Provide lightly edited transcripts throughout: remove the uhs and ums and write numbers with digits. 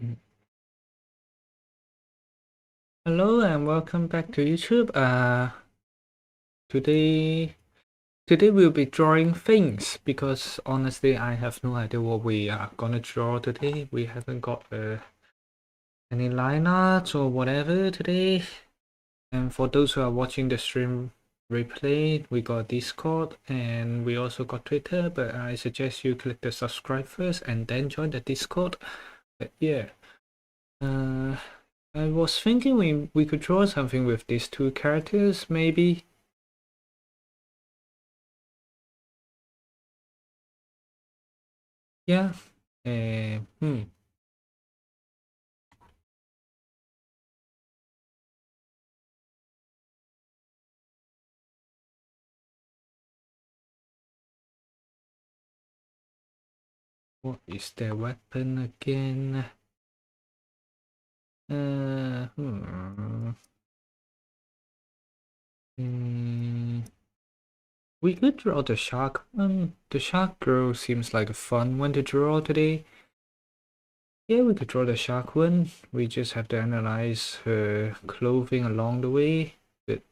Mm. Hello and welcome back to YouTube. Today we'll be drawing things because honestly I have no idea what we are gonna draw today. We haven't got any line arts or whatever today. And for those who are watching the stream replay, we got Discord and we also got Twitter, but I suggest you click the subscribe first and then join the Discord. But yeah. I was thinking we could draw something with these two characters, maybe. Yeah. Uh, hmm. What is their weapon again? Hmm. We could draw the shark one. The shark girl seems like a fun one to draw today. Yeah, we could draw the shark one. We just have to analyze her clothing along the way, but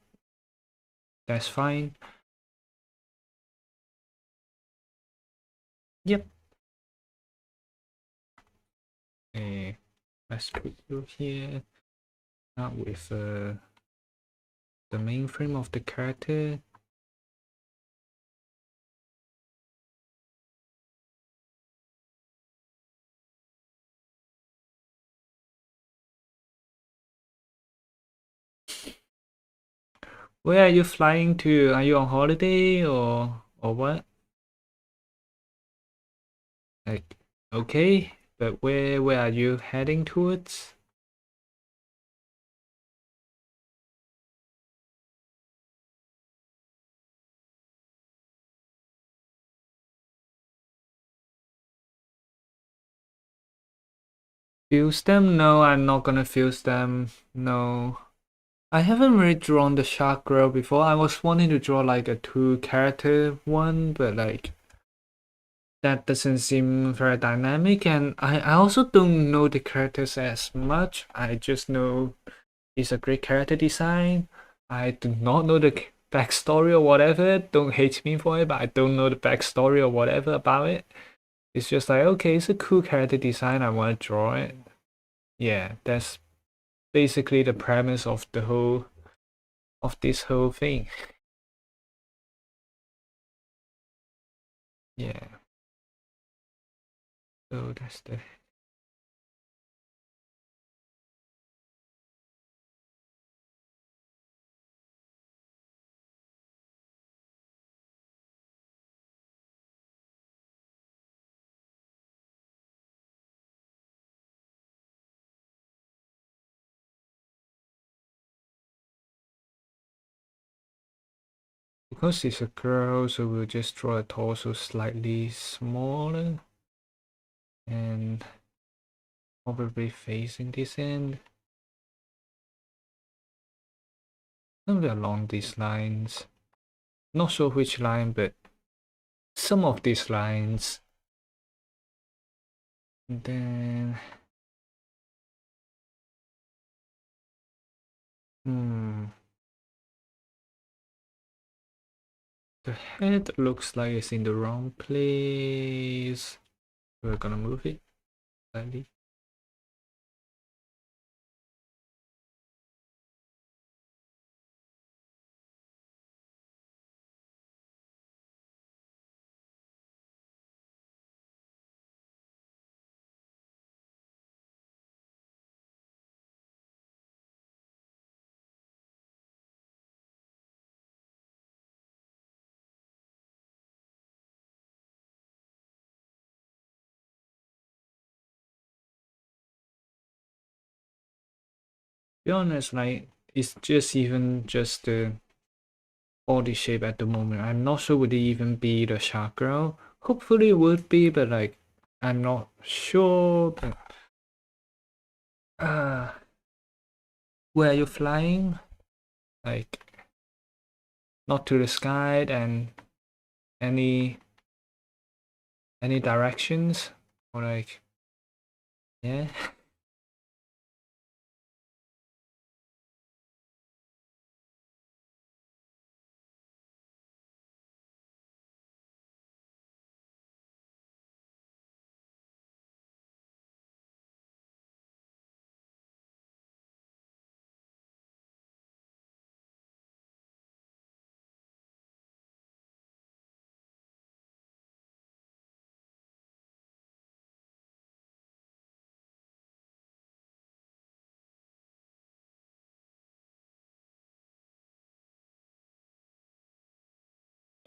that's fine. Yep. Let's put you here. Not with the mainframe of the character. Where are you flying to? Are you on holiday or what? Like, okay, but where are you heading towards? Fuse them? No, I'm not gonna fuse them. No. I haven't really drawn the shark girl before. I was wanting to draw like a two character one, but like that doesn't seem very dynamic, and I also don't know the characters as much. I just know it's a great character design. I do not know the backstory or whatever. Don't hate me for it, but I don't know the backstory or whatever about it. It's just like, okay, it's a cool character design. I want to draw it. Yeah, that's basically the premise of this whole thing. Yeah. So that's the because it's a girl, so we'll just draw a torso slightly smaller and probably facing this end. Somewhere along these lines. Not sure which line, but some of these lines. And then the head looks like it's in the wrong place. We're gonna move it slightly. To be honest, like it's just the body shape at the moment. I'm not sure would it even be the shark girl. Hopefully it would be, but like I'm not sure. But where are you flying? Like not to the sky and any directions or like yeah.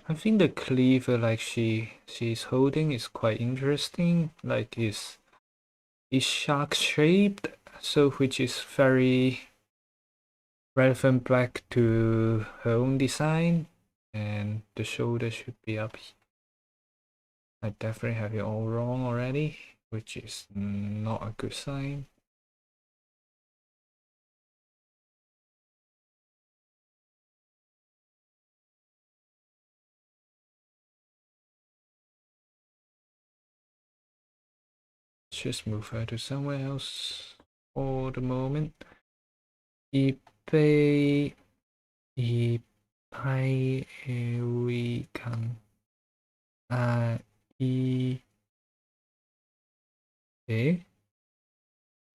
I think the cleaver like she's holding is quite interesting. Like is shark shaped, so which is very relevant back to her own design, and the shoulder should be up. I definitely have it all wrong already, which is not a good sign. Just move her to somewhere else for the moment. 이페이 이파이에위칸 아이에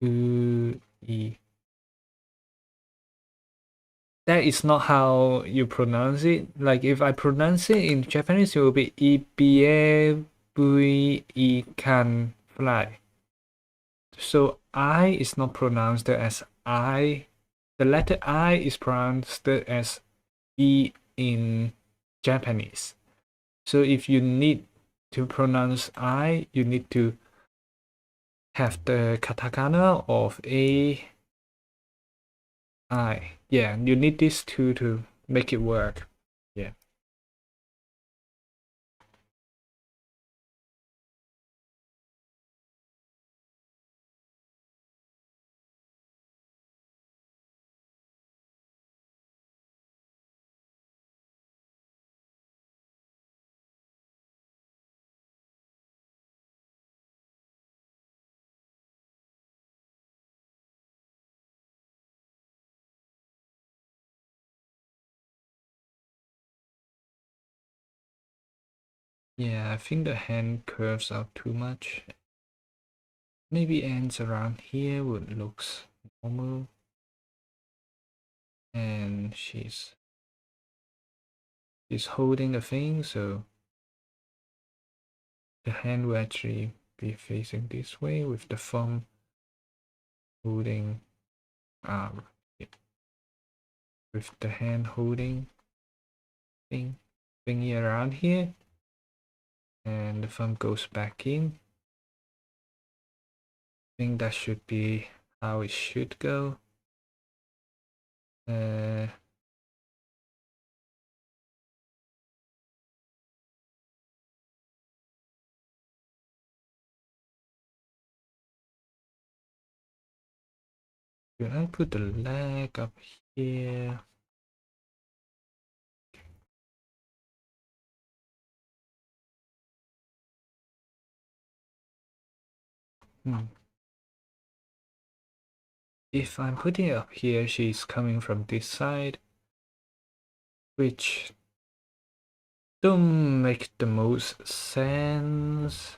으이. That is not how you pronounce it. Like if I pronounce it in Japanese, it will be ikan fly. So I is not pronounced as I. The letter I is pronounced as E in Japanese. So if you need to pronounce I, you need to have the katakana of A I. Yeah, you need these two to make it work. Yeah. Yeah, I think the hand curves out too much. Maybe ends around here would looks normal. And she's holding the thing, so the hand will actually be facing this way with the thumb holding with the hand holding thingy around here, and the thumb goes back in. I think that should be how it should go. Should I put the leg up here? If I'm putting it up here, she's coming from this side, which don't make the most sense.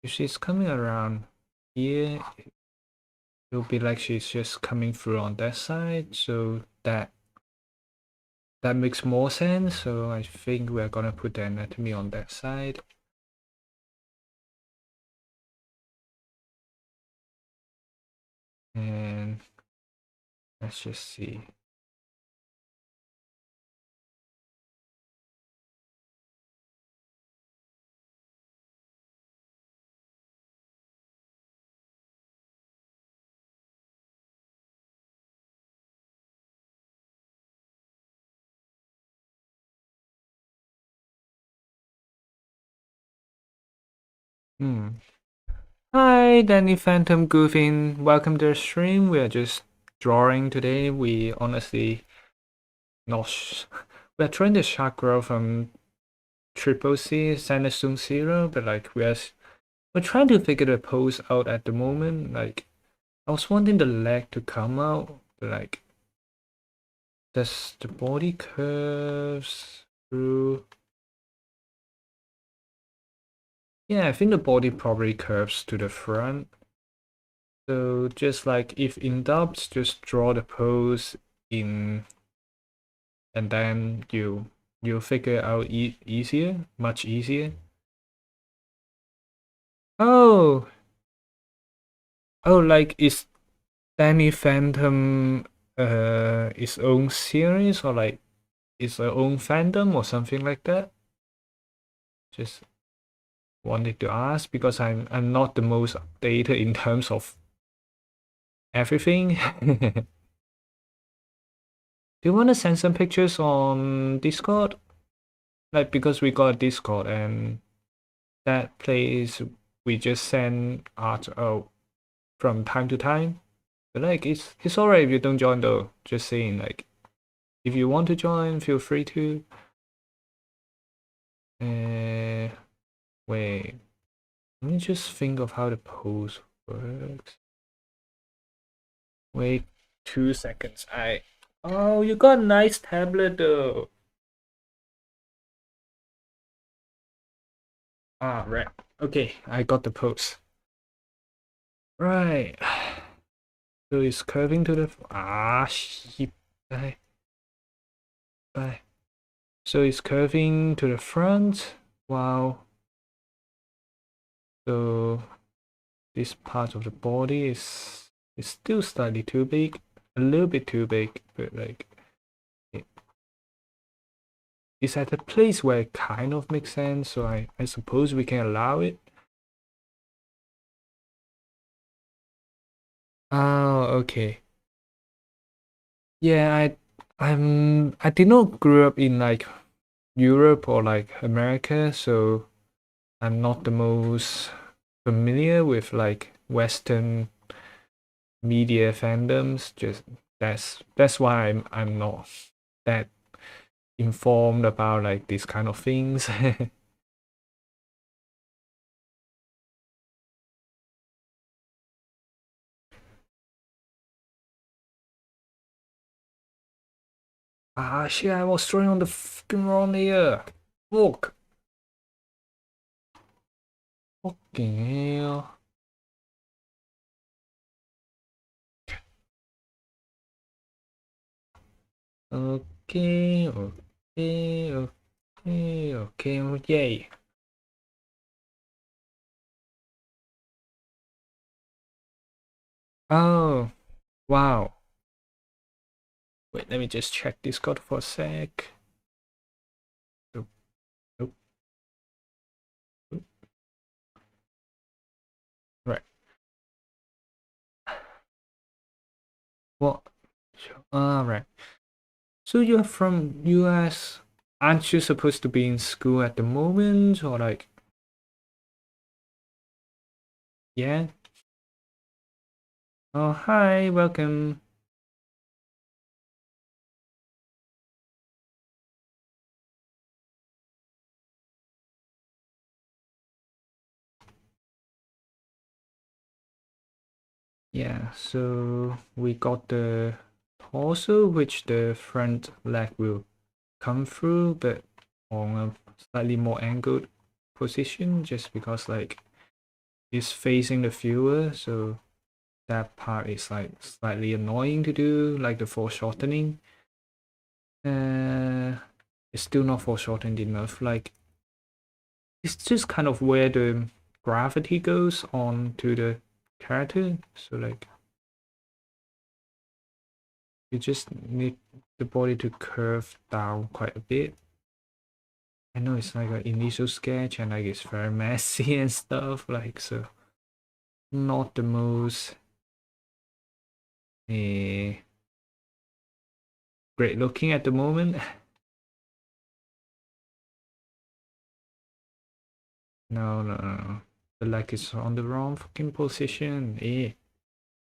If she's coming around here, it'll be like she's just coming through on that side, so that makes more sense. So I think we're gonna put the anatomy on that side. And let's just see. Hi, Danny Phantom Goofing. Welcome to the stream. We are just drawing today. We honestly not. We're trying the shark girl from Triple C, Sanderson Zero, but like we're trying to figure the pose out at the moment. Like I was wanting the leg to come out, but like does the body curves through? Yeah, I think the body probably curves to the front. So just like if in doubt, just draw the pose in, and then you'll figure it out easier, much easier. Oh, like is Danny Phantom its own series, or like its own fandom or something like that? Just wanted to ask because I'm not the most updated in terms of everything. Do you want to send some pictures on Discord? Like because we got a Discord and that place we just send art out from time to time. But like it's alright if you don't join though. Just saying like if you want to join, feel free to. Wait. Let me just think of how the pose works. Wait 2 seconds. Oh, you got a nice tablet though. Ah, right. Okay, I got the pose. Right. So it's curving to the sheep. Bye. Bye. So it's curving to the front. Wow. So this part of the body is still slightly too big, a little bit too big, but like it's at a place where it kind of makes sense. So I suppose we can allow it. Oh, okay. Yeah, I did not grow up in like Europe or like America, so I'm not the most familiar with like Western media fandoms. Just that's why I'm not that informed about like these kind of things. Shit, I was throwing on the fucking wrong layer. Look. Fucking hell. Okay, okay, okay, okay, yay. Oh, wow. Wait, let me just check Discord for a sec. Nope, nope, nope. Right. What? Right. So you're from US. Aren't you supposed to be in school at the moment? Or like, yeah? Oh, hi, welcome. Yeah, so we got the torso, which the front leg will come through, but on a slightly more angled position, just because like it's facing the viewer, so that part is like slightly annoying to do, like the foreshortening. It's still not foreshortened enough. Like it's just kind of where the gravity goes on to the character. So like you just need the body to curve down quite a bit. I know it's like an initial sketch and like it's very messy and stuff, like so not the most uh, great looking at the moment. No, no, no, no. The leg is on the wrong fucking position.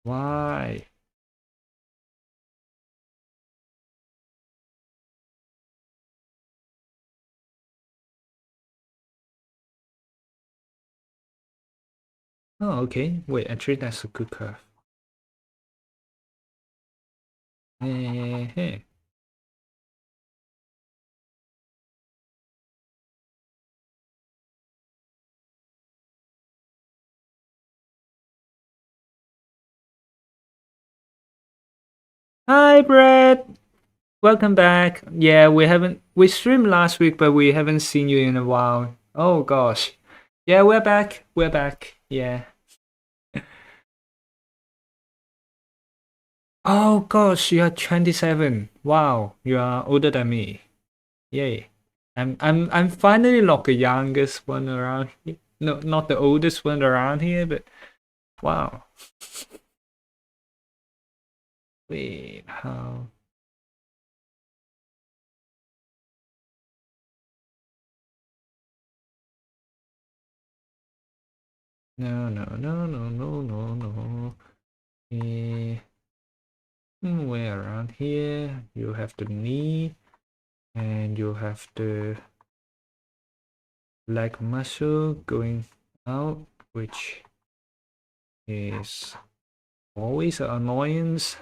Why? Oh, okay. Wait, actually that's a good curve. Hey. Hi, Brett. Welcome back. Yeah, we streamed last week, but we haven't seen you in a while. Oh gosh. Yeah, we're back. We're back. Yeah. Oh gosh, you are 27. Wow, you are older than me. Yay. I'm finally not the youngest one around here. No, not the oldest one around here, but wow. Wait, how? No, no, no, no, no, no, no. Way around here. You have the knee, and you have the leg muscle going out, which is always an annoyance.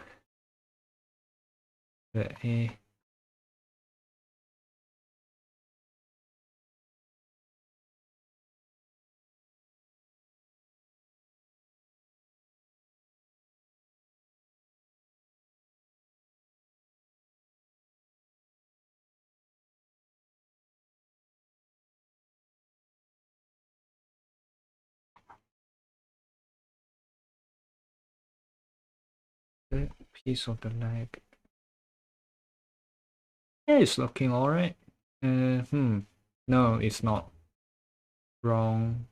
But the piece of the leg. Yeah, it's looking alright. No, it's not. Wrong.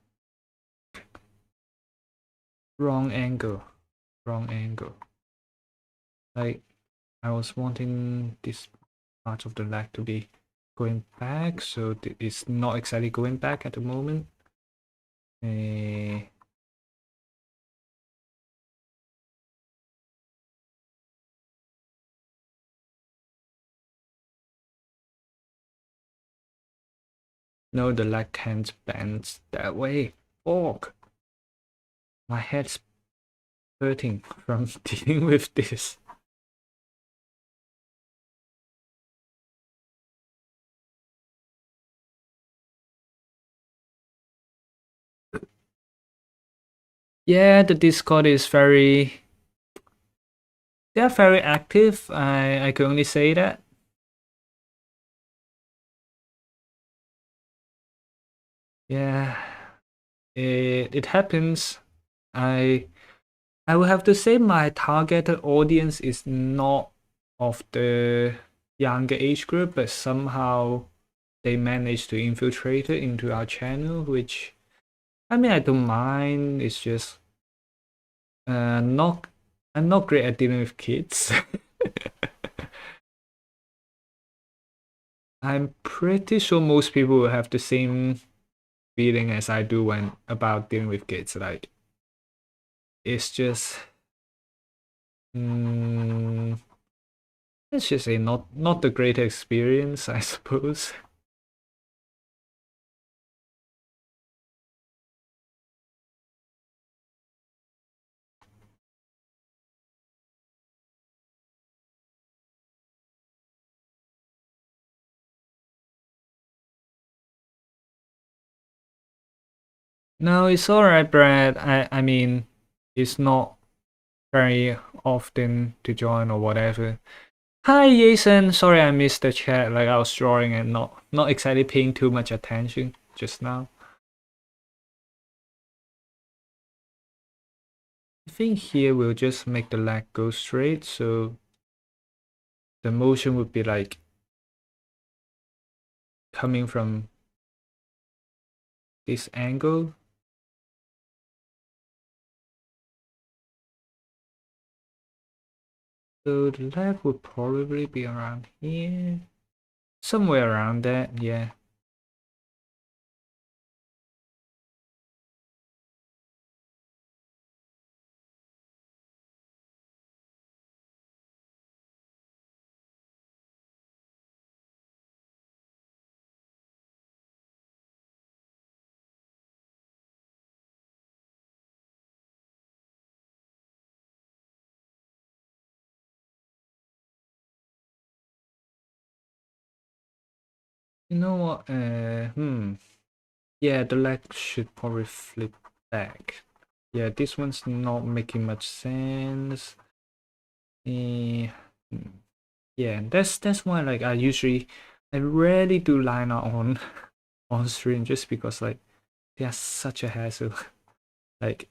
Wrong angle. Wrong angle. Like, I was wanting this part of the leg to be going back, so it's not exactly going back at the moment. No, the leg can't bend that way. Fork. My head's hurting from dealing with this. Yeah, the Discord is very... They're very active. I can only say that. Yeah, it happens. I will have to say my targeted audience is not of the younger age group, but somehow they managed to infiltrate it into our channel, which I mean I don't mind. It's just not I'm not great at dealing with kids. I'm pretty sure most people will have the same feeling as I do when about dealing with kids. Like it's just let's just say not the great experience, I suppose. No, it's alright, Brad. I mean, it's not very often to join or whatever. Hi, Jason. Sorry I missed the chat. Like I was drawing and not exactly paying too much attention just now. I think here we'll just make the leg go straight, so the motion would be like coming from this angle. So the leg would probably be around here. Somewhere around that, yeah. You know what? Yeah, the leg should probably flip back. Yeah, this one's not making much sense. Eh, yeah, that's why like I rarely do line art on on stream just because like they are such a hassle. Like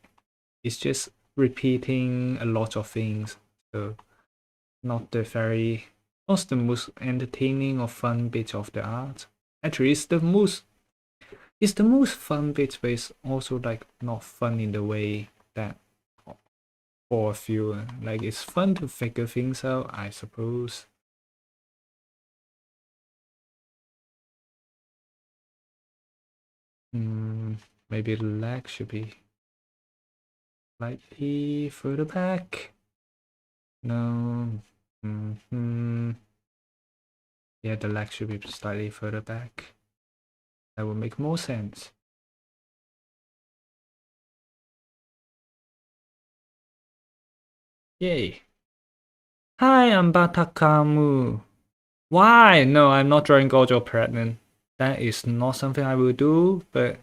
it's just repeating a lot of things. So not the very What's the most entertaining or fun bit of the art? Actually, it's the most fun bit, but it's also like not fun in the way that for a few. Like it's fun to figure things out, I suppose. Maybe the leg should be slightly further back. No. Yeah, the leg should be slightly further back. That would make more sense. Yay. Hi, I'm Batakamu. Why? No, I'm not drawing Gojo pregnant. That is not something I will do, but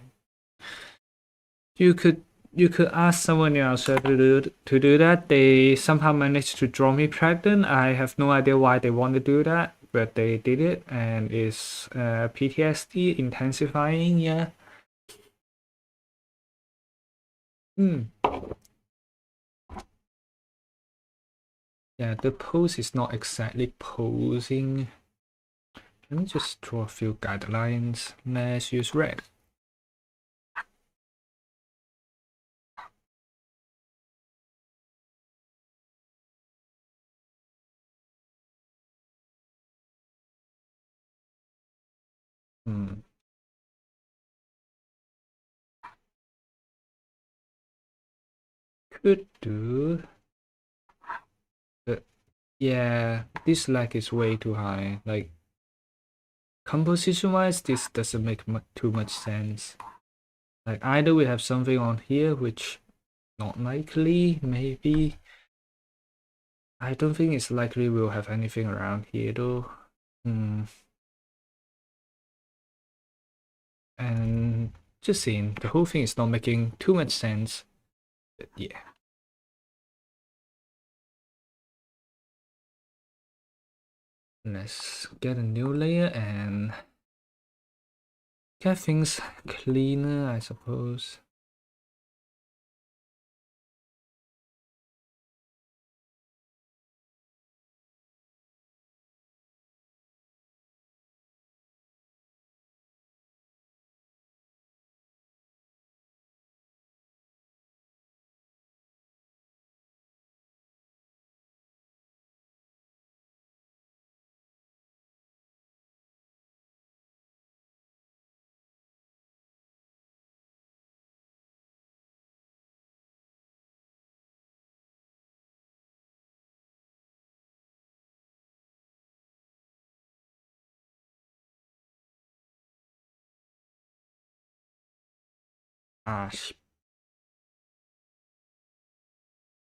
you could ask someone else to do that. They somehow managed to draw me pregnant. I have no idea why they want to do that, but they did it, and it's PTSD intensifying. Yeah. Yeah, the pose is not exactly posing. Let me just draw a few guidelines. Let's use red. Could do. But yeah, this lag is way too high. Like, composition-wise, this doesn't make too much sense. Like, either we have something on here, which not likely, maybe. I don't think it's likely we'll have anything around here though. And just saying, the whole thing is not making too much sense. But yeah. Let's get a new layer and get things cleaner, I suppose.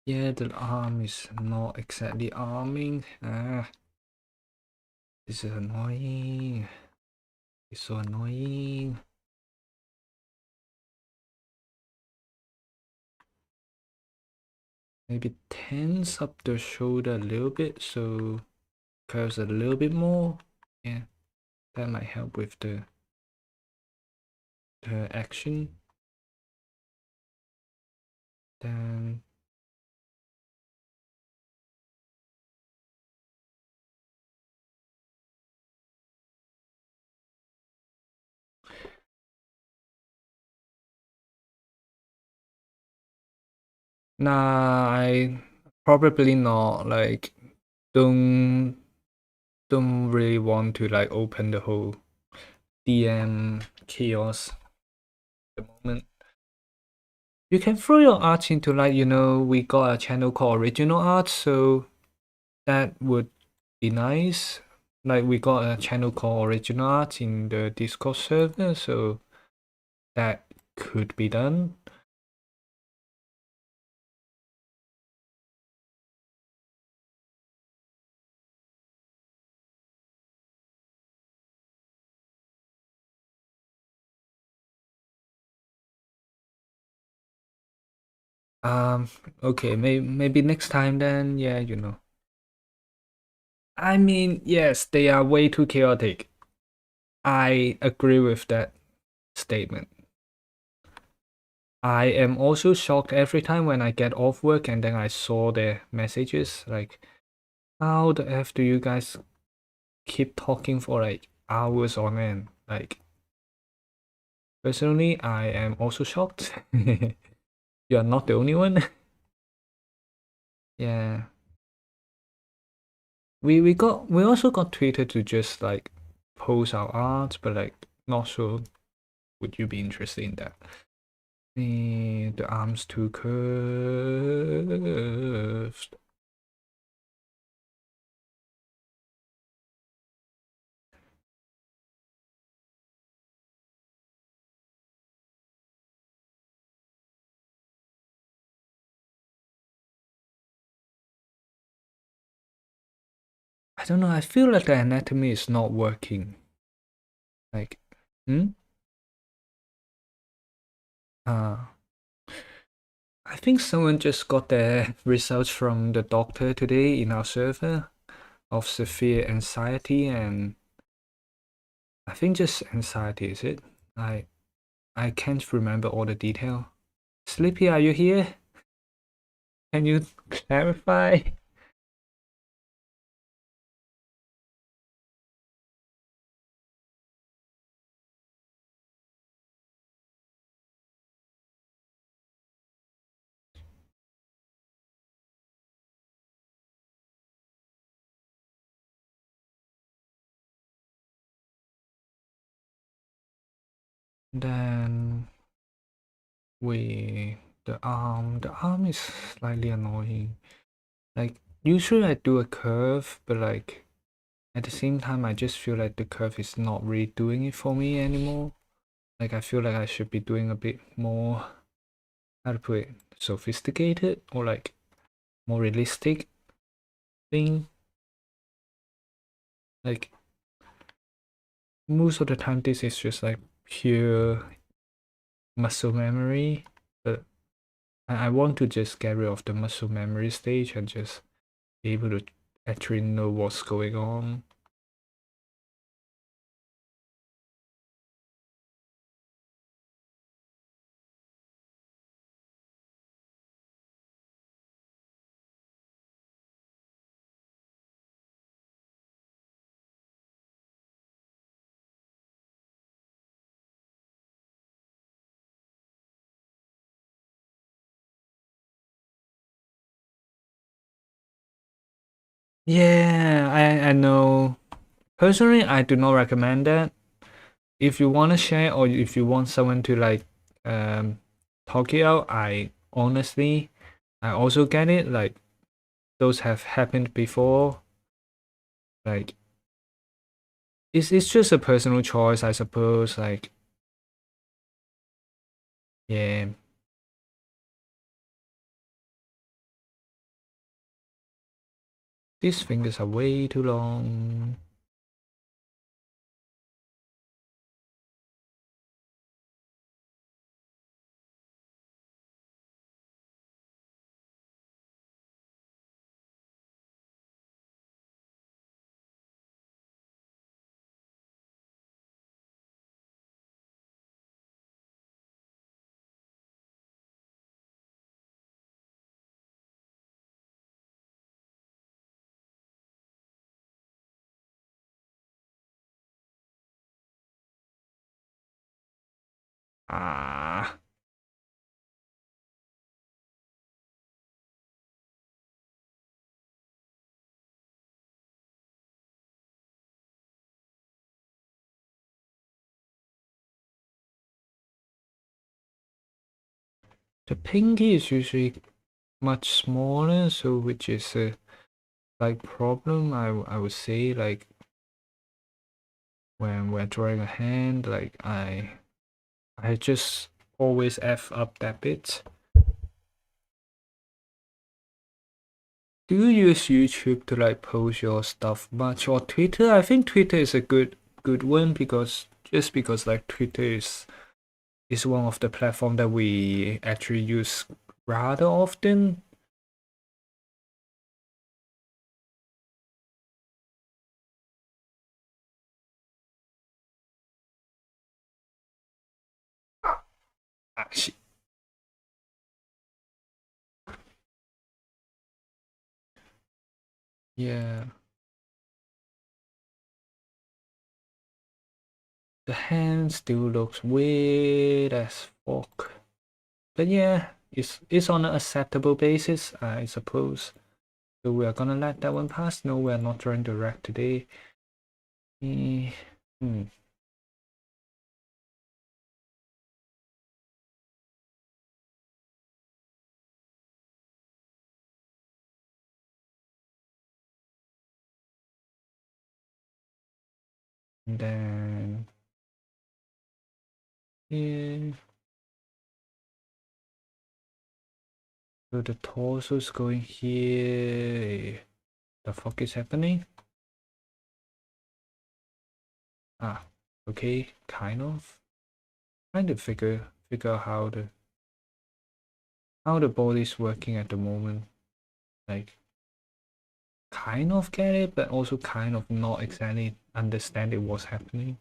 Yeah, the arm is not exactly arming. This is annoying. It's so annoying. Maybe tense up the shoulder a little bit so curves a little bit more. Yeah, that might help with the action. Then nah, I probably not. Like, don't really want to like open the whole DM chaos at the moment. You can throw your art into like, we got a channel called Original Art, so that would be nice. Like we got a channel called Original Art in the Discord server, so that could be done. Okay, maybe next time then, yeah, I mean, yes, they are way too chaotic. I agree with that statement. I am also shocked every time when I get off work and then I saw the messages like, how the F do you guys keep talking for like hours on end. Like personally, I am also shocked. You're not the only one. Yeah. We also got Twitter to just like post our art, but like not sure would you be interested in that. The arms too curved. I don't know, I feel like the anatomy is not working. Like, hmm? Uh, I think someone just got the results from the doctor today in our server of severe anxiety, and I think just anxiety is it. I can't remember all the detail. Sleepy, are you here? Can you clarify? Then we the arm is slightly annoying. Like usually I do a curve, but like at the same time I just feel like the curve is not really doing it for me anymore. Like I feel like I should be doing a bit more, how to put it, sophisticated or like more realistic thing. Like most of the time this is just like pure muscle memory, but I want to just get rid of the muscle memory stage and just be able to actually know what's going on. Yeah, I know. Personally, I do not recommend that. If you want to share or if you want someone to like um talk it out, I also get it. Like those have happened before. Like it's just a personal choice, I suppose. Like yeah, these fingers are way too long. Ah, the pinky is usually much smaller, so which is a like problem. I would say like when we're drawing a hand, like I just always f up that bit. Do you use YouTube to like post your stuff much or Twitter? I think Twitter is a good one because like Twitter is one of the platform that we actually use rather often. Actually, yeah. The hand still looks weird as fuck. But yeah, it's on an acceptable basis, I suppose. So we're gonna let that one pass. No, we're not drawing direct today. Eh, hmm. And then yeah. So the torso is going here. The fuck is happening? Ah, okay, kind of. Trying to figure out how the body's working at the moment. Like kind of get it, but also kind of not exactly understand it what's happening.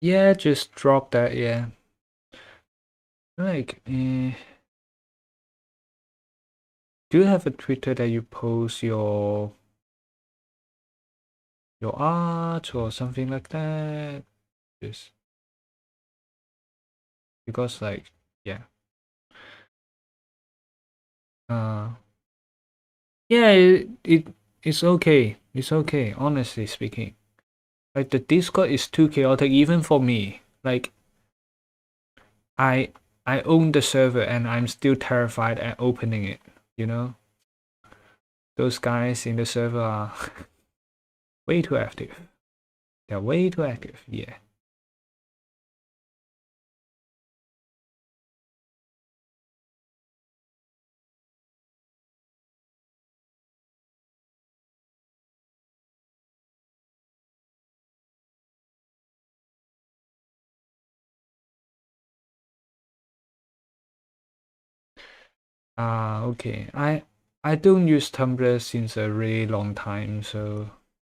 Yeah, just drop that, yeah. Like, do you have a Twitter that you post your art or something like that? Just because like yeah. Uh yeah, it's okay. It's okay, honestly speaking. Like the Discord is too chaotic even for me. Like I I own the server and I'm still terrified at opening it, you know? Those guys in the server are way too active. They're way too active, yeah. Okay. I don't use Tumblr since a really long time, so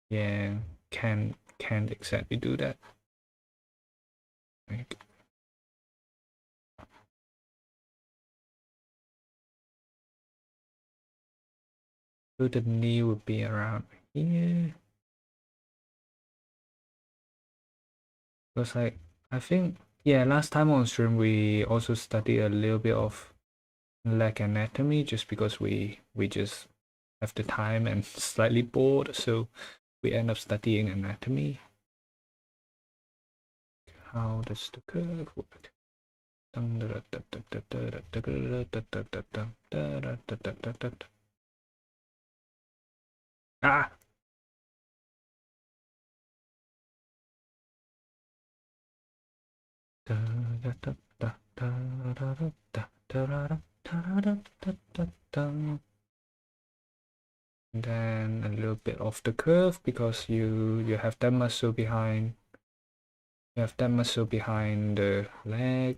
yeah, can't exactly do that. Like, so the knee would be around here. Because like I think yeah, last time on stream we also studied a little bit of leg anatomy just because we just have the time and slightly bored, so we end up studying anatomy. How does the curve work? Ah! And then a little bit of the curve because you have that muscle behind the leg.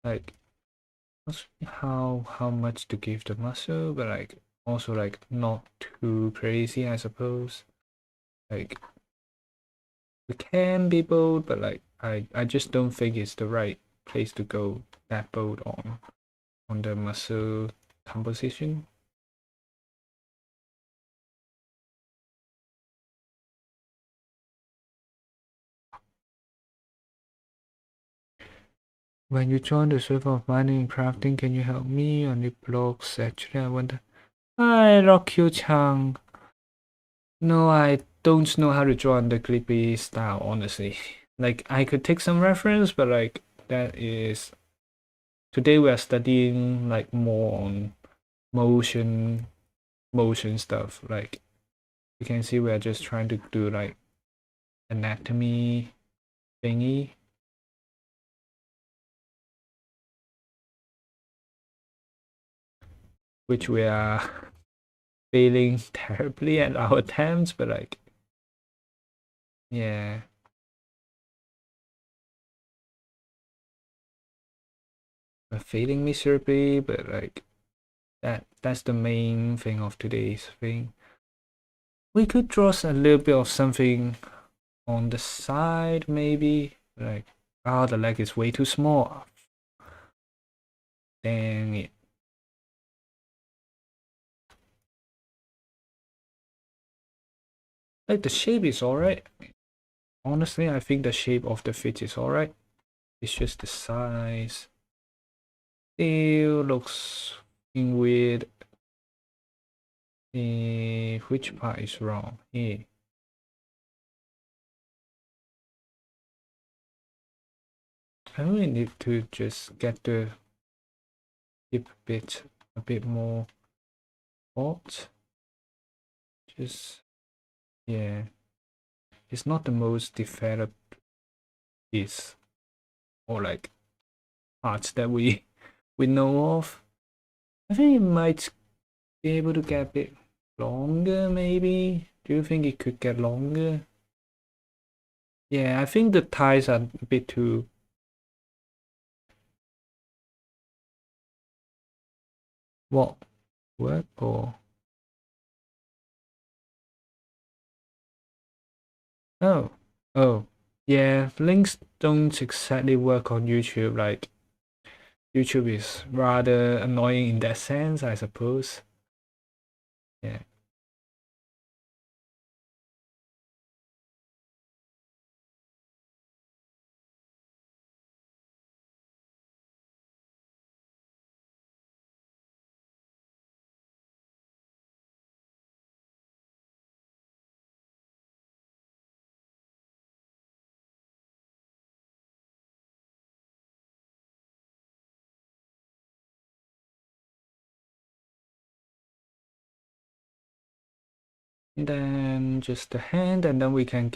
Like how much to give the muscle, but like also like not too crazy, I suppose. Like we can be bold, but like I just don't think it's the right place to go that bold on the muscle composition. When you join the server of mining and crafting, can you help me on the blocks? Actually, I wonder. Hi, Rockyu-chan. No, I don't know how to draw on the Ghibli style, honestly. Like, I could take some reference, but like, that is... Today we are studying like more on motion, stuff. Like, you can see we are just trying to do like anatomy thingy. Which we are failing terribly at our attempts, but like, yeah. We're failing miserably, but like, that's the main thing of today's thing. We could draw a little bit of something on the side, maybe. Like, the leg is way too small. Dang it. Like, the shape is alright. Honestly, I think the shape of the fit is alright. It's just the size. Still looks weird. Which part is wrong? Here. I really need to just get the hip bit a bit more hot. Just, yeah. It's not the most developed piece or like parts that we know of. I think it might be able to get a bit longer, maybe. Do you think it could get longer? Yeah, I think the ties are a bit too. What? Work or? Oh. Oh. Yeah, links don't exactly work on YouTube. Like, YouTube is rather annoying in that sense, I suppose. Yeah. And then just the hand, and then we can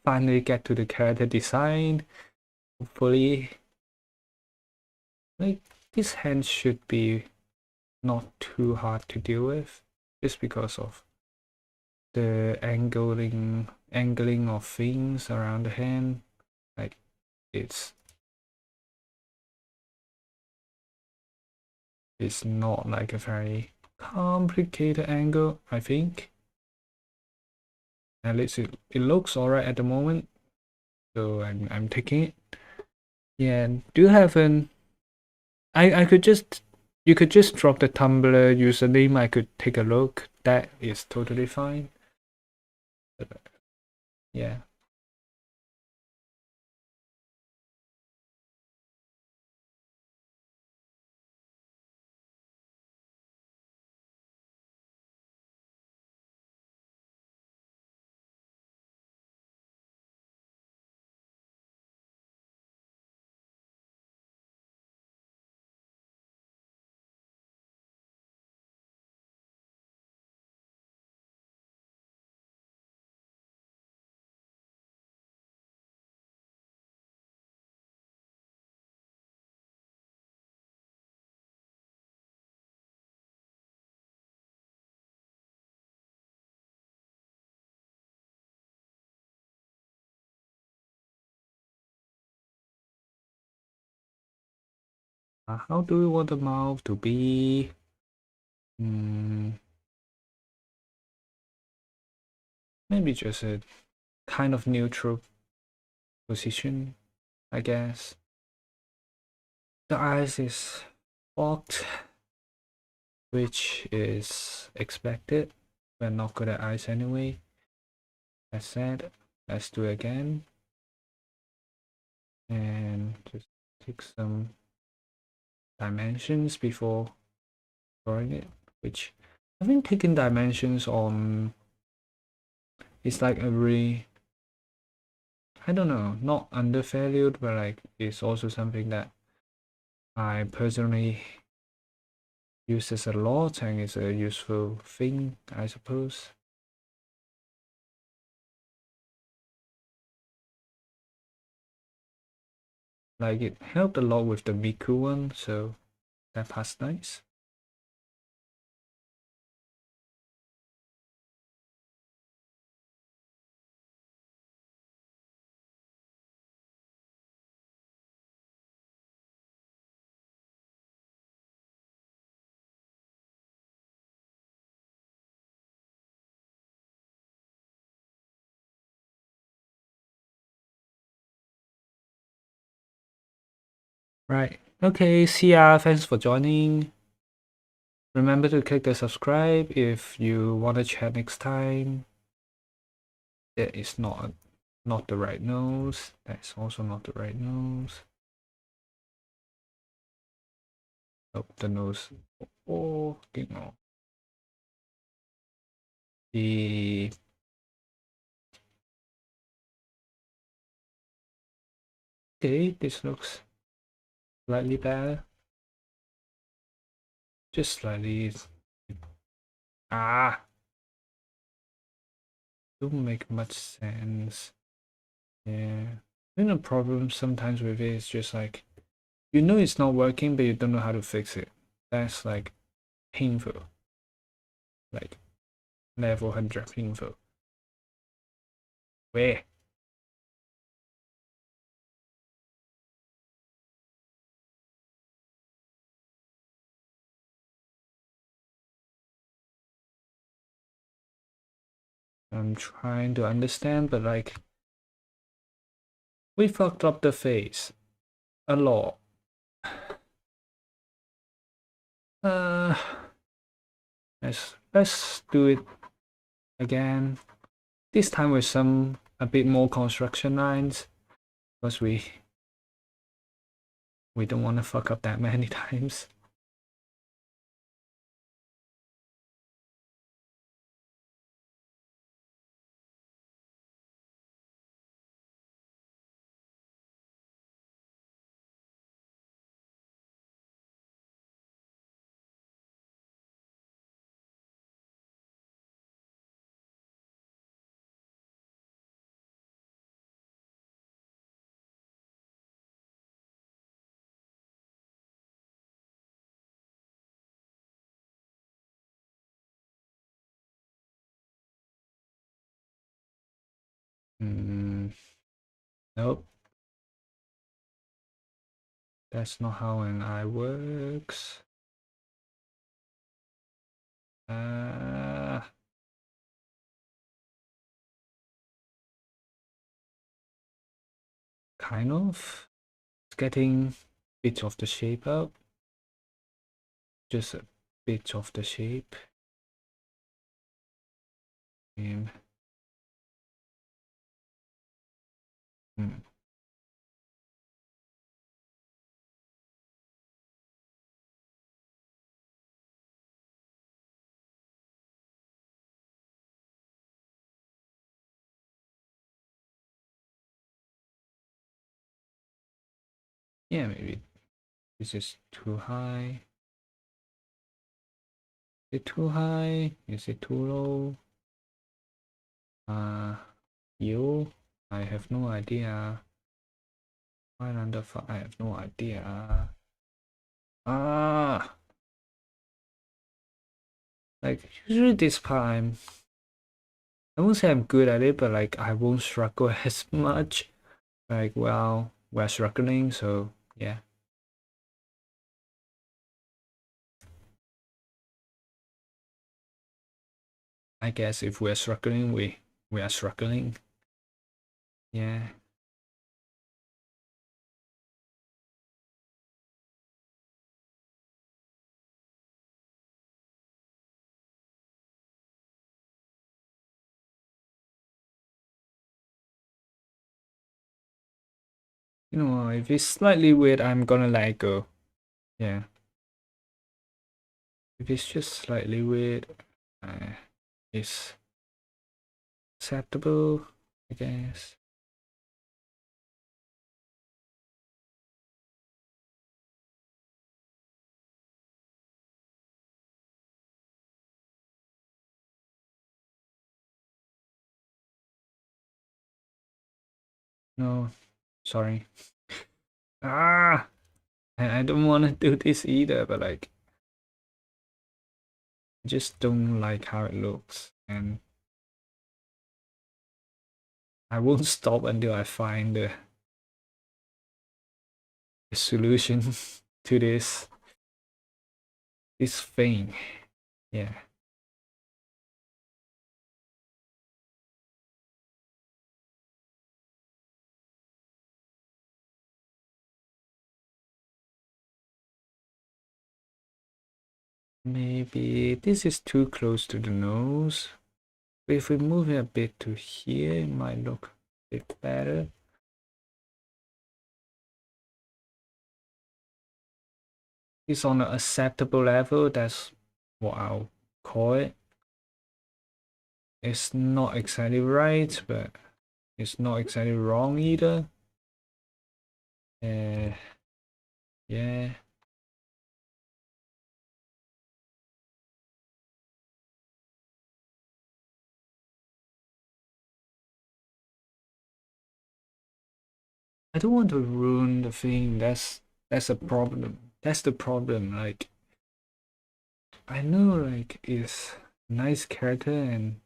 finally get to the character design. Hopefully, like, this hand should be not too hard to deal with, just because of the angling of things around the hand. Like, it's not like a very complicated angle, I think. At least it looks alright at the moment, so I'm taking it. Yeah, do you have an I could just you could just drop the Tumblr username. I could take a look. That is totally fine. But, yeah. How do you want the mouth to be? Maybe just a kind of neutral position, I guess. The eyes is fogged, which is expected. We're not good at eyes anyway. As said, let's do it again. And just take some dimensions before drawing it, which I think taking dimensions on is like a really, I don't know, not undervalued, but like it's also something that I personally uses a lot and it's a useful thing, I suppose. Like it helped a lot with the Miku one, so that part's nice. Right. Okay, see ya. Thanks for joining. Remember to click the subscribe if you want to chat next time. That is not the right nose. That's also not the right nose. Oh, the nose. Oh, no. The okay, this looks slightly better. Just slightly. Ah, don't make much sense. Yeah. I think the problem sometimes with it is just like you know it's not working, but you don't know how to fix it. That's like painful. Like level 100 painful. Where? I'm trying to understand, but like we fucked up the face a lot. Uh, let's do it again. This time with some a bit more construction lines, because we don't want to fuck up that many times. Nope, that's not how an eye works. Uh, kind of. It's getting bit of the shape out. Just a bit of the shape. And, hmm. Yeah, maybe this is too high. Is it too high? Is it too low? You? I have no idea. Right under I have no idea. Ah, like usually this part I won't say I'm good at it, but like I won't struggle as much. Like well, we're struggling, so yeah. I guess if we're struggling, we are struggling. Yeah. You know, if it's slightly weird, I'm gonna let it go. Yeah. If it's just slightly weird, it's acceptable, I guess. No, sorry. And I don't want to do this either, but like, I just don't like how it looks, and I won't stop until I find the solution to this thing. Yeah. Maybe this is too close to the nose. If we move it a bit to here, it might look a bit better. It's on an acceptable level. That's what I'll call it. It's not exactly right, but it's not exactly wrong either. Yeah. I don't want to ruin the thing. That's a problem. That's the problem. Like, I know like it's nice character, and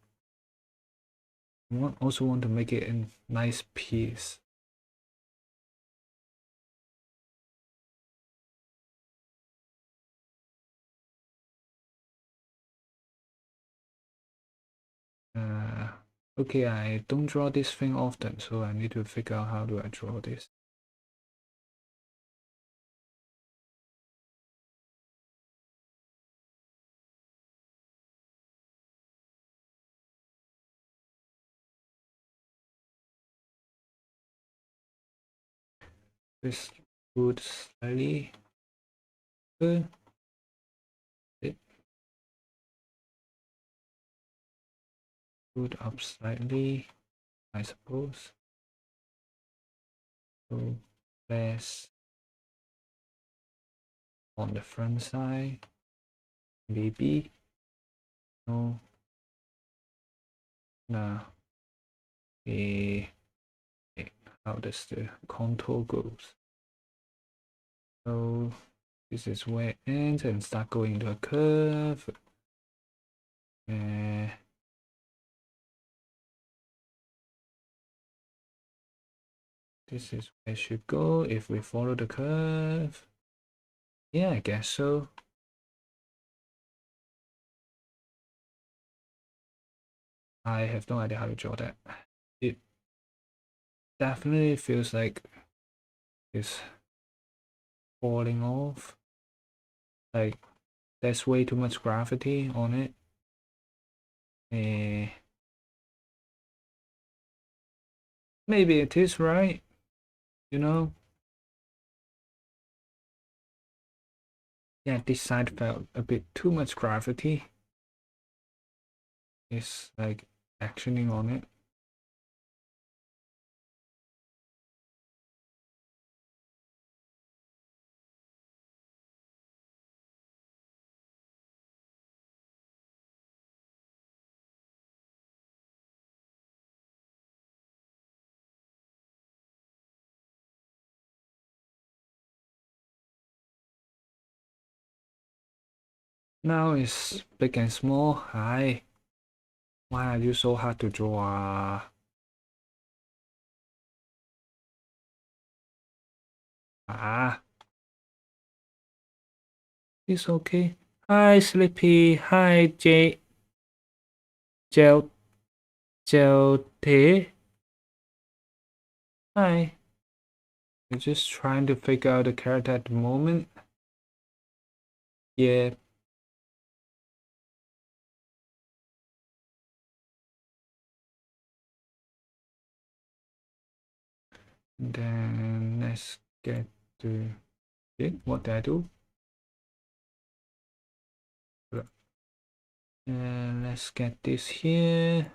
also want to make it a nice piece. Okay, I don't draw this thing often, so I need to figure out how do I draw this. This would slightly good. Put up slightly, I suppose. So less on the front side, maybe. No. Now, how does the contour goes? So this is where it ends and start going into a curve. This is where it should go if we follow the curve. Yeah, I guess so. I have no idea how to draw that. It definitely feels like it's falling off. Like there's way too much gravity on it. Maybe it is right, you know? Yeah, this side felt a bit too much gravity. It's like actioning on it. Now it's big and small. Hi. Why are you so hard to draw? It's okay. Hi, Sleepy. Hi, Chào, chào Thế. Hi. I'm just trying to figure out the character at the moment. Yeah. Then let's get to it. What did I do? Let's get this here.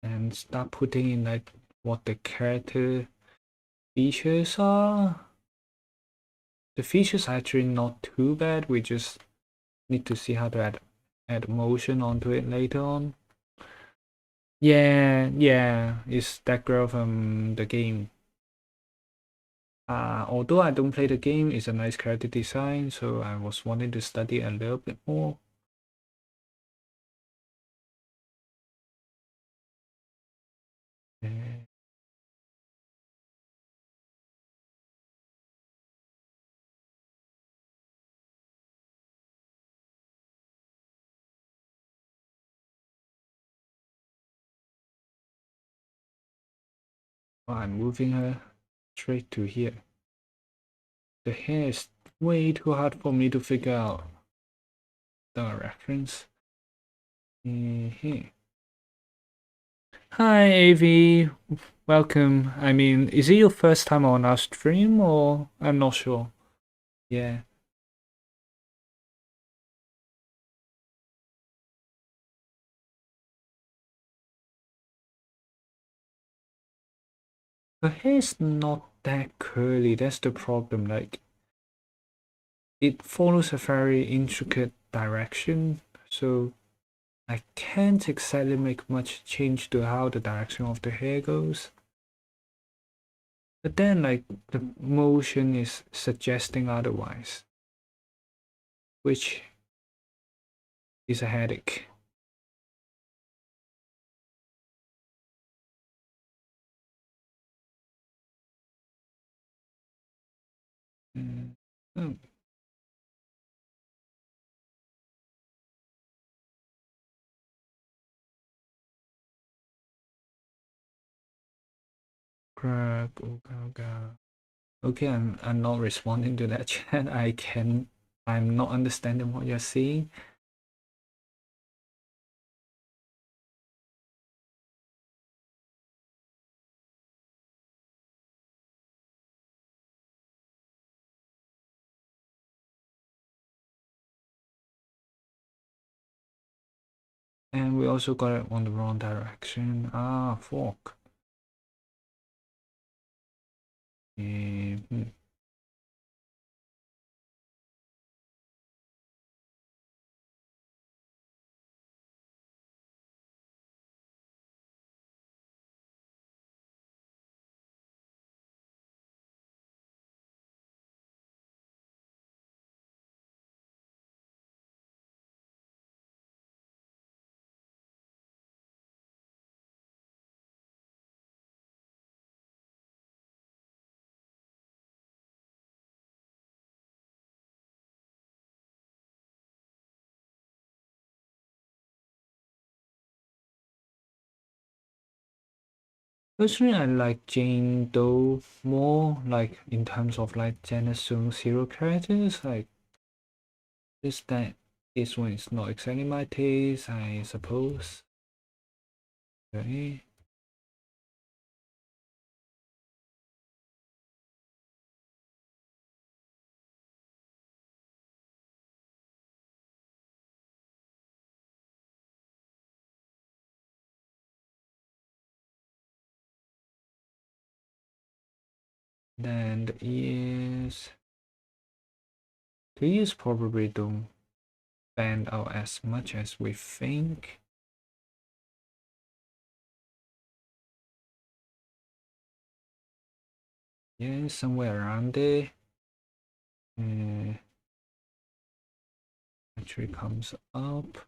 And start putting in like what the character features are. The features are actually not too bad. We just need to see how to add motion onto it later on. Yeah, it's that girl from the game. Although I don't play the game, it's a nice character design, so I was wanting to study a little bit more. Yeah. I'm moving her straight to here. The hair is way too hard for me to figure out the reference. Hi, AV. Welcome. I mean, is it your first time on our stream or I'm not sure? Yeah. Her hair's not that curly, that's the problem. Like, it follows a very intricate direction, so I can't exactly make much change to how the direction of the hair goes. But then, like, the motion is suggesting otherwise, which is a headache. Mm. Oh, crap. Okay. Okay, I'm not responding to that chat. I'm not understanding what you're saying. And we also got it on the wrong direction. Ah, fork. Hmm. Personally, I like Jane Doe more, like in terms of like Janice Sung's hero characters. Like this one is not exactly my taste, I suppose. Okay. Then the ears probably don't bend out as much as we think. Yeah, somewhere around there. Actually comes up.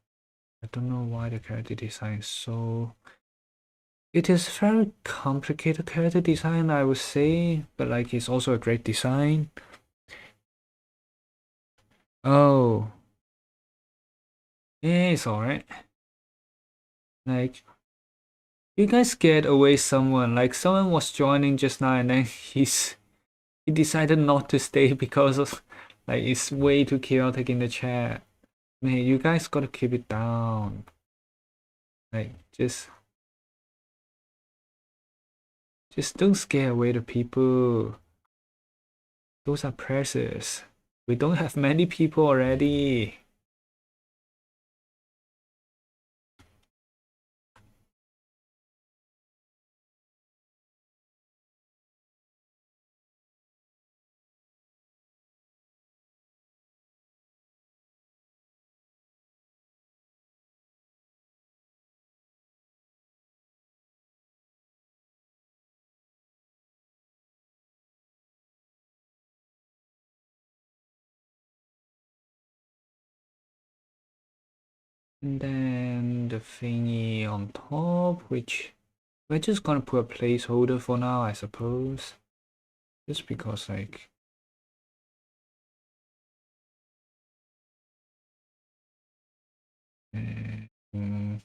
I don't know why the character design is so. It is very complicated character design, I would say, but like it's also a great design. Oh, yeah, it's alright. Like you guys scared away someone. Like someone was joining just now, and then he decided not to stay because of like it's way too chaotic in the chat. Man, you guys gotta keep it down. Like just don't scare away the people. Those are precious. We don't have many people already. And then the thingy on top, which we're just gonna put a placeholder for now, I suppose. Just because, like, mm, mm.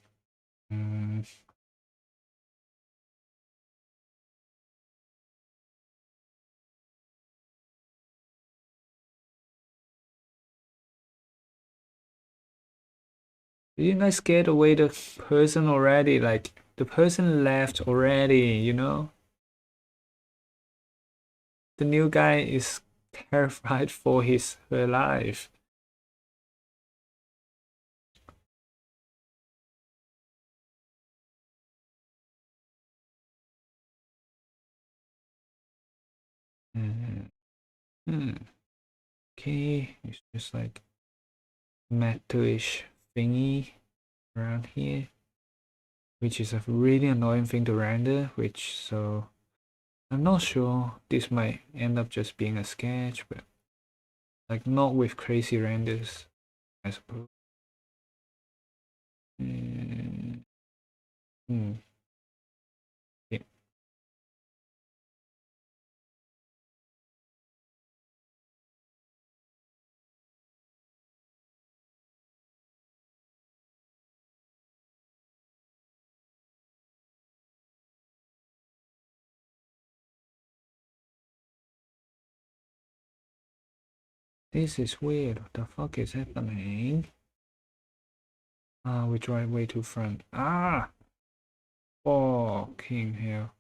Did you guys get away the person already? Like, the person left already, you know? The new guy is terrified for her life. Mm, Okay, it's just like metalish thingy around here, which is a really annoying thing to render, which so I'm not sure this might end up just being a sketch, but like not with crazy renders, I suppose. Mm, hmm. Yeah. This is weird. What the fuck is happening? Ah, we drive way too front. Ah! Fucking hell.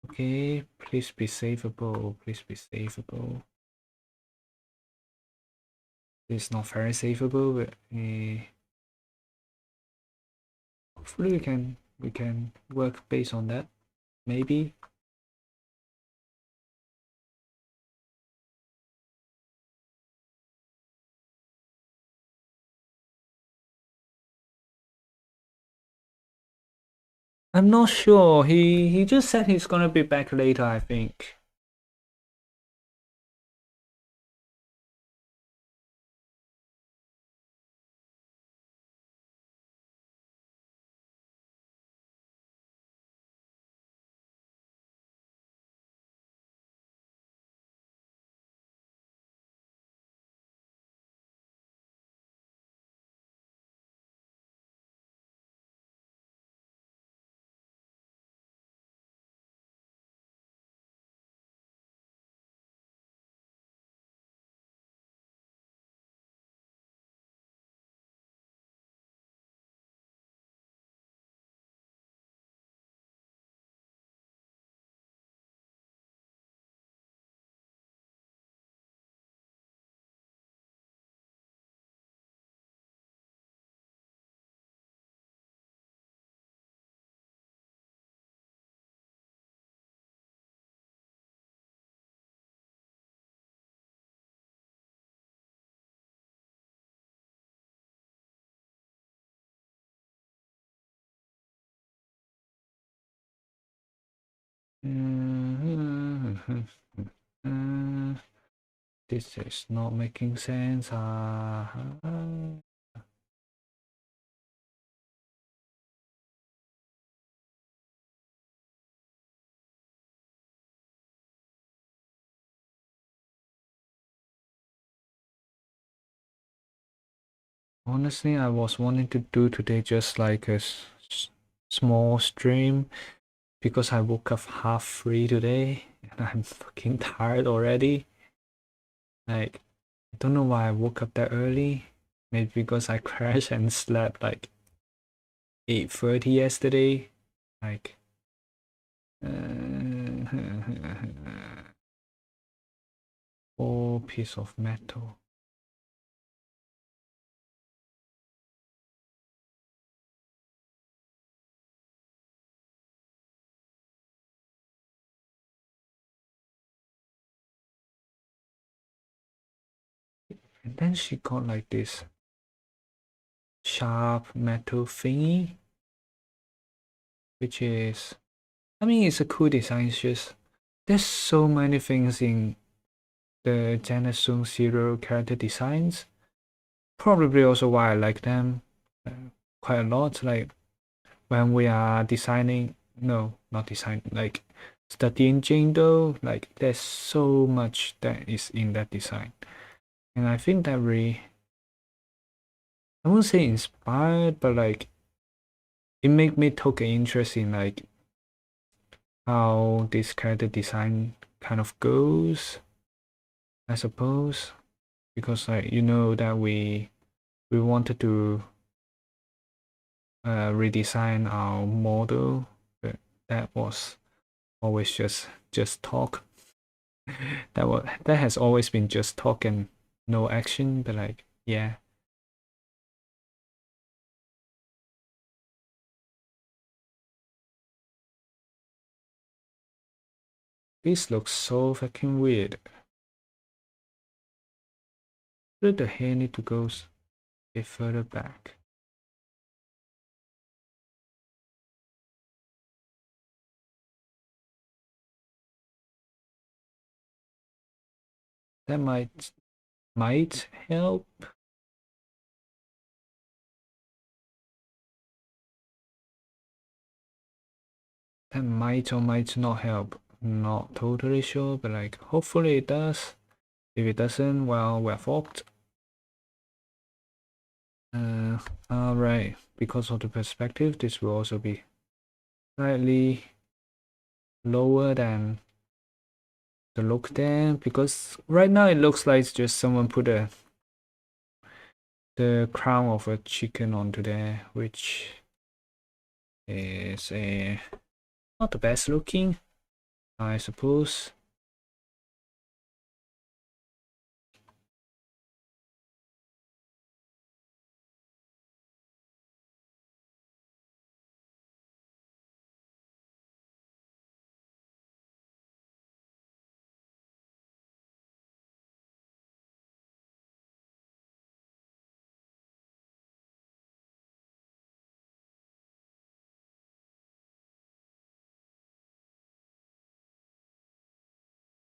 Okay, please be savable. Please be savable. It's not very savable, but hopefully we can work based on that. Maybe. I'm not sure. He just said he's gonna be back later, I think. This is not making sense. Honestly, I was wanting to do today just like a small stream because I woke up half free today and I'm fucking tired already. Like, I don't know why I woke up that early. Maybe because I crashed and slept like 8:30 yesterday. Like, oh, piece of metal. And then she got like this sharp metal thingy, which is, I mean, it's a cool design. It's just there's so many things in the Genasung Zero character designs. Probably also why I like them quite a lot. Like when we are designing, no, not design, like studying Jingdo, like there's so much that is in that design. And I think that really, I won't say inspired, but like it made me take an interest in like how this character design kind of goes, I suppose. Because like you know that we wanted to redesign our model, but that was always just talk. That has always been just talk and no action, but like yeah. This looks so fucking weird. Did the hair need to go a bit further back? That might help. That might or might not help. Not totally sure, but like hopefully it does. If it doesn't, well, we're fucked. Alright. Because of the perspective, this will also be slightly lower than the look there, because right now it looks like it's just someone put the crown of a chicken onto there, which is not the best looking, I suppose.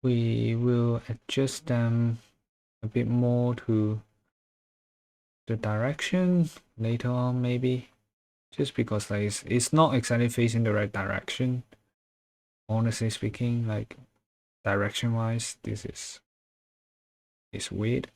We will adjust them a bit more to the direction later on, maybe. Just because like it's not exactly facing the right direction. Honestly speaking, like direction wise, this is weird.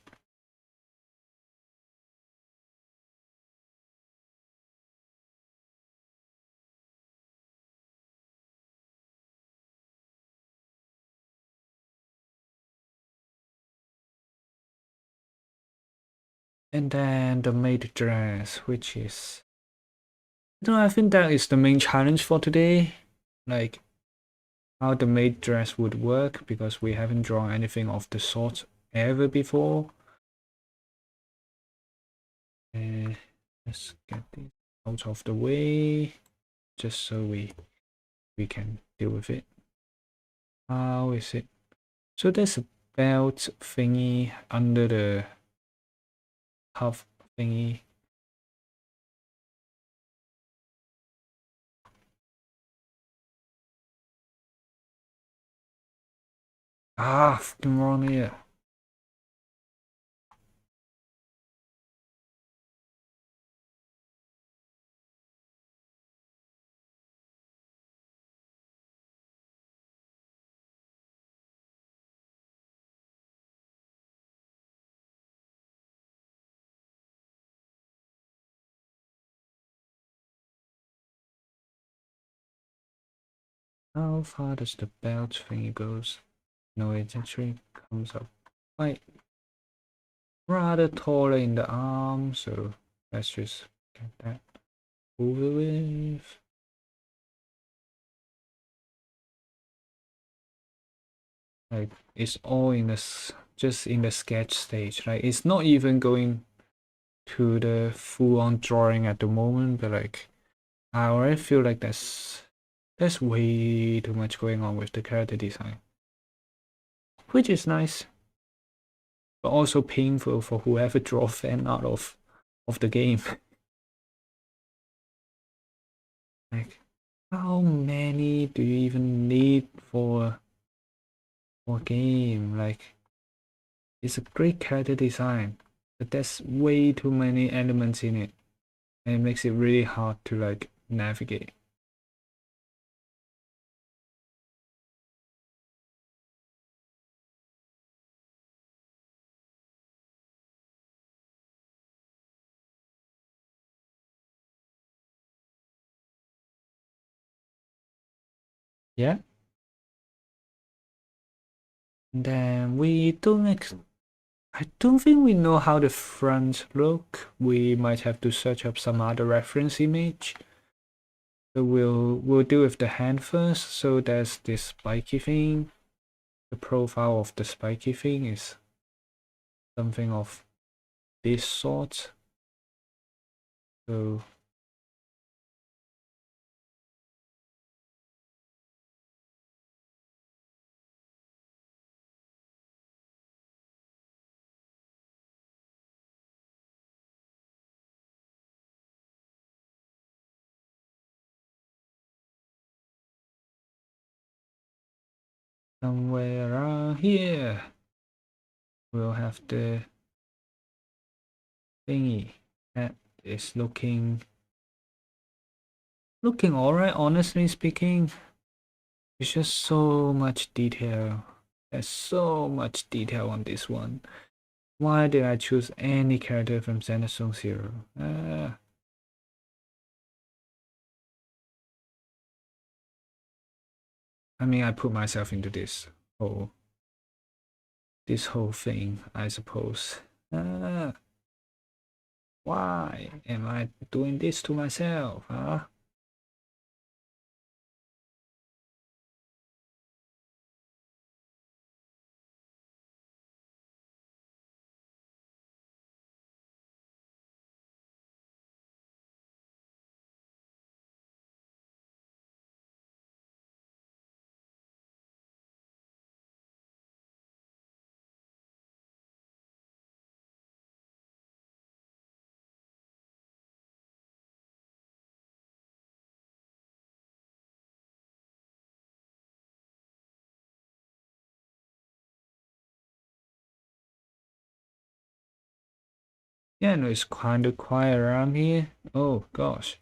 And then the maid dress, which is, no, I think that is the main challenge for today. Like how the maid dress would work, because we haven't drawn anything of the sort ever before. Let's get this out of the way, just so we can deal with it. How is it? So there's a belt thingy under the cuff thingy. Ah, fucking wrong here. How far does the belt thingy goes? No, it actually comes up quite rather taller in the arm, so let's just get that over with. Like it's all in the just in the sketch stage. Like it's not even going to the full-on drawing at the moment, but like I already feel like there's way too much going on with the character design, which is nice, but also painful for whoever draw fan art of the game. Like, how many do you even need for a game? Like, It's a great character design, but there's way too many elements in it, and it makes it really hard to like navigate. Yeah. And then I don't think we know how the fronts look. We might have to search up some other reference image. So we'll deal with the hand first. So there's this spiky thing. The profile of the spiky thing is something of this sort. So somewhere around here we'll have the thingy that is looking alright, honestly speaking. It's just so much detail. There's so much detail on this one. Why did I choose any character from Xenosaga Zero? I mean, I put myself into whole this whole thing, I suppose. Why am I doing this to myself, huh? Yeah, no, it's kind of quiet around here. Oh gosh,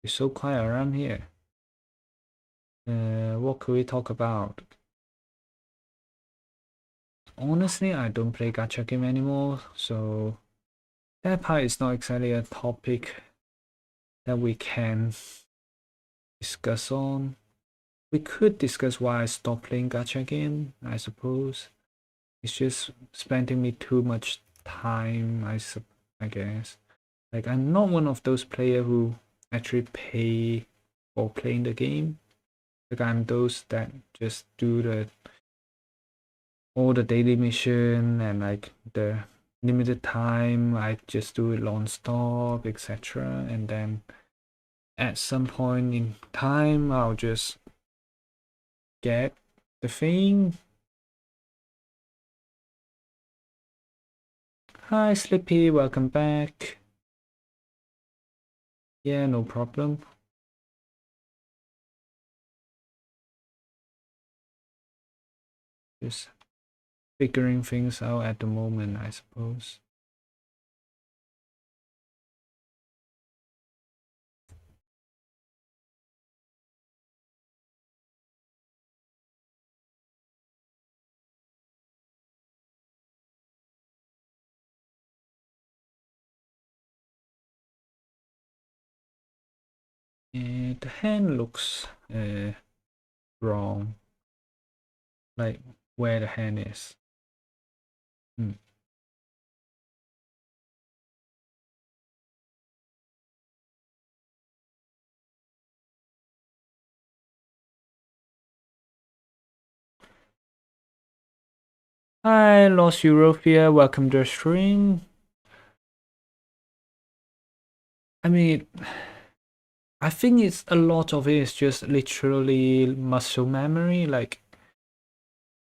it's so quiet around here. What could we talk about? Honestly, I don't play gacha game anymore, so that part is not exactly a topic that we can discuss on. We could discuss why I stopped playing gacha game, I suppose. It's just spending me too much time, I guess. Like, I'm not one of those players who actually pay for playing the game. Like, I'm those that just do all the daily mission and like the limited time. I just do it non-stop, etc. And then at some point in time, I'll just get the thing. Hi, Slippy, welcome back. Yeah, no problem. Just figuring things out at the moment, I suppose. The hand looks wrong, like where the hand is. Hi, Lost Europia, welcome to the stream. I mean, I think it's a lot of it is just literally muscle memory. Like,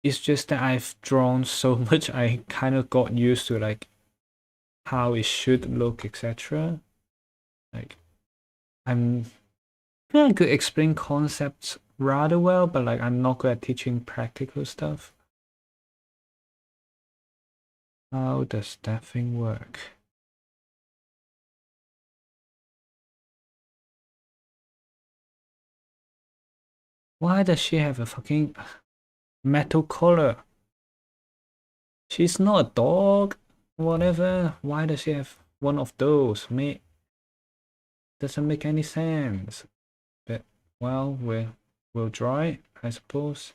it's just that I've drawn so much, I kind of got used to like how it should look, etc. Like, I think I could explain concepts rather well, but like I'm not good at teaching practical stuff. How does that thing work? Why does she have a fucking metal collar? She's not a dog. Whatever. Why does she have one of those? Doesn't make any sense. But well, we'll draw it, I suppose.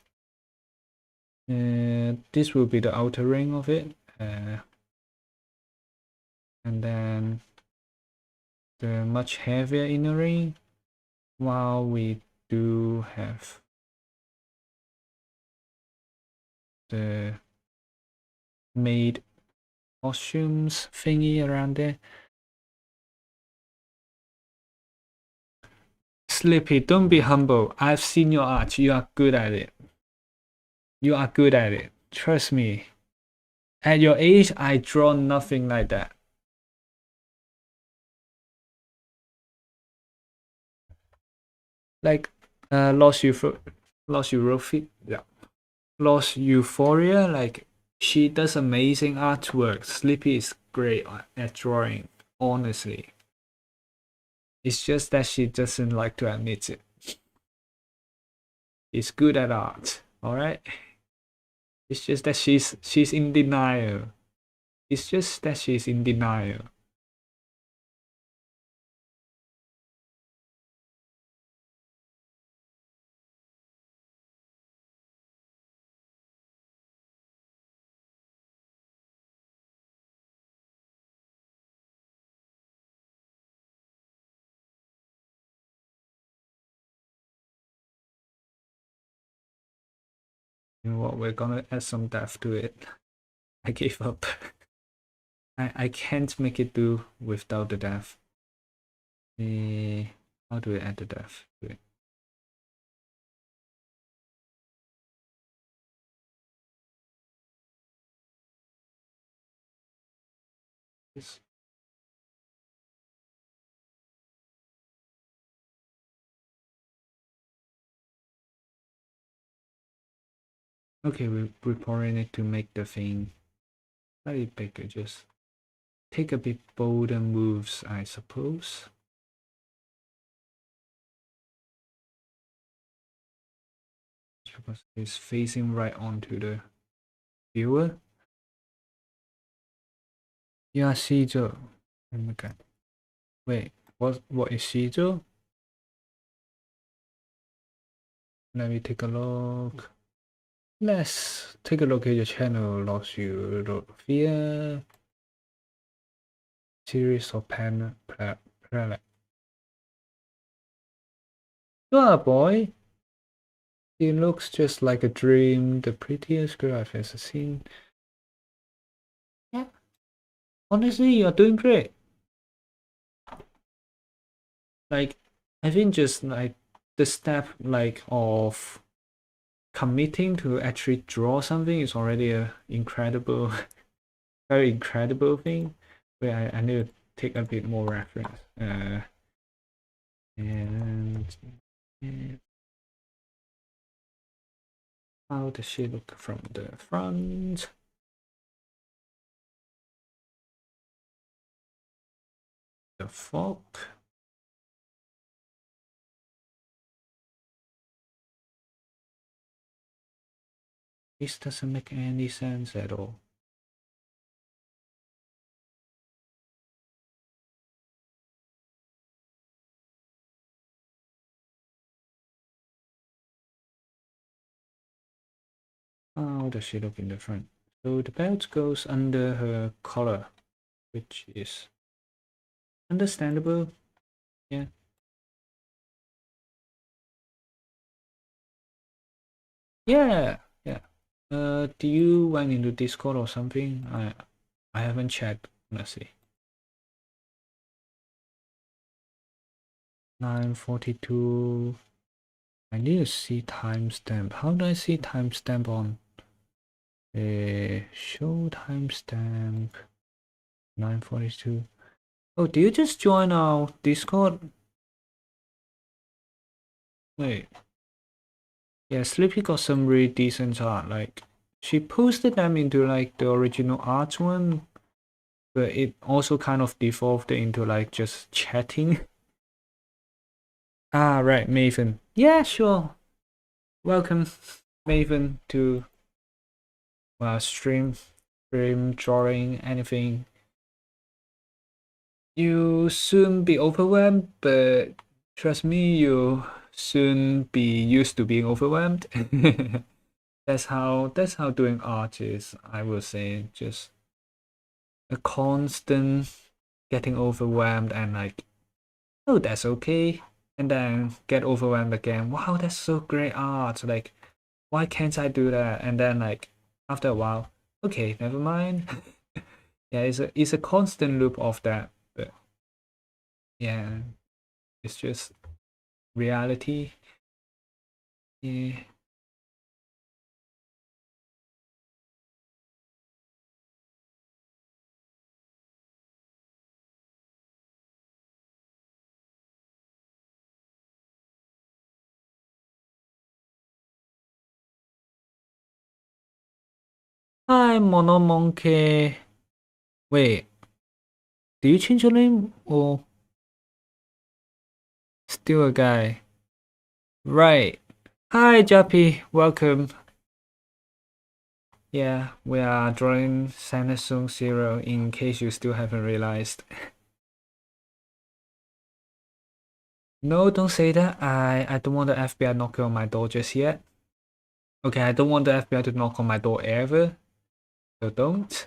This will be the outer ring of it. And then the much heavier inner ring. While we do have the made costumes thingy around there. Slippy, don't be humble. I've seen your art. You are good at it. You are good at it. Trust me. At your age, I draw nothing like that. Like, Lost Euphoria, like, she does amazing artwork. Slippy is great at drawing, honestly. It's just that she doesn't like to admit it. She's good at art, alright? It's just that she's in denial. It's just that she's in denial. You know what? We're gonna add some depth to it. I gave up. I can't make it do without the depth. How do we add the depth to it? This. Okay, we're pouring it to make the thing slightly bigger. Just take a bit bolder moves, I suppose. Because it's facing right onto the viewer. Yeah, Shijo. Oh my god. Wait, what is Shijo? Let me take a look. Let's take a look at your channel, Lost Euphoria series of planet. Ah, boy. He looks just like a dream, the prettiest girl I've ever seen. Yeah. Honestly, you're doing great. Like, I think just like the step like of committing to actually draw something is already a incredible, very incredible thing. Where I need to take a bit more reference. And how does she look from the front? The fork. This doesn't make any sense at all. How does she look in the front? So the belt goes under her collar, which is understandable. Yeah. Yeah. Yeah. Do you went into Discord or something? I haven't checked, honestly. 9:42. I need to see timestamp. How do I see timestamp on? Show timestamp. 9:42. Oh, do you just join our Discord? Wait. Yeah, Sleepy got some really decent art. Like, she posted them into like the original art one, but it also kind of devolved into like just chatting. Ah, right, Maven. Yeah, sure. Welcome, Maven, to stream drawing, anything. You soon be overwhelmed, but trust me, you'll soon be used to being overwhelmed. That's how doing art is, I will say. Just a constant getting overwhelmed and like, oh, that's okay. And then get overwhelmed again. Wow, that's so great art. Like, why can't I do that? And then like after a while, okay, never mind. Yeah, it's a constant loop of that. But yeah, it's just reality. Yeah. Hi, Monomonkey. Wait, do you change your name or still a guy? Right. Hi, Jappy. Welcome. Yeah, we are drawing Samsung Zero in case you still haven't realized. No, don't say that. I don't want the FBI knocking on my door just yet. Okay, I don't want the FBI to knock on my door ever. So don't.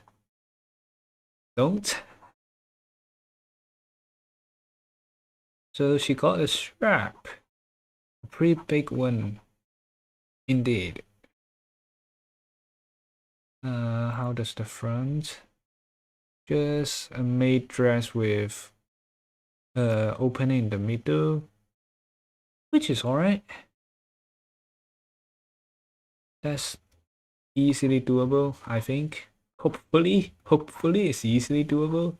Don't. So she got a strap. A pretty big one. Indeed. How does the front? Just a maid dress with opening in the middle, which is alright. That's easily doable, I think. Hopefully it's easily doable.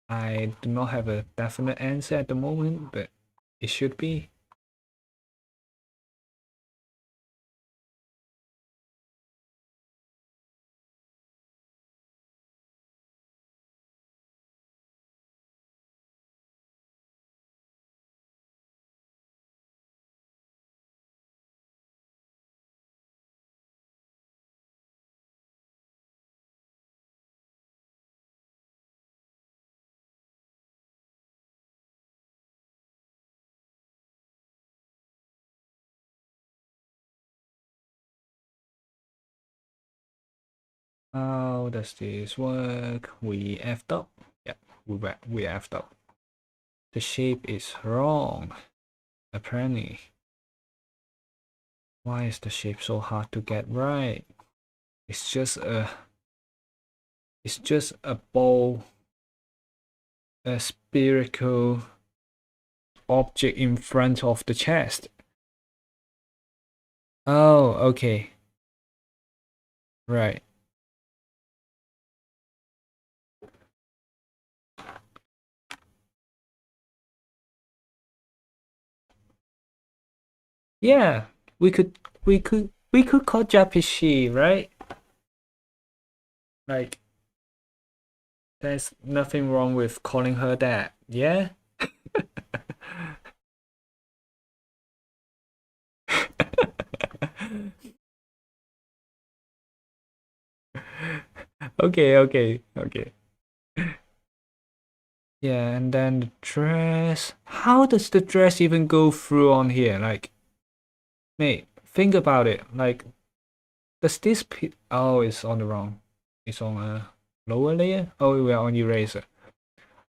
I do not have a definite answer at the moment, but it should be. How does this work? We effed up. Yeah, we effed up. The shape is wrong, apparently. Why is the shape so hard to get right? It's just a ball, a spherical object in front of the chest. Oh, okay. Right. Yeah, we could call Japishi, right? Like, there's nothing wrong with calling her that. Yeah. Okay, okay, okay. Yeah, and then the dress. How does the dress even go through on here? Like, mate, think about it. Like, does this oh, it's on the wrong. It's on a lower layer? Oh, we are on eraser.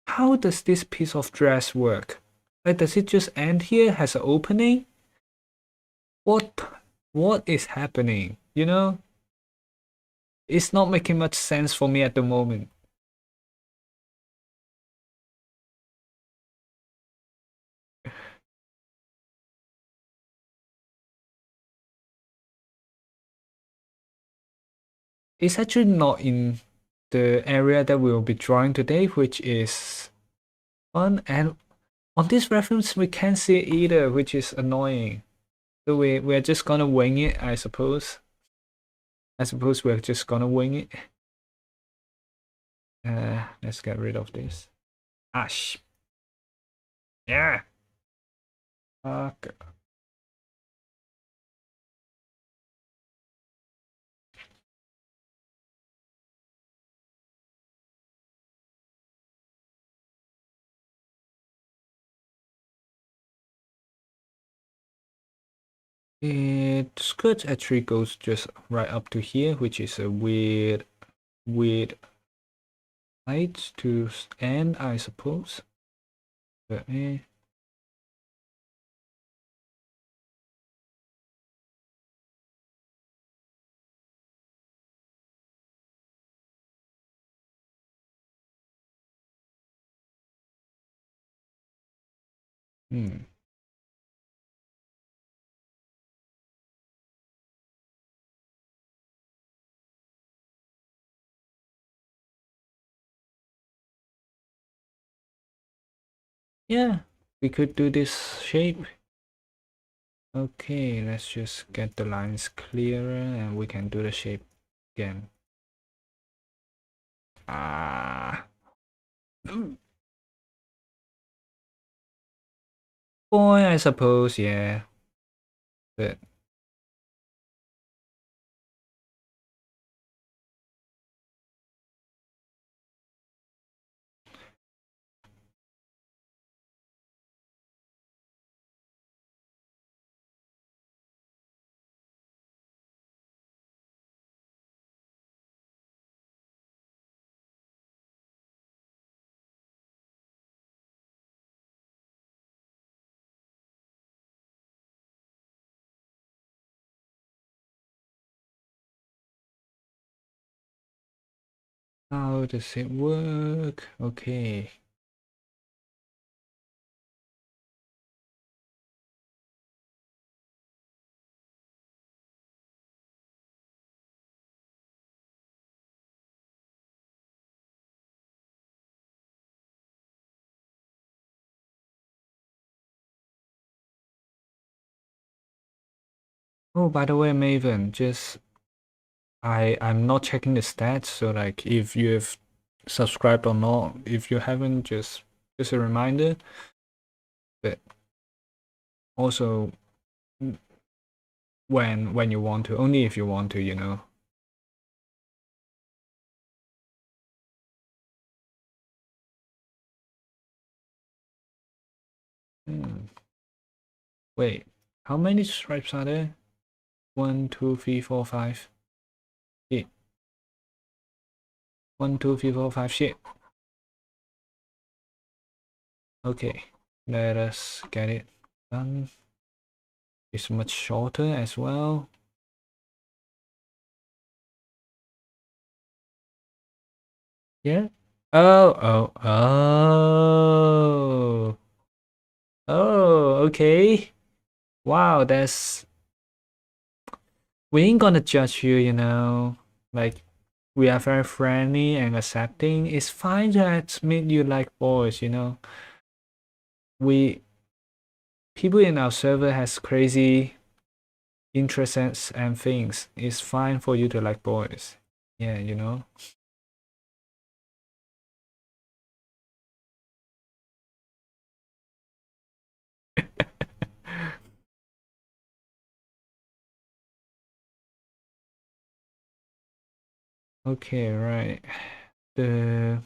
How does this piece of dress work? Like, does it just end here? Has an opening? What what is happening? You know? It's not making much sense for me at the moment. It's actually not in the area that we will be drawing today, which is fun. And on this reference, we can't see it either, which is annoying. So we're just gonna wing it, I suppose. I suppose we're just gonna wing it. Let's get rid of this. Ash. Yeah. Fuck. Its skirt actually goes just right up to here, which is a weird height to end, I suppose. But Hmm. Yeah, we could do this shape. Okay, let's just get the lines clearer and we can do the shape again. Ah. Boy, I suppose, yeah. But how does it work? Okay. Oh, by the way, Maven, just I'm not checking the stats, so like if you have subscribed or not, if you haven't, just a reminder. But also when you want to, only if you want to, you know. Wait, how many stripes are there? 1, 2, 3, 4, 5. Shit. 1, 2, 3, 4, 5. Shit. Okay, let us get it done. It's much shorter as well. Yeah. Oh. Oh, okay. Wow, that's... We ain't gonna judge you, you know. Like, we are very friendly and accepting. It's fine to admit you like boys, you know. People in our server has crazy interests and things. It's fine for you to like boys. Yeah, you know. Okay, right. The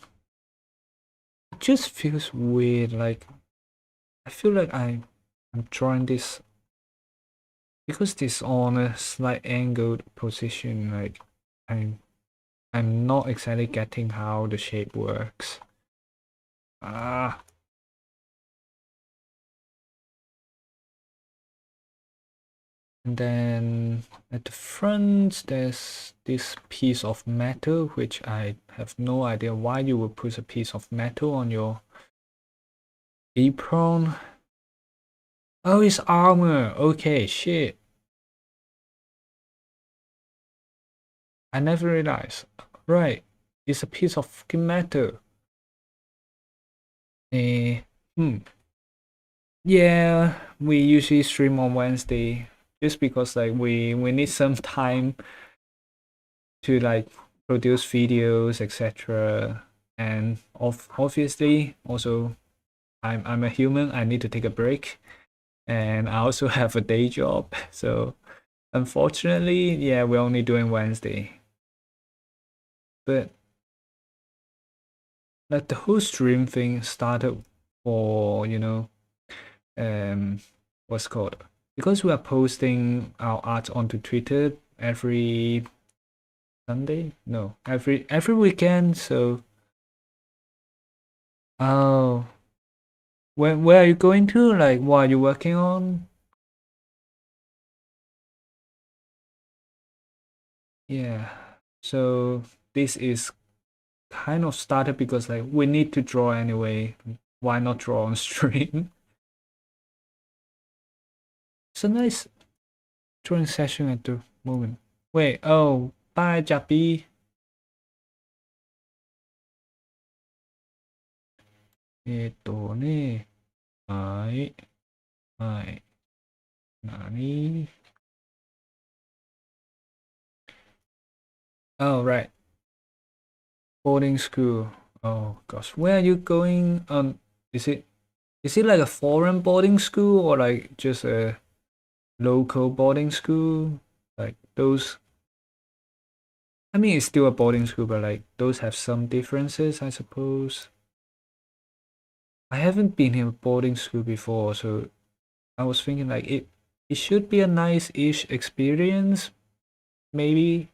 It just feels weird. Like I feel like I'm drawing this because this on a slight angled position. Like I'm I'm not exactly getting how the shape works. Ah. And then at the front, there's this piece of metal, which I have no idea why you would put a piece of metal on your apron. Oh, it's armor. Okay, shit. I never realized. Right, it's a piece of fucking metal. Eh, hmm. Yeah, we usually stream on Wednesday just because like we need some time to like produce videos, etc. And obviously, also, I'm a human. I need to take a break, and I also have a day job. So unfortunately, yeah, we're only doing Wednesday. But like the whole stream thing started for what's called, because we are posting our art onto Twitter every Sunday, no, every weekend. So oh, where are you going to, like what are you working on? Yeah, so this is kind of started because like we need to draw anyway. Why not draw on stream? It's a nice drawing session at the moment. Wait, oh, bye, Jappy. ね、はい、はい、何 Oh, right. Boarding school. Oh gosh, where are you going? Is it like a foreign boarding school or like just a local boarding school? Like those. I mean, it's still a boarding school, but like those have some differences, I suppose. I haven't been in a boarding school before, so I was thinking like it should be a nice-ish experience, maybe.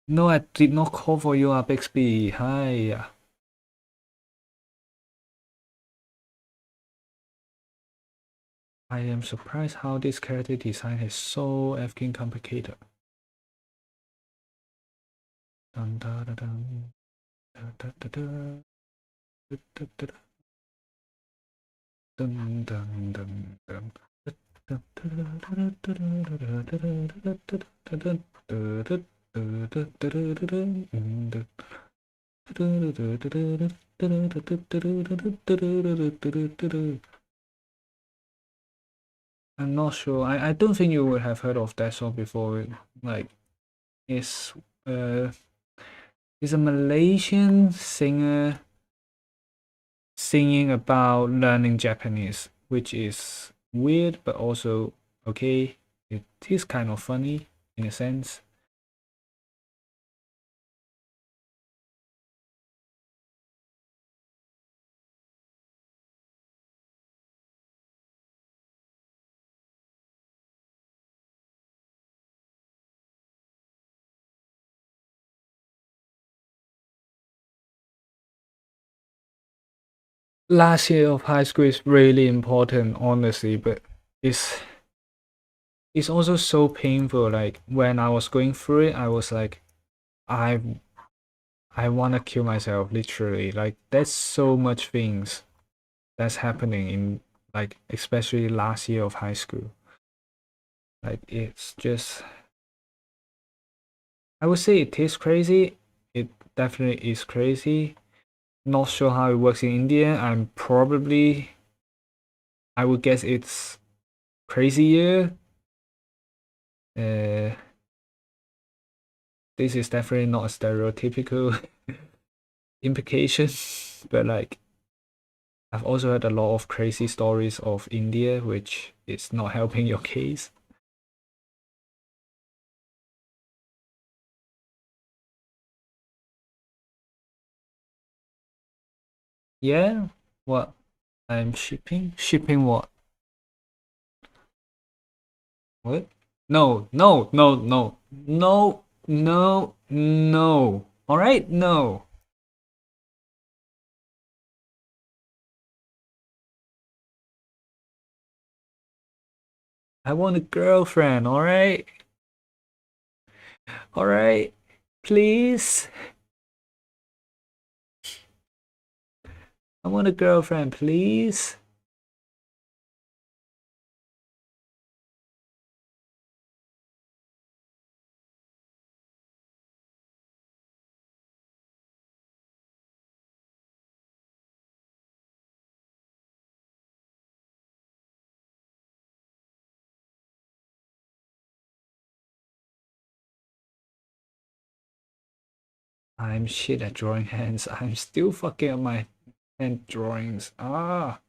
No, I did not call for you, Bixby. Hi. I am surprised how this character design is so effing complicated. Dun, dun, dun, dun. Dun, dun, dun, dun. Dun, dun, dun, dun, dun, dun. I'm not sure. I don't think you would have heard of that song before. Like, it's uh, it's a Malaysian singer singing about learning Japanese, which is weird, but also okay. It is kind of funny in a sense. Last year of high school is really important, honestly, but it's it's also so painful. Like when I was going through it, I was like, I I wanna kill myself, literally. Like there's so much things that's happening in, like, especially last year of high school. Like it's just, I would say it is crazy. It definitely is crazy. Not sure how it works in India. I would guess it's crazier. Uh, this is definitely not a stereotypical implication, but like I've also heard a lot of crazy stories of India, which is not helping your case. Yeah, what? I'm shipping? Shipping what? What? No, no, no, no, no, no, no. All right, no. I want a girlfriend, all right? All right, please. I want a girlfriend, please. I'm shit at drawing hands. I'm still fucking up my hand drawings. Ah.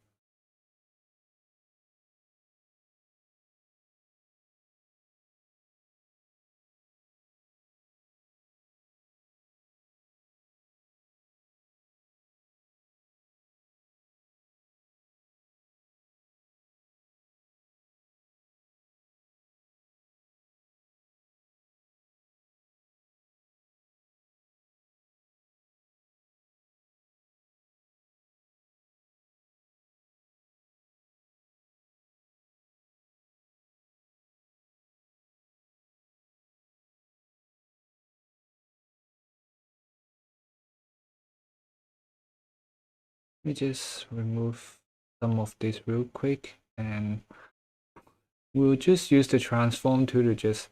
Let me just remove some of this real quick, and we'll just use the transform tool to just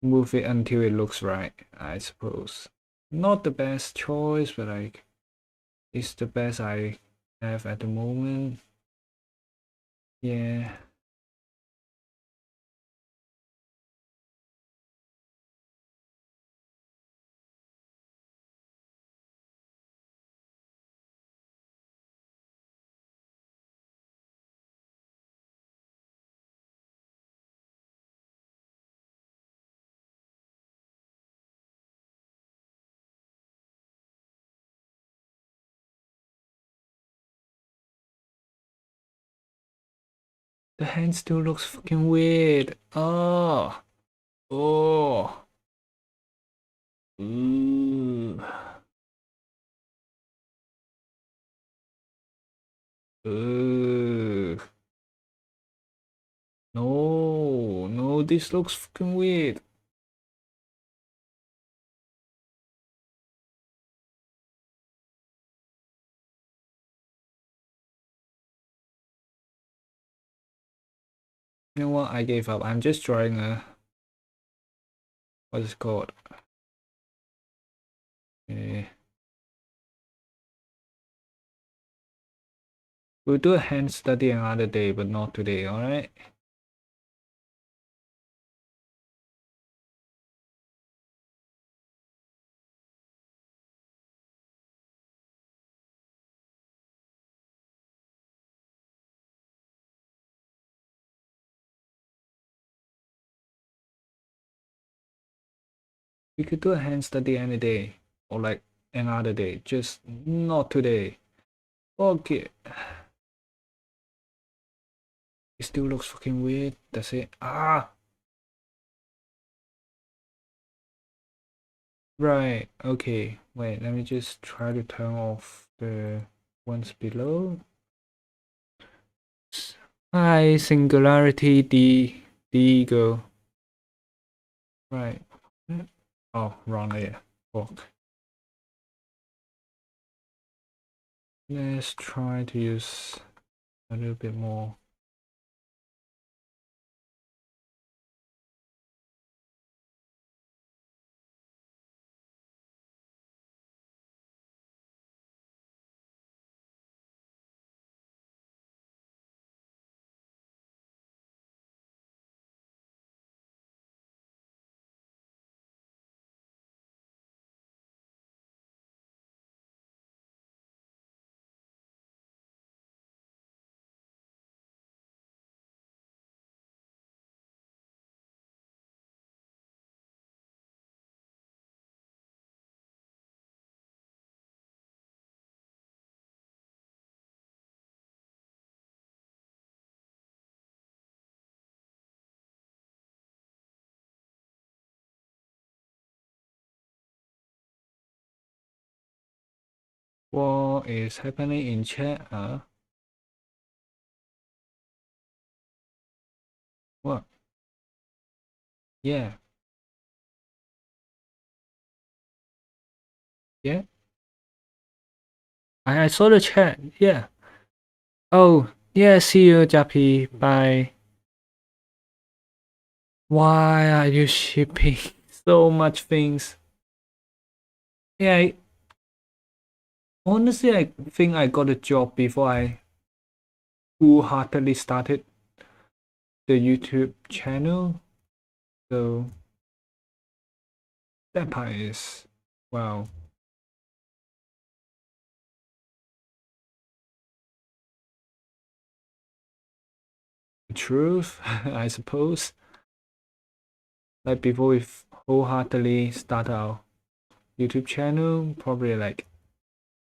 move it until it looks right, I suppose. Not the best choice, but like it's the best I have at the moment. Yeah. The hand still looks fucking weird. Oh. Oh. Ooh. Ugh. No, no, this looks fucking weird. You know what? I gave up. I'm just drawing a what is it called? Eh, we'll do a hand study another day, but not today, alright? We could do a hand study any day, or like another day, just not today. Okay. It still looks fucking weird. That's it. Ah! Right, okay. Wait, let me just try to turn off the ones below. Hi, Singularity D Ego. Right. Oh, wrong layer. Fuck. Let's try to use a little bit more. What is happening in chat? What? Yeah. Yeah. I saw the chat. Yeah. Oh, yeah. See you, Jappy. Bye. Why are you shipping so much things? Yeah, honestly, I think I got a job before I wholeheartedly started the YouTube channel. So that part is Wow. Truth, I suppose. Like before we wholeheartedly start our YouTube channel, probably like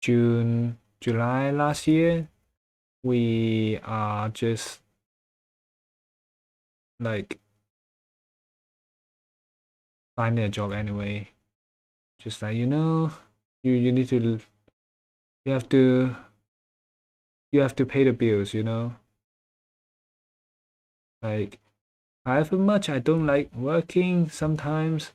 June, July last year, we are just like finding a job anyway. Just like you need to you have to you have to pay the bills, Like however much I don't like working sometimes,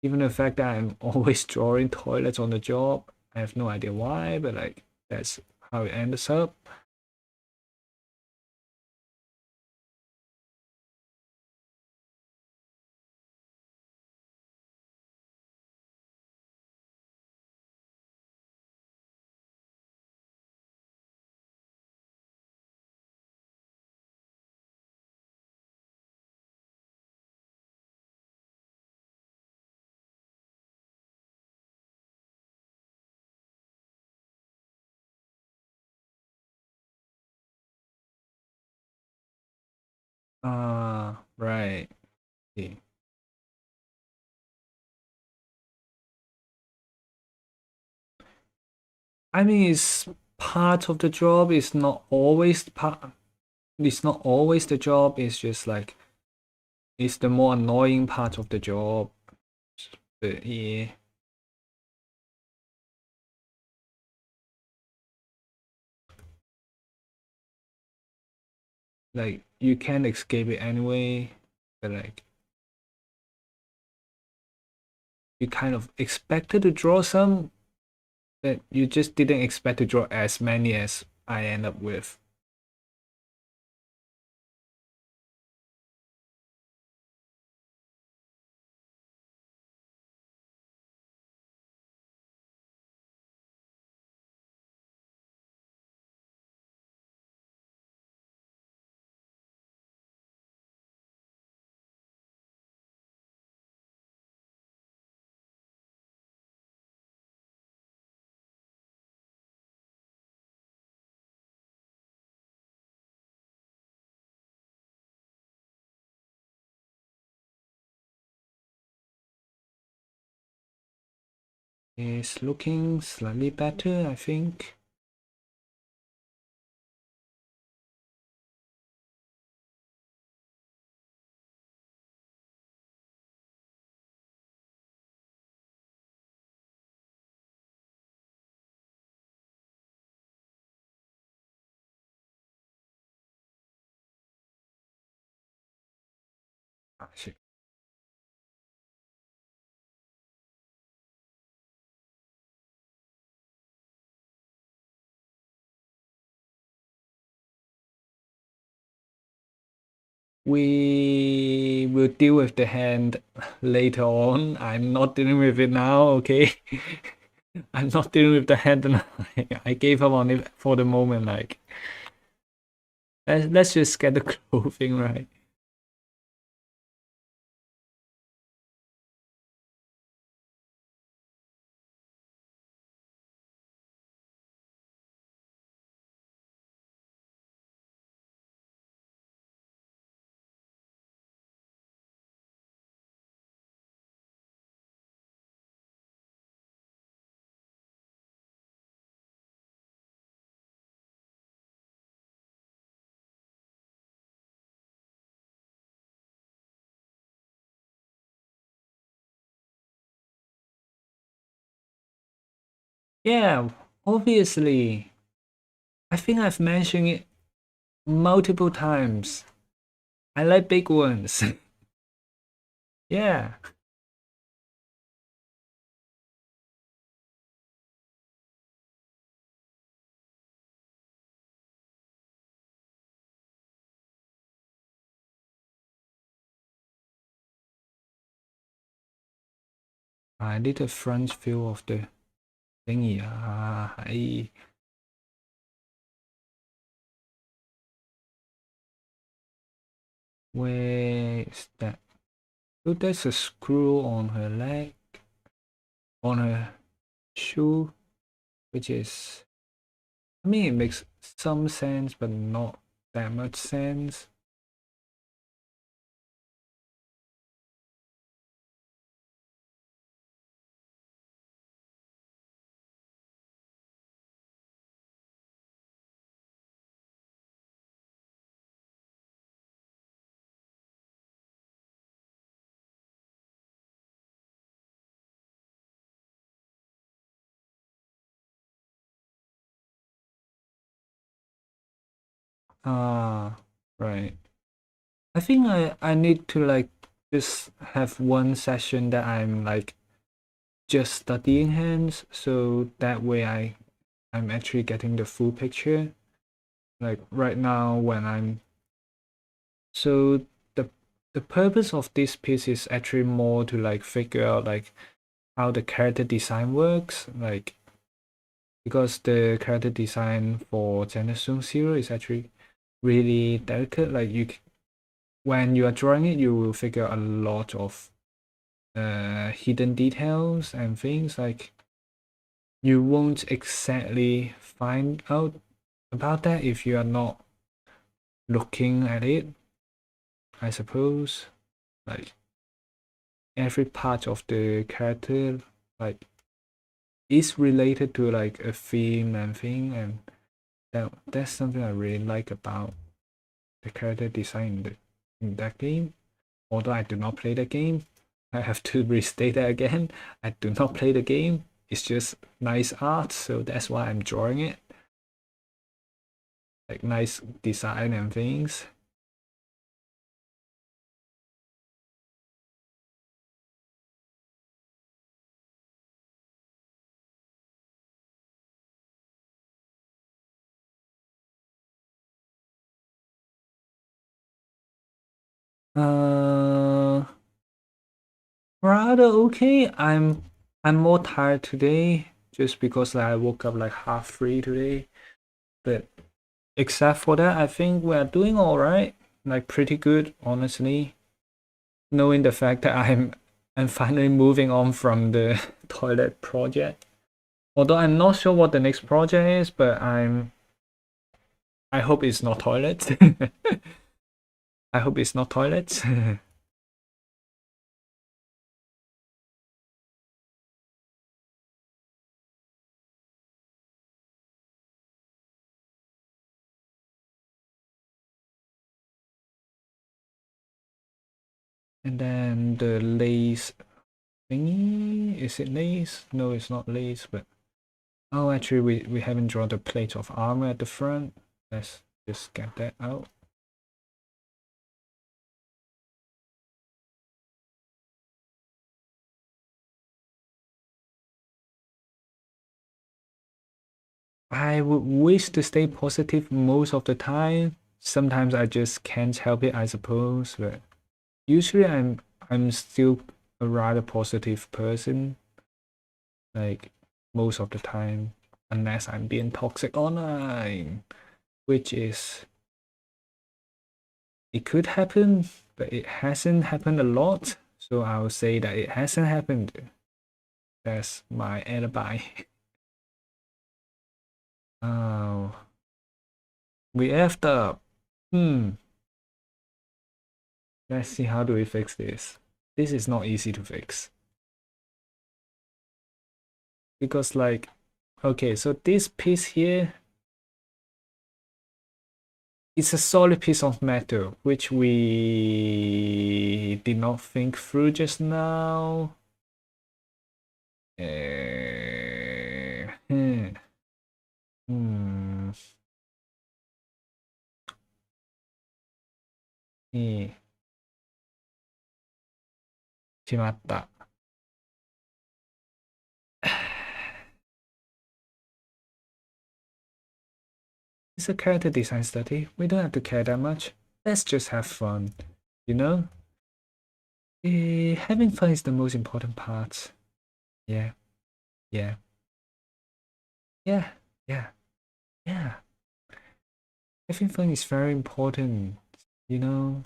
even the fact that I'm always drawing toilets on the job, I have no idea why, but like that's how it ends up. Right. Yeah. I mean, it's part of the job. It's not always the job. It's just like it's the more annoying part of the job. But yeah, like you can't escape it anyway. But like you kind of expected to draw some, but you just didn't expect to draw as many as I end up with. It's looking slightly better, I think. Actually, we will deal with the hand later on. I'm not dealing with it now, okay? I'm not dealing with the hand and I gave up on it for the moment. Like, let's just get the clothing right. Yeah, obviously. I think I've mentioned it multiple times. I like big ones. Yeah, I did a front view of the thingy. Where is that? So there's a screw on her leg. on her shoe, which is, I mean, it makes some sense, but not that much sense. Ah, right. I think I need to like just have one session that I'm like just studying hands, so that way I'm actually getting the full picture. Like right now when I'm so the purpose of this piece is actually more to like figure out like how the character design works, like because the character design for Zenithstone Zero is actually really delicate. Like when you are drawing it, you will figure out a lot of hidden details and things like you won't exactly find out about that if you are not looking at it, I suppose. Like every part of the character like is related to like a theme and thing, and that's something I really like about the character design in that game. Although I do not play the game, I have to restate that again. I do not play the game. It's just nice art, so that's why I'm drawing it. Like nice design and things. Uh, Rather okay. I'm more tired today just because I woke up like half three today. But except for that, I think we're doing all right. Like pretty good, honestly. Knowing the fact that I'm finally moving on from the toilet project. Although I'm not sure what the next project is, but I hope it's not toilets. I hope it's not toilets. And then the lace thingy, is it lace? No, it's not lace, but oh, actually, we haven't drawn the plate of armor at the front. Let's just get that out. I would wish to stay positive most of the time. Sometimes I just can't help it, I suppose, but usually I'm still a rather positive person, like most of the time, unless I'm being toxic online, which is it could happen, but it hasn't happened a lot. So I would say that it hasn't happened. That's my alibi. Oh, we effed up. Hmm. Let's see how do we fix this. This is not easy to fix. Because like, okay, so this piece here, it's a solid piece of metal, which we did not think through just now. Hmm. にしまった。It's a character design study. We don't have to care that much. Let's just have fun, you know? Having fun is the most important part. Yeah, yeah, yeah, yeah, yeah. Having fun is very important, you know?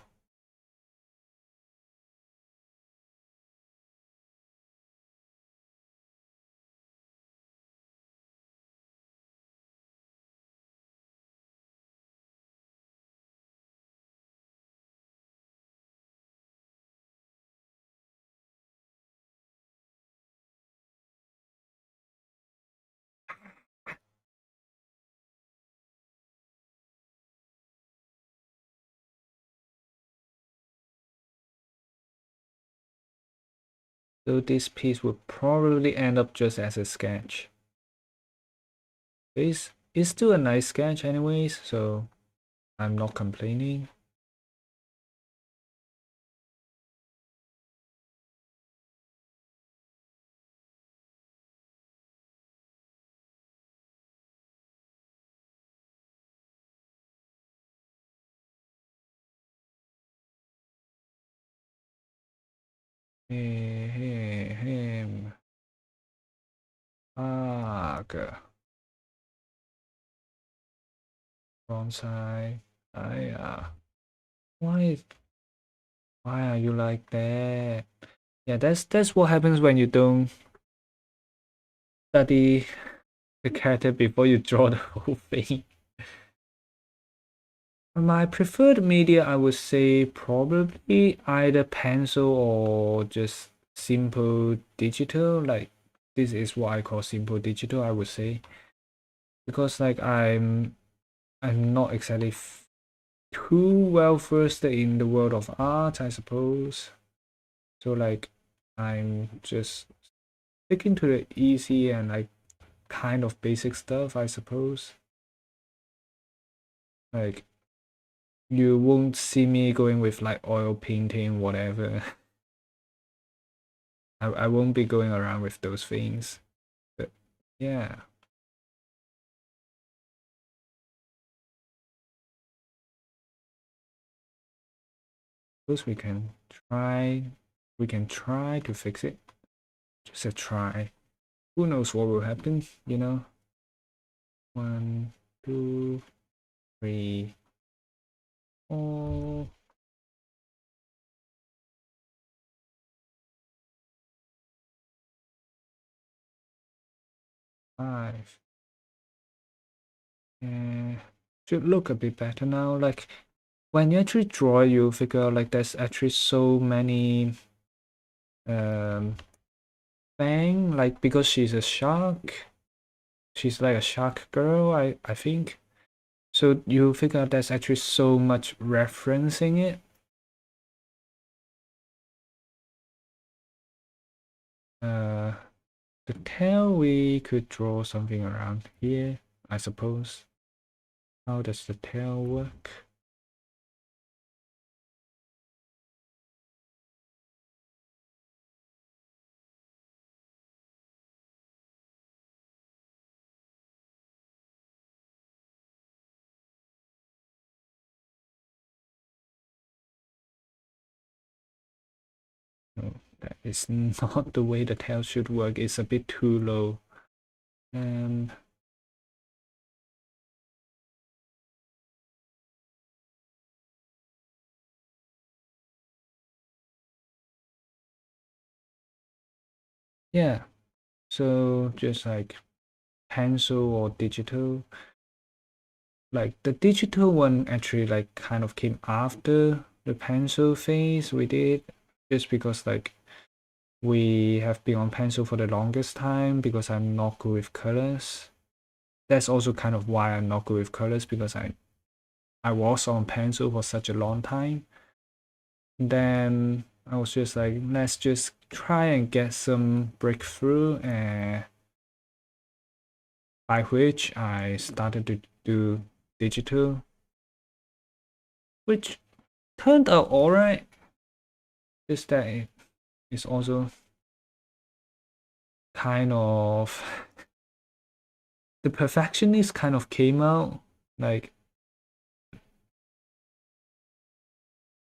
So this piece would probably end up just as a sketch. It's still a nice sketch anyways, so I'm not complaining. Him. Good. Wrong side. Why are you like that? Yeah, that's what happens when you don't study the character before you draw the whole thing. My preferred media, I would say probably either pencil or just simple digital. Like this is what I call simple digital, I would say, because like I'm not exactly too well versed in the world of art, I suppose. So like I'm just sticking to the easy and like kind of basic stuff, I suppose. Like you won't see me going with like oil painting, whatever. I won't be going around with those things. But yeah. Suppose we can try to fix it. Just a try. Who knows what will happen, you know? 1, 2, 3, 4. 5. Should look a bit better now. Like when you actually draw, you figure out like there's actually so many thing, like because she's a shark. She's like a shark girl, I think. So you figure out there's actually so much referencing it. The tail, we could draw something around here, I suppose. How does the tail work? No, that is not the way the tail should work. It's a bit too low. And yeah, so just like pencil or digital. Like the digital one actually like kind of came after the pencil phase we did, just because like we have been on pencil for the longest time because I'm not good with colors. That's also kind of why I'm not good with colors, because I was on pencil for such a long time. Then I was just like, let's just try and get some breakthrough, and by which I started to do digital, which turned out alright. Just that it is also kind of the perfectionist kind of came out, like,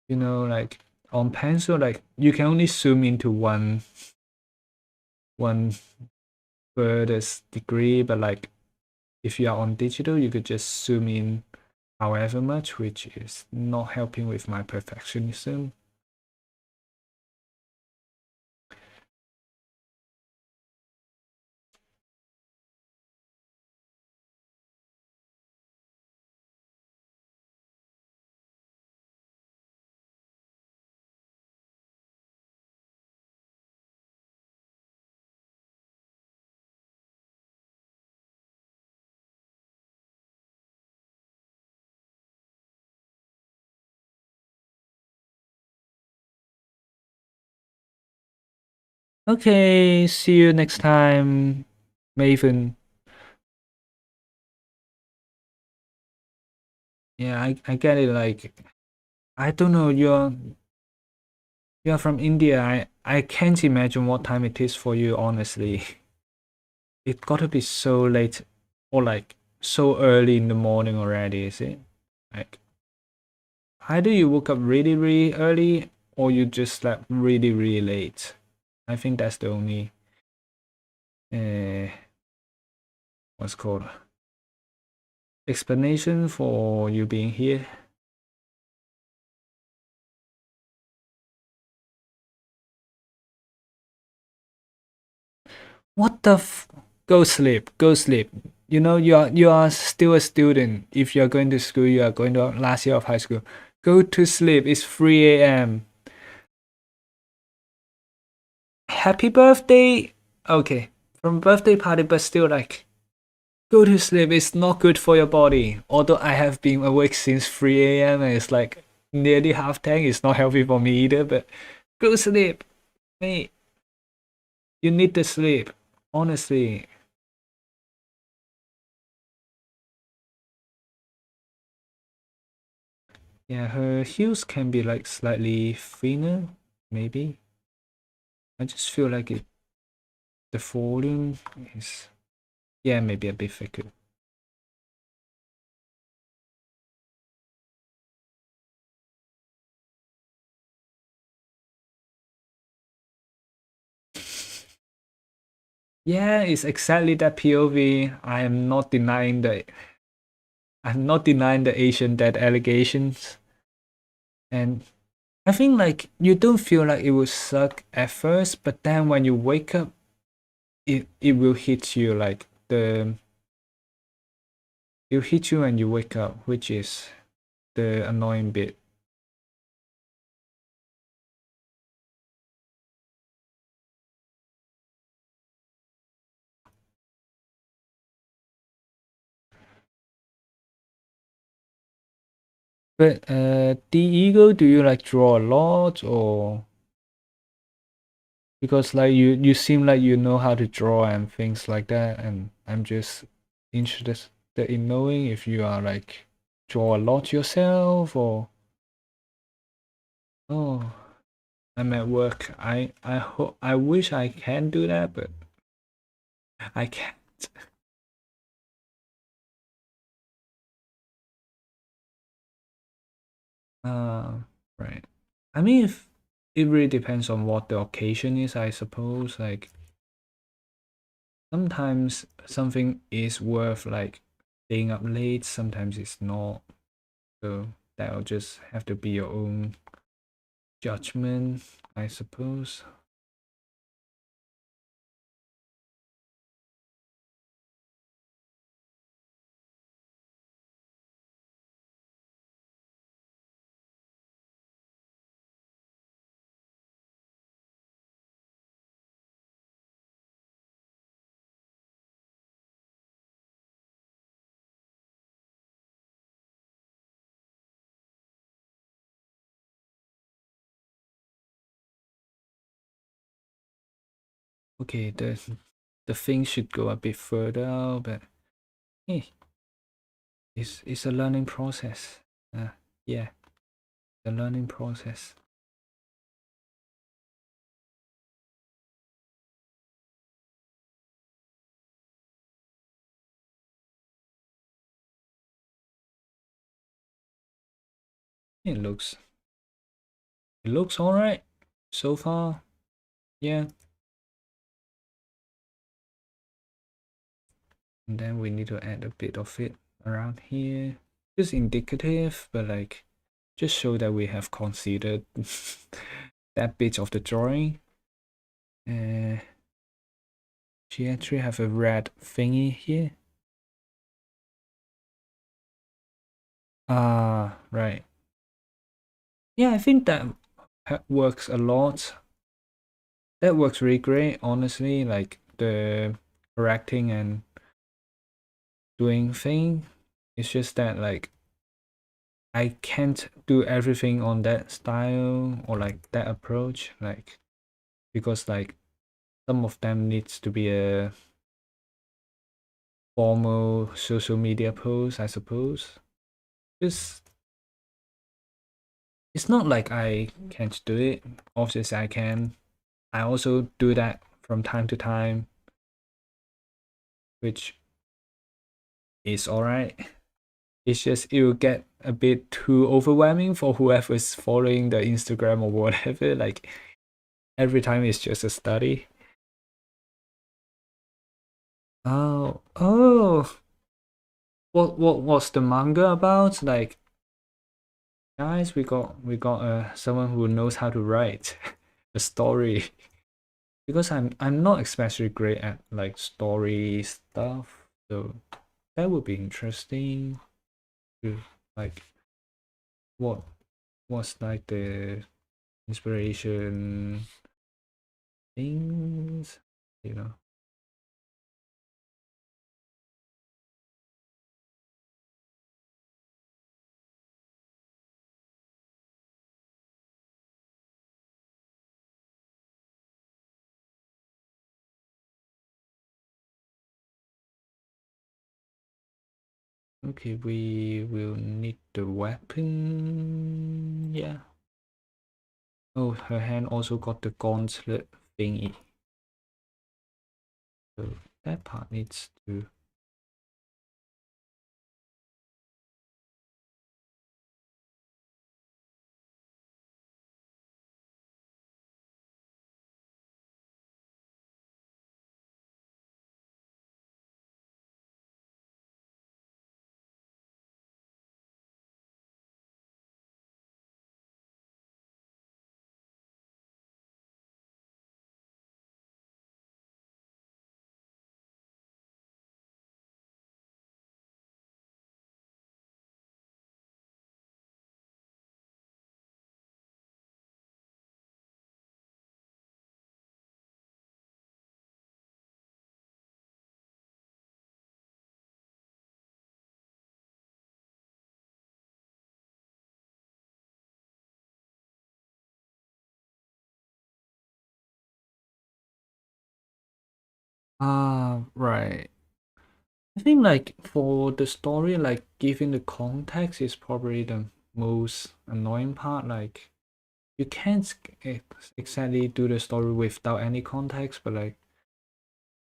you know, like on pencil, like you can only zoom into one furthest degree, but like if you are on digital, you could just zoom in however much, which is not helping with my perfectionism. Okay, see you next time, Maven. Yeah, I get it. Like, I don't know, you're from India. I can't imagine what time it is for you, honestly. It gotta be so late or like so early in the morning already, is it? Like, either you woke up really, really early or you just slept really, really late. I think that's the only uh what's called explanation for you being here. What the Go sleep, go sleep. You know, you are still a student. If you're going to school, you are going to last year of high school. Go to sleep. It's 3 a.m. Happy birthday. Okay, from birthday party, but still like go to sleep. It's not good for your body. Although I have been awake since 3 a.m. and it's like nearly half 10. It's not healthy for me either. But go sleep, mate. You need the sleep. Honestly. Yeah, her heels can be like slightly thinner, maybe. I just feel like the volume is, yeah, maybe a bit thicker. Yeah, it's exactly that POV. I'm not denying the Asian dad allegations. And I think like you don't feel like it will suck at first, but then when you wake up, it will hit you like it'll hit you when you wake up, which is the annoying bit. But the ego, do you like draw a lot or because like you seem like you know how to draw and things like that, and I'm just interested in knowing if you are like draw a lot yourself or oh I'm at work. I wish I can do that, but I can't. Uh, right. I mean, if it really depends on what the occasion is, I suppose. Like sometimes something is worth like staying up late. Sometimes it's not. So that'll just have to be your own judgment, I suppose. Okay, the thing should go a bit further out, but hey, it's a learning process. Yeah, the learning process. It looks all right so far. Yeah, and then we need to add a bit of it around here. Just indicative, but like just show that we have considered that bit of the drawing. She actually have a red thingy here. Ah, right. Yeah, I think that works a lot. That works really great, honestly. Like the correcting and doing thing. It's just that like I can't do everything on that style or like that approach. Like because like some of them needs to be a formal social media post, I suppose. Just it's not like I can't do it. Obviously, I can. I also do that from time to time, which is alright. It's just it will get a bit too overwhelming for whoever's following the Instagram or whatever. Like every time it's just a study. Oh. What was the manga about? Like, guys, we got someone who knows how to write a story. Because I'm not especially great at like story stuff, so that would be interesting to like what was like the inspiration things, you know. Okay, we will need the weapon. Yeah. Oh, her hand also got the gauntlet thingy. So that part needs to. Ah, right. I think like for the story, like giving the context is probably the most annoying part. Like you can't exactly do the story without any context, but like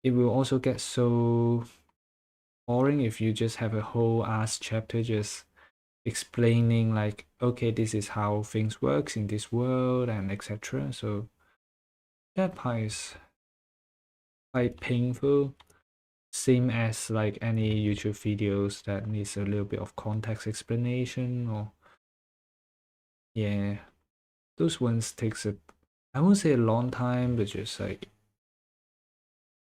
it will also get so boring if you just have a whole ass chapter just explaining like, okay, this is how things works in this world and etc. So that part is quite painful. Same as like any YouTube videos that needs a little bit of context explanation or yeah, those ones takes a I won't say a long time, but just like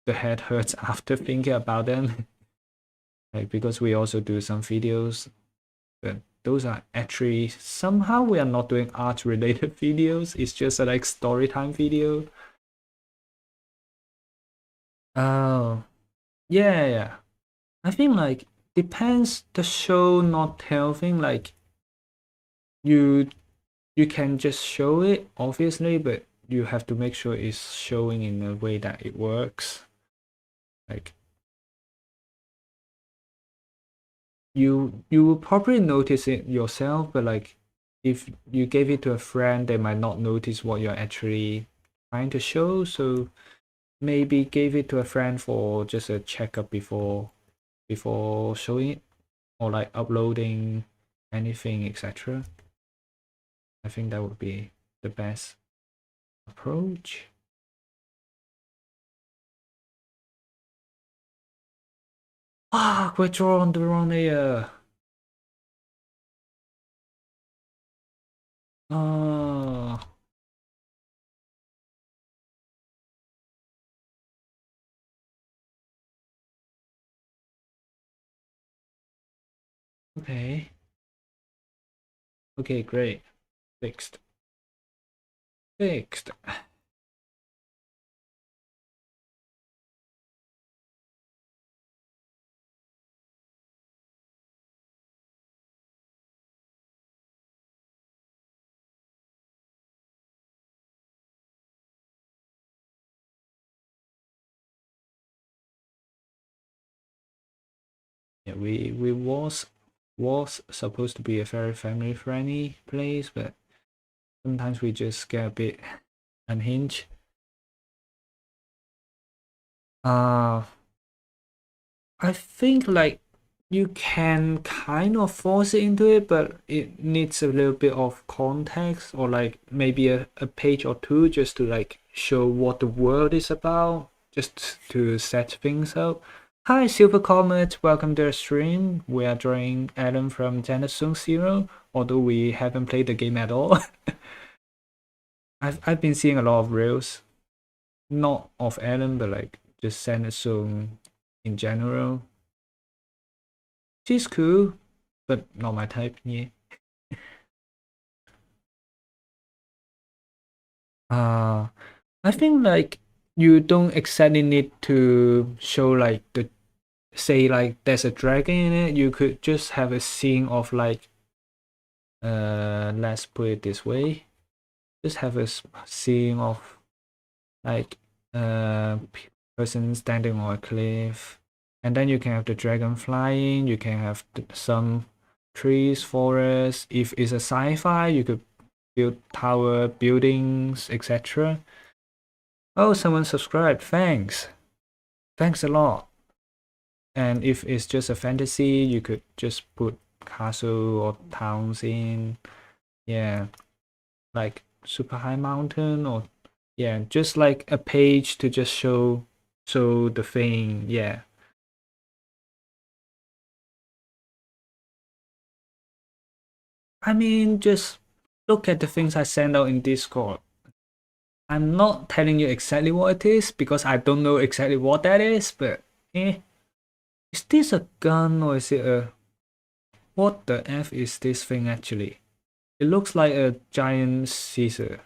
the head hurts after thinking about them. Like because we also do some videos, but those are actually somehow we are not doing art related videos. It's just a like story time video. Oh, yeah. I think like depends the show not tell thing like you you can just show it obviously, but you have to make sure it's showing in a way that it works. Like you will probably notice it yourself, but like if you gave it to a friend, they might not notice what you're actually trying to show. So maybe give it to a friend for just a checkup before showing it or like uploading anything, etc. I think that would be the best approach. Ah, we're drawing the wrong layer. Oh, okay. Okay, great. Fixed. Fixed. Yeah, we was supposed to be a very family friendly place, but sometimes we just get a bit unhinged. Uh I think like you can kind of force it into it, but it needs a little bit of context or like maybe a page or two just to like show what the world is about, just to set things up. Hi, Silver Comet, welcome to the stream. We are drawing Adam from Zenithzone Zero, although we haven't played the game at all. I've been seeing a lot of reels, not of Adam, but like just Zenithzone in general. She's cool, but not my type, yeah. Uh, I think like you don't exactly need to show like the say like there's a dragon in it. You could just have a scene of like let's put it this way. Just have a scene of like person standing on a cliff, and then you can have the dragon flying. You can have some trees, forests. If it's a sci-fi, you could build tower, buildings, etc. Oh, someone subscribed. Thanks. Thanks a lot. And if it's just a fantasy, you could just put castle or towns in. Yeah, like super high mountain or yeah, just like a page to just show the thing. Yeah. I mean, just look at the things I send out in Discord. I'm not telling you exactly what it is because I don't know exactly what that is, but is this a gun or is it a what the F is this thing actually? It looks like a giant scissor.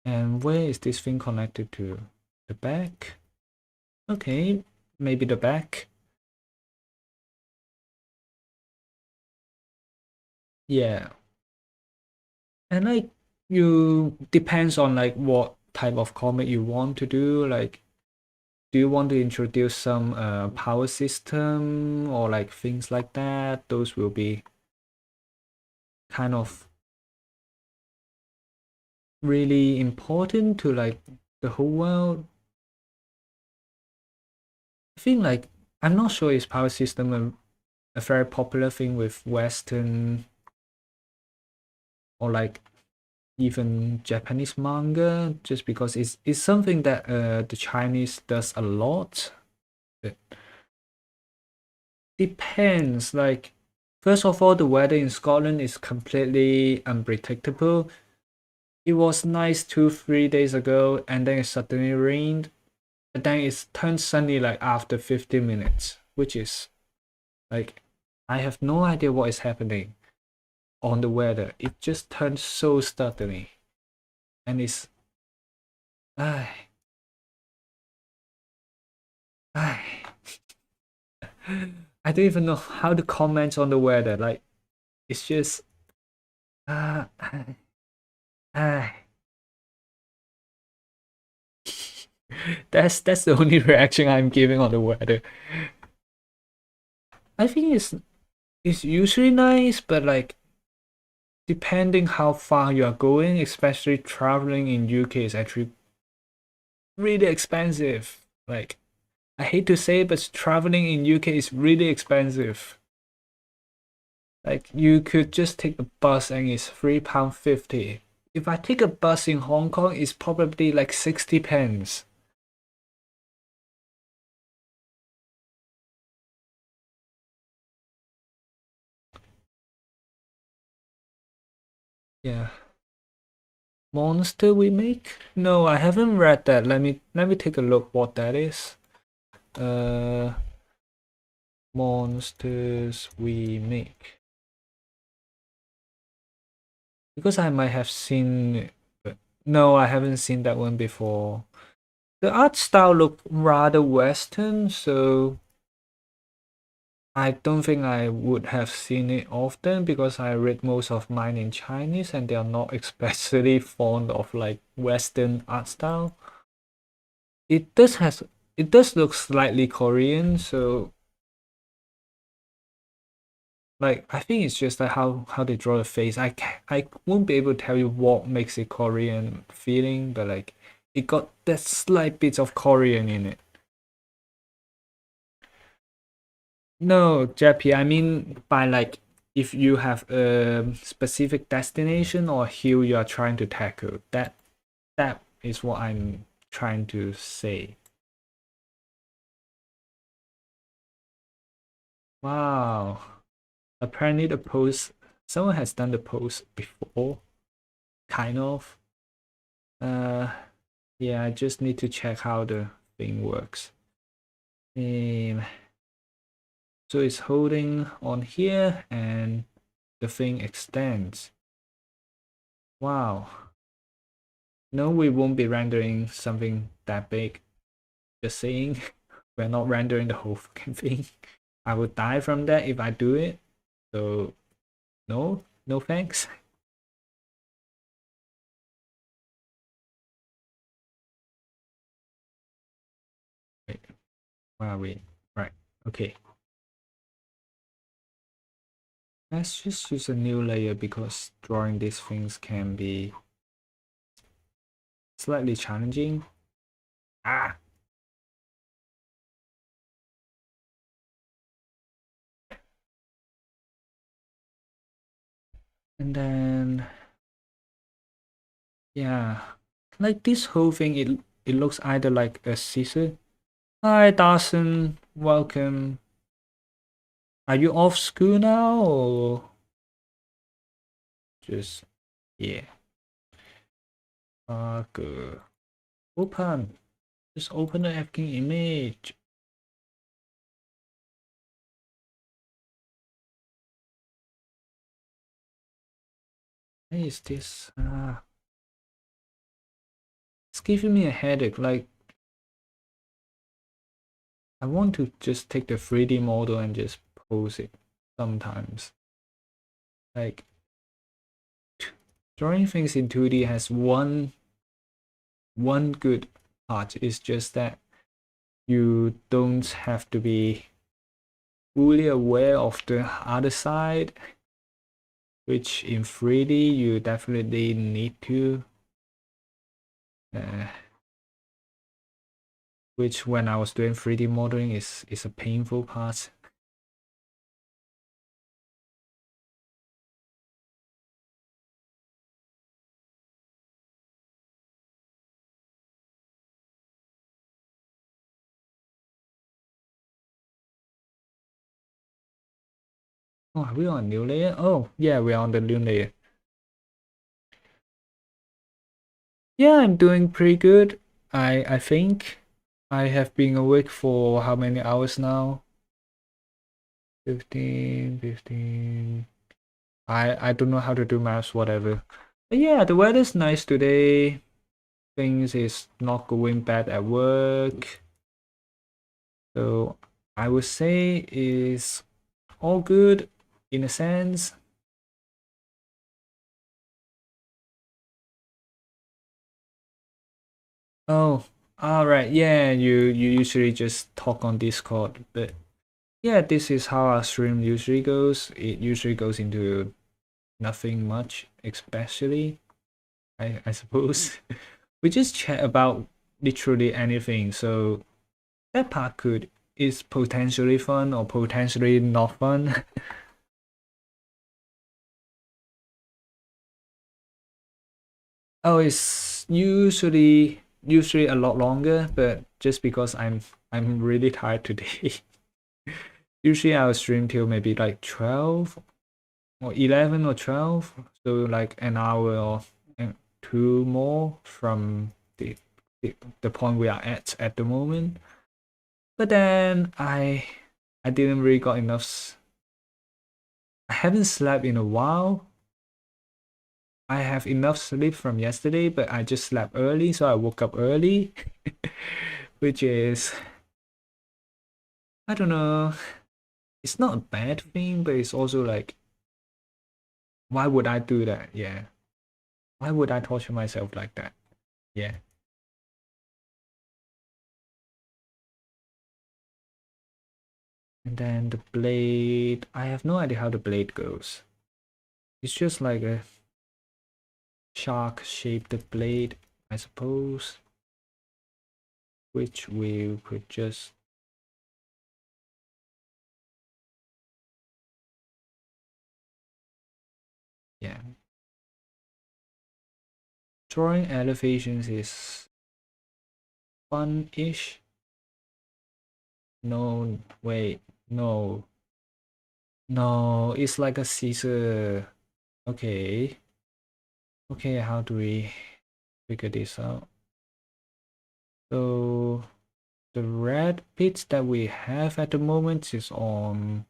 And where is this thing connected to? The back? Okay, maybe the back. Yeah. And like you depends on like what type of comic you want to do. Like do you want to introduce some power system or like things like that? Those will be kind of really important to like the whole world. I think like I'm not sure is power system a very popular thing with Western or like even Japanese manga, just because it's something that the Chinese does a lot. It depends. Like first of all, the weather in Scotland is completely unpredictable. It was nice 2 3 days ago, and then it suddenly rained, and then it turned sunny like after 15 minutes, which is like I have no idea what is happening on the weather. It just turned so suddenly, and it's ay, ay. I don't even know how to comment on the weather. Like it's just uh, uh, that's the only reaction I'm giving on the weather. I think it's usually nice, but like depending how far you are going, especially traveling in UK is actually really expensive. Like I hate to say it, but traveling in UK is really expensive. Like you could just take a bus and it's £3.50. If I take a bus in Hong Kong, it's probably like 60 pence. Yeah. Monster we make? No, I haven't read that. Let me take a look what that is. Uh Monsters we make. Because I might have seen it, but no, I haven't seen that one before. The art style looked rather Western, so I don't think I would have seen it often because I read most of mine in Chinese and they are not especially fond of like Western art style. It does look slightly Korean, so Like I think it's just like how they draw the face. I won't be able to tell you what makes it Korean feeling, but like it got that slight bits of Korean in it. No, Jappy, I mean by like if you have a specific destination or hill you are trying to tackle, that is what I'm trying to say. Wow. Apparently the post someone has done the post before, kind of. Uh yeah, I just need to check how the thing works. Um, so it's holding on here and the thing extends. Wow. No, we won't be rendering something that big. Just saying, we're not rendering the whole fucking thing. I would die from that if I do it. So no, no thanks. Wait, where are we? Right, okay. Let's just use a new layer because drawing these things can be slightly challenging. Ah! And then, yeah, like this whole thing, it looks either like a scissor. Hi, Dawson, welcome. Are you off school now or just, yeah. Good. Open. Just open the fucking image. Hey, is this? It's giving me a headache. Like, I want to just take the 3D model and just pose it sometimes. Like, drawing things in 2D has one good part. It's just that you don't have to be fully aware of the other side, which in 3D you definitely need to. Which when I was doing 3D modeling is a painful part. Oh, are we on a new layer? Oh, yeah, we're on the new layer. Yeah, I'm doing pretty good. I think I have been awake for how many hours now? 15. I don't know how to do maths, whatever. But yeah, the weather's nice today. Things is not going bad at work. So I would say is all good in a sense. Oh, all right. Yeah, you usually just talk on Discord, but yeah, this is how our stream usually goes. It usually goes into nothing much, especially I suppose. We just chat about literally anything. So that part could is potentially fun or potentially not fun. Oh, it's usually a lot longer, but just because I'm really tired today. Usually I'll stream till maybe like 12 or 11 or 12, so like an hour or two more from the point we are at the moment. But then I didn't really got enough. I haven't slept in a while. I have enough sleep from yesterday, but I just slept early, so I woke up early, which is I don't know. It's not a bad thing, but it's also like, why would I do that? Yeah, why would I torture myself like that? Yeah. And then the blade, I have no idea how the blade goes. It's just like a shark-shaped blade, I suppose, which we could just yeah. Drawing elevations is fun-ish. No, wait, no. No, it's like a scissor. Okay. Okay, how do we figure this out? So the red bits that we have at the moment is on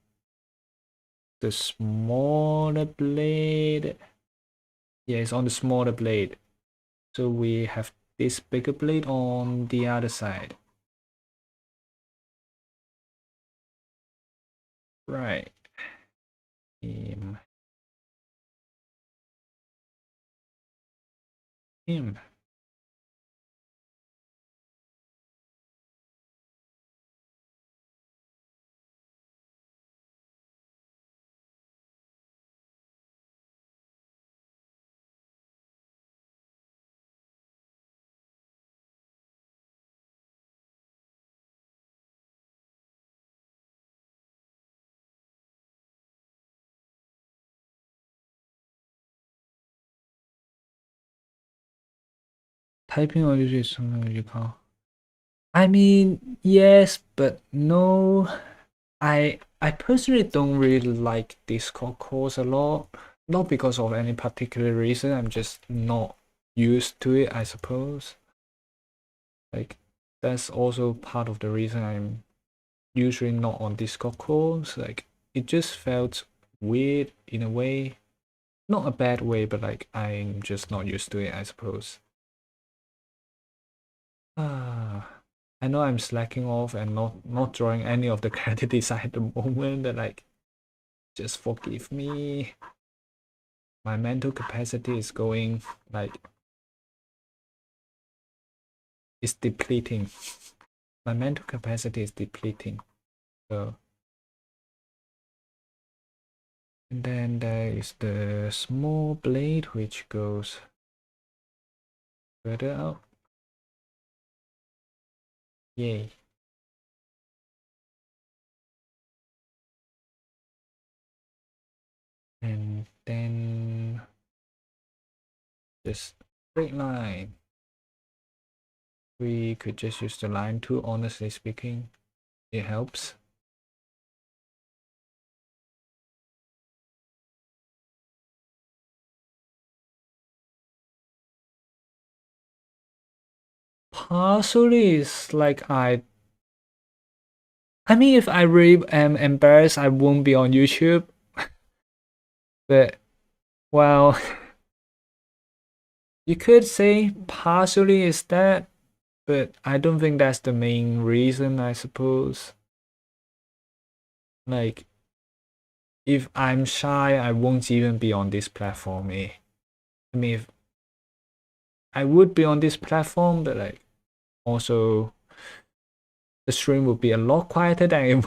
the smaller blade. Yeah, it's on the smaller blade. So we have this bigger blade on the other side. Right. Him. Him. Typing audio is something you can't. I mean, yes, but no. I personally don't really like Discord calls a lot. Not because of any particular reason, I'm just not used to it, I suppose. Like, that's also part of the reason I'm usually not on Discord calls. Like, it just felt weird in a way. Not a bad way, but like, I'm just not used to it, I suppose. I know I'm slacking off and not drawing any of the character design at the moment, but like, just forgive me. My mental capacity is going like it's depleting. My mental capacity is depleting. So and then there is the small blade which goes further out. Yay. And then just straight line. We could just use the line tool, honestly speaking. It helps. Partially is like I mean if I really am embarrassed I won't be on YouTube. But well you could say partially is that, but I don't think that's the main reason, I suppose. Like, if I'm shy, I won't even be on this platform, eh? I mean, if I would be on this platform, but like, also, the stream would be a lot quieter than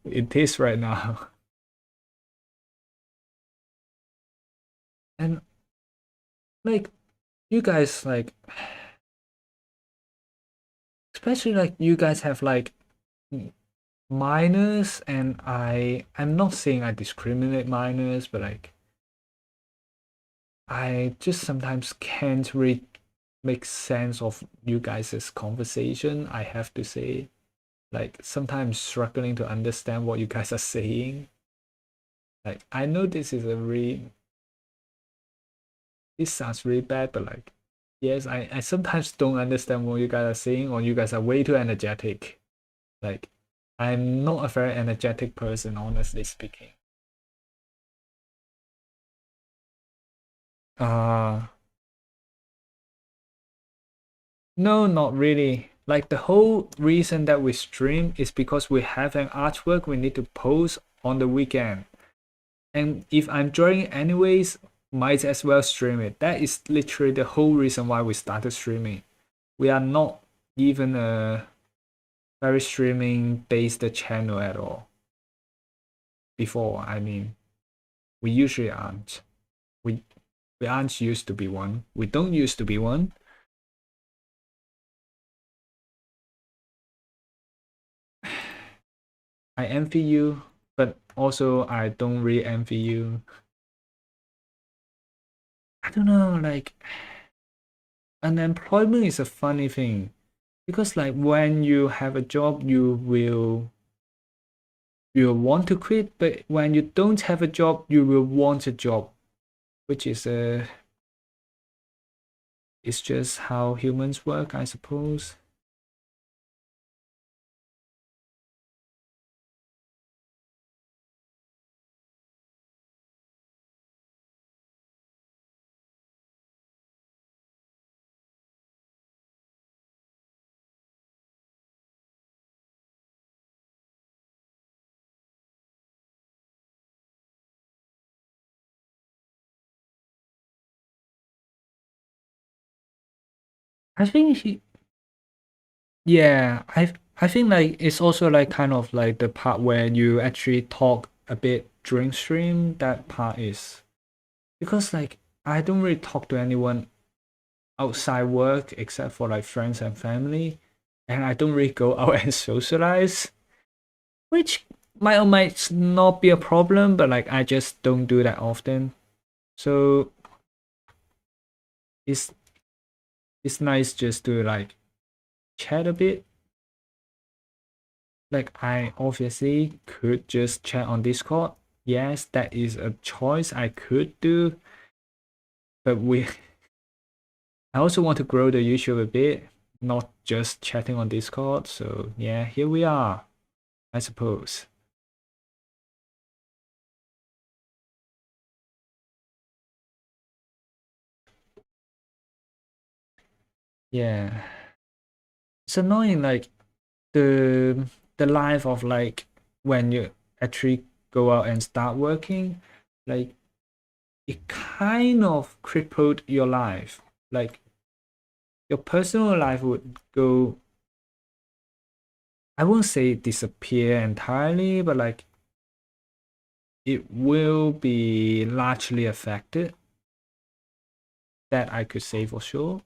it is right now. And like, you guys like, especially like you guys have like minors, and I'm not saying I discriminate minors, but like I just sometimes can't really make sense of you guys' conversation, I have to say. Like sometimes struggling to understand what you guys are saying. Like I know this sounds really bad, but like yes, I sometimes don't understand what you guys are saying, or you guys are way too energetic. Like I'm not a very energetic person, honestly speaking. Uh no, not really. Like the whole reason that we stream is because we have an artwork we need to post on the weekend. And if I'm drawing anyways, might as well stream it. That is literally the whole reason why we started streaming. We are not even a very streaming based channel at all. before. I mean, we usually aren't. We we aren't used to be one. We don't used to be one. I envy you, but also I don't really envy you. I don't know, like unemployment is a funny thing because like when you have a job, you will want to quit, but when you don't have a job, you will want a job, which is it's just how humans work, I suppose. I think yeah, I think like it's also like kind of like the part where you actually talk a bit during stream. That part is because like I don't really talk to anyone outside work except for like friends and family, and I don't really go out and socialize, which might or might not be a problem, but like I just don't do that often. So it's it's nice just to like chat a bit. Like I obviously could just chat on Discord. Yes, that is a choice I could do, but we I also want to grow the YouTube a bit, not just chatting on Discord. So yeah, here we are, I suppose. Yeah. It's annoying like the life of like when you actually go out and start working, like it kind of crippled your life. Like your personal life would go, I won't say disappear entirely, but like it will be largely affected. That I could say for sure.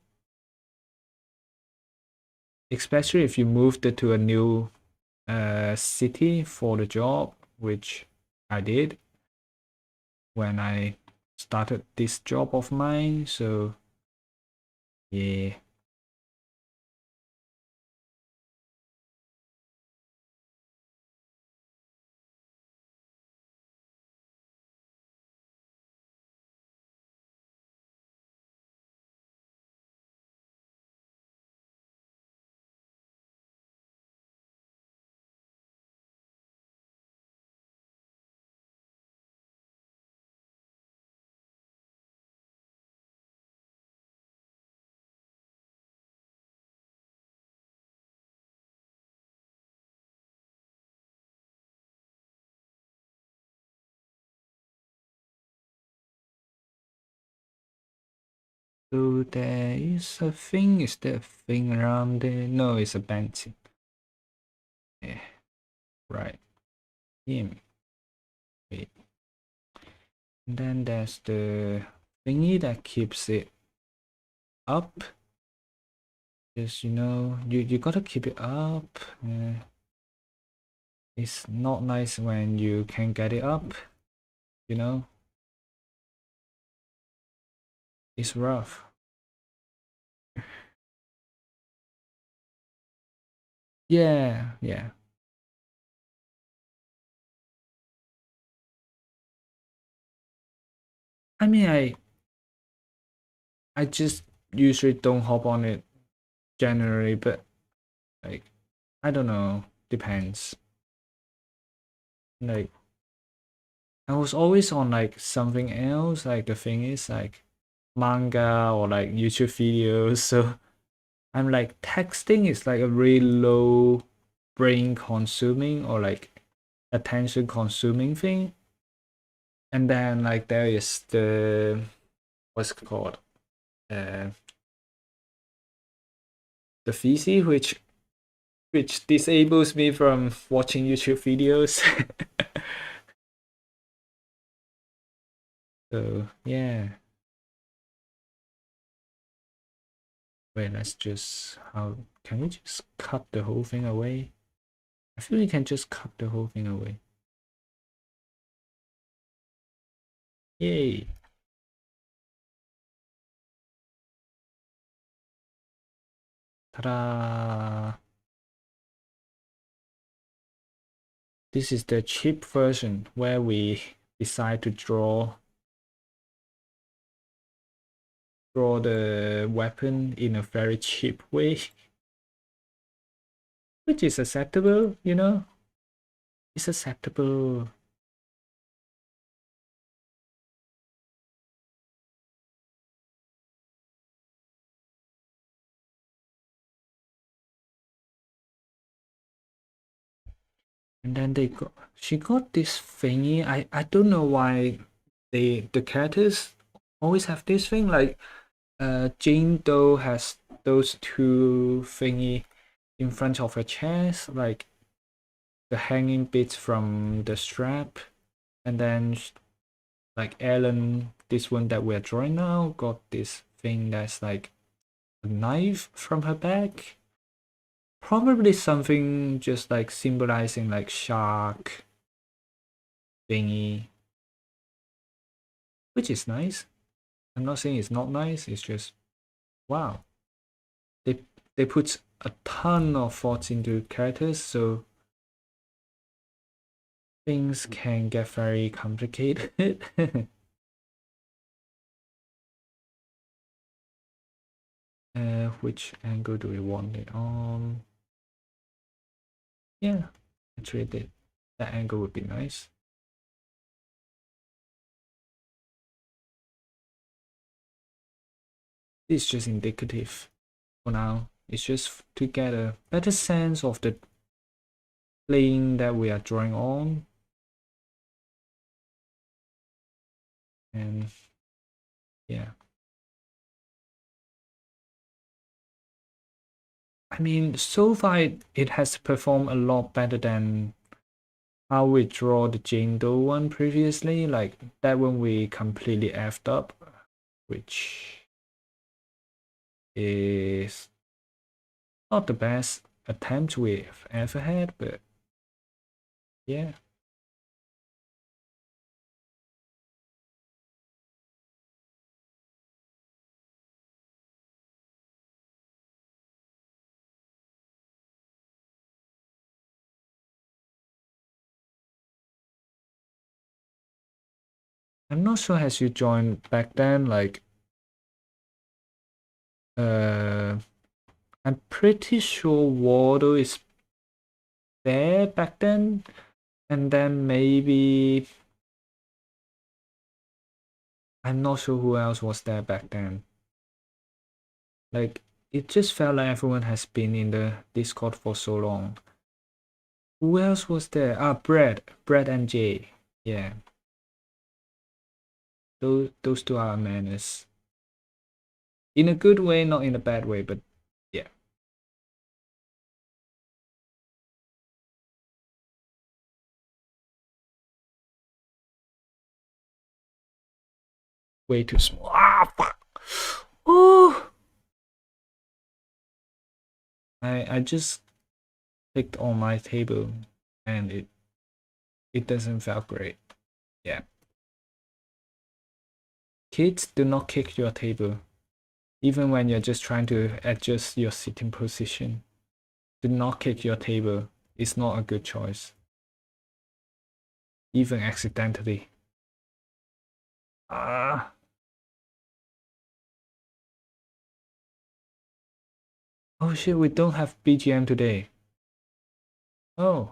Especially if you moved to a new city for the job, which I did when I started this job of mine. So yeah. So there is a thing. Is there a thing around there? No, it's a bouncing. Yeah, right. Him. Wait. And then there's the thingy that keeps it up. Just you gotta keep it up. It's not nice when you can't get it up. You know, it's rough. Yeah, yeah. I mean, I just usually don't hop on it generally, but like I don't know, depends. Like I was always on like something else. Like the thing is like manga or like YouTube videos. So I'm like texting is like a really low brain consuming or like attention consuming thing. And then like there is the what's it called? Uh the VC which disables me from watching YouTube videos. So yeah. Wait, let's just how can we just cut the whole thing away? I feel we can just cut the whole thing away. Yay. Ta-da! This is the cheap version where we decide to draw the weapon in a very cheap way, which is acceptable, you know? It's acceptable. And then she got this thingy. I don't know why the characters always have this thing. Like Jane Doe has those two thingy in front of her chest, like the hanging bits from the strap, and then like Ellen, this one that we're drawing now, got this thing that's like a knife from her back. Probably something just like symbolizing like shark thingy, which is nice. I'm not saying it's not nice, it's just wow. They put a ton of thoughts into characters, so things can get very complicated. Which angle do we want it on? Yeah, actually that angle would be nice. It's just indicative for now. It's just to get a better sense of the plane that we are drawing on. And yeah. I mean, so far it has performed a lot better than how we draw the Jane Doe one previously. Like that one we completely effed up, which is not the best attempt we've ever had, but yeah. I'm not sure has you joined back then, like I'm pretty sure Wardo is there back then, and then maybe I'm not sure who else was there back then. Like it just felt like everyone has been in the Discord for so long. Who else was there? Ah, Brad and Jay. Yeah, those two are menace. In a good way, not in a bad way, but yeah. Way too small. Ah, fuck. Oh, I just clicked on my table, and it doesn't feel great. Yeah. Kids, do not kick your table, even when you're just trying to adjust your sitting position. Do not kick your table. It's not a good choice, even accidentally. Ah. Oh shit, we don't have BGM today. Oh,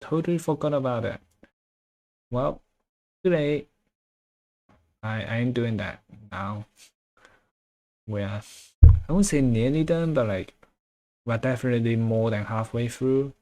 totally forgot about it. Well, today I ain't doing that now. We're I won't say nearly done, but like we're definitely more than halfway through.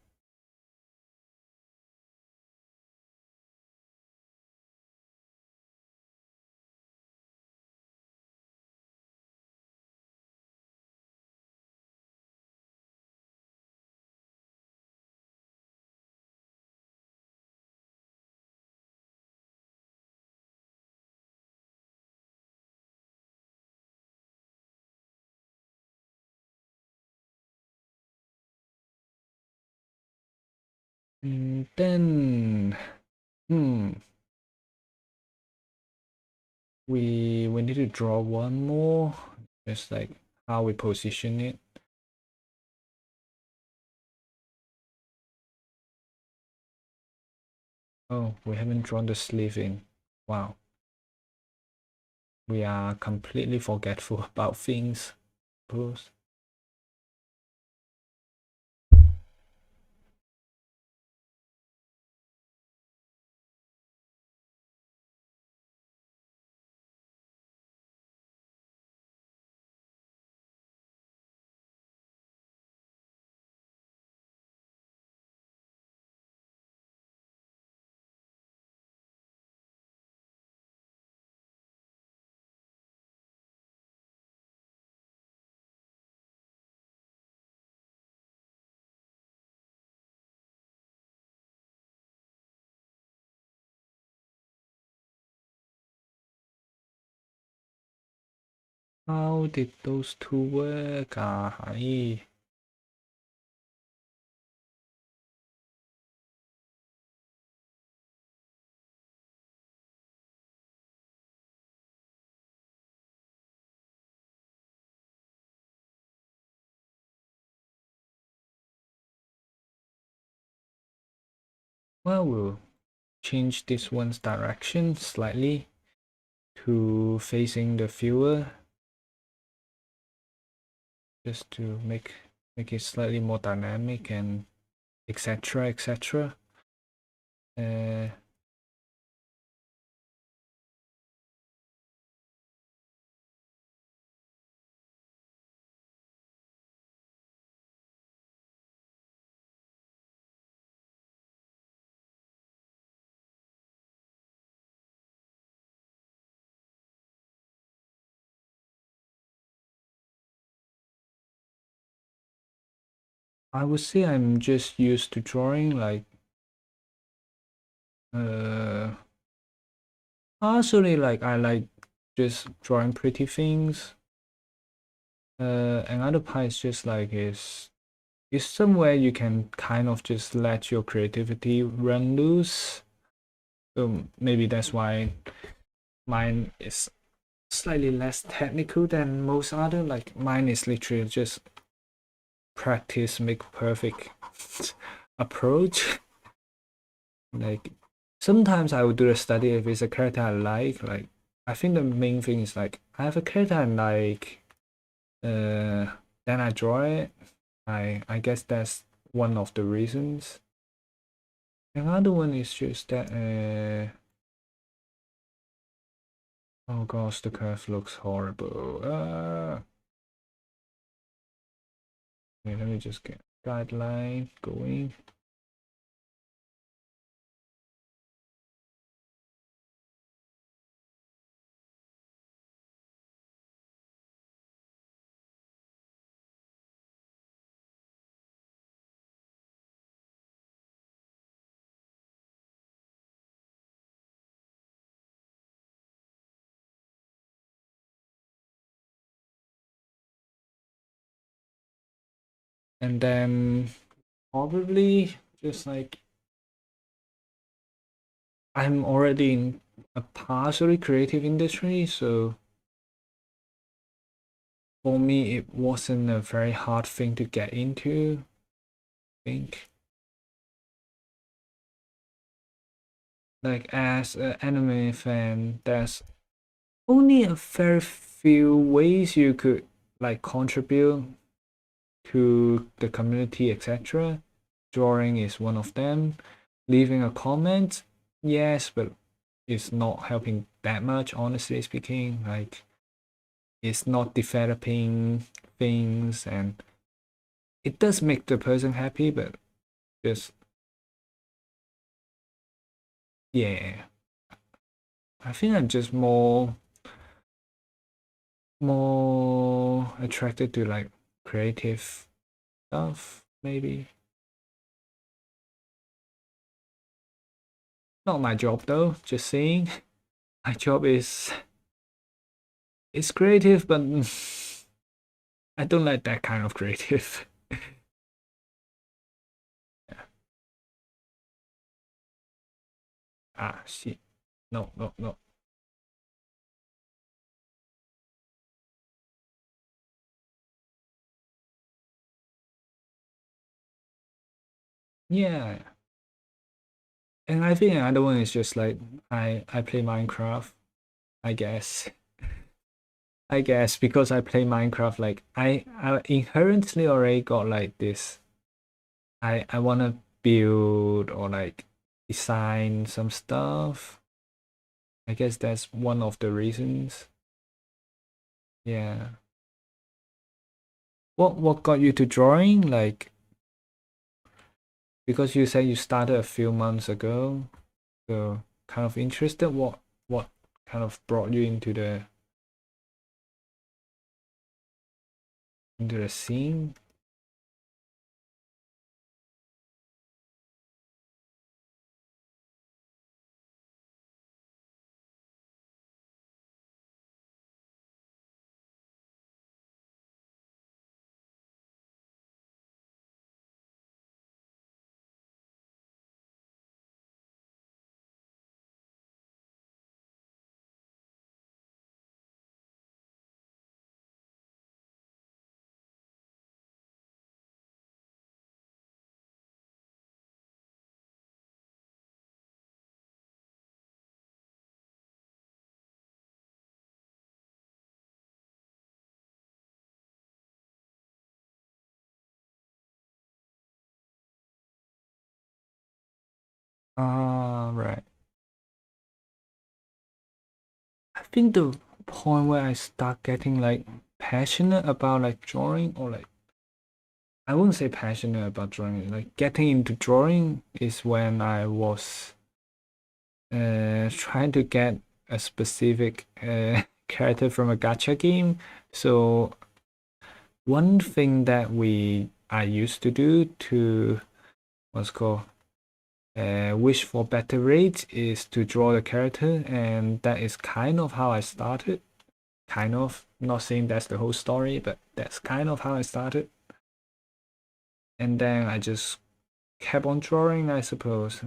Then we need to draw one more, just like how we position it. Oh, we haven't drawn the sleeve in. Wow. We are completely forgetful about things. Suppose. How did those two work? Well, we'll change this one's direction slightly to facing the viewer, just to make it slightly more dynamic and etc. etc. I would say I'm just used to drawing like partially like I like just drawing pretty things. Another part is just like is somewhere you can kind of just let your creativity run loose. So maybe that's why mine is slightly less technical than most other. Like mine is literally just practice make perfect approach. Like sometimes I would do a study if it's a character I like I think the main thing is like I have a character I like, then I draw it. I guess that's one of the reasons. Another one is just that oh gosh, the curve looks horrible. Wait, let me just get guideline going. And then probably just like I'm already in a partially creative industry, so for me it wasn't a very hard thing to get into, I think. Like as an anime fan, there's only a very few ways you could like contribute to the community, etc. Drawing is one of them. Leaving a comment, yes, but it's not helping that much, honestly speaking. Like it's not developing things, and it does make the person happy, but just yeah. I think I'm just more attracted to like creative stuff, maybe. Not my job though, just saying. My job is it's creative, but I don't like that kind of creative. Ah, shit. No, no, no. Yeah. And I think another one is just like I play Minecraft, I guess. I guess because I play Minecraft, like I inherently already got like this. I wanna build or like design some stuff. I guess that's one of the reasons. Yeah. What got you to drawing? Like because you said you started a few months ago, so kind of interested. What kind of brought you into the scene? Ah, right. I think the point where I start getting like passionate about like drawing or like I wouldn't say passionate about drawing, like getting into drawing is when I was trying to get a specific character from a gacha game. So one thing that I used to do to what's called wish for better rates is to draw the character, and that is kind of how I started. Kind of, not saying that's the whole story, but that's kind of how I started. And then I just kept on drawing, I suppose.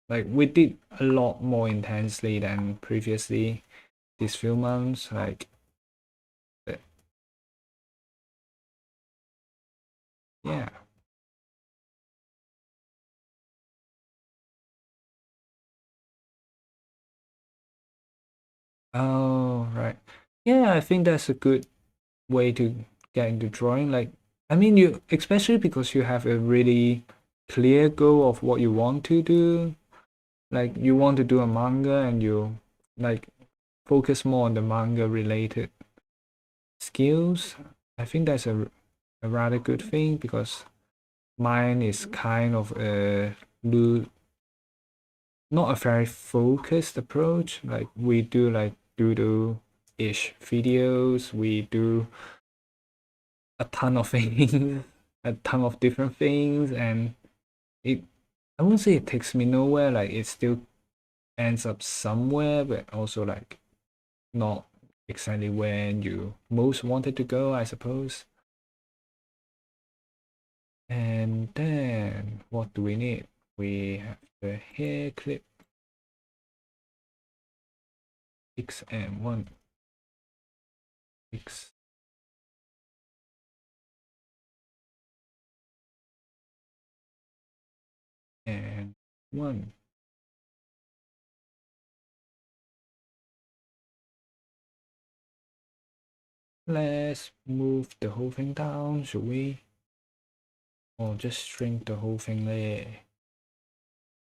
Like we did a lot more intensely than previously these few months. Like, yeah. Oh, right. Yeah, I think that's a good way to get into drawing. Like, I mean, you especially because you have a really clear goal of what you want to do. Like, you want to do a manga and you like focus more on the manga related skills. I think that's a rather good thing because mine is kind of a not a very focused approach. Like we do like doodle-ish videos. We do a ton of things, a ton of different things, and it I wouldn't say it takes me nowhere. Like it still ends up somewhere, but also like not exactly where you most wanted to go, I suppose. And then what do we need? We have the hair clip XM1 X and one. Let's move the whole thing down, should we? Or just shrink the whole thing there?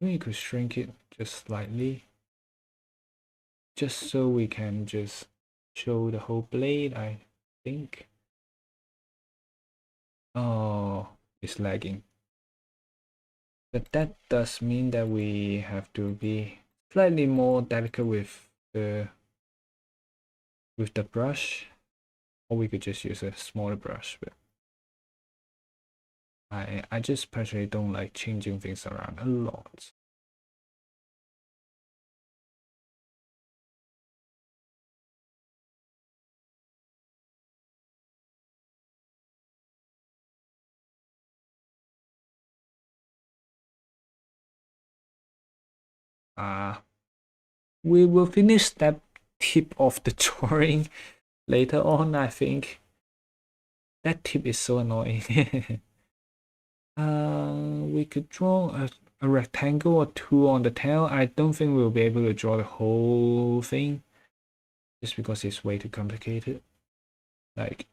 We could shrink it just slightly, just so we can just show the whole blade, I think. Oh, it's lagging. But that does mean that we have to be slightly more delicate with the brush, or we could just use a smaller brush. But I just personally don't like changing things around a lot. Ah, we will finish that tip of the drawing later on, I think. That tip is so annoying. We could draw a rectangle or two on the tail. I don't think we'll be able to draw the whole thing just because it's way too complicated. Like,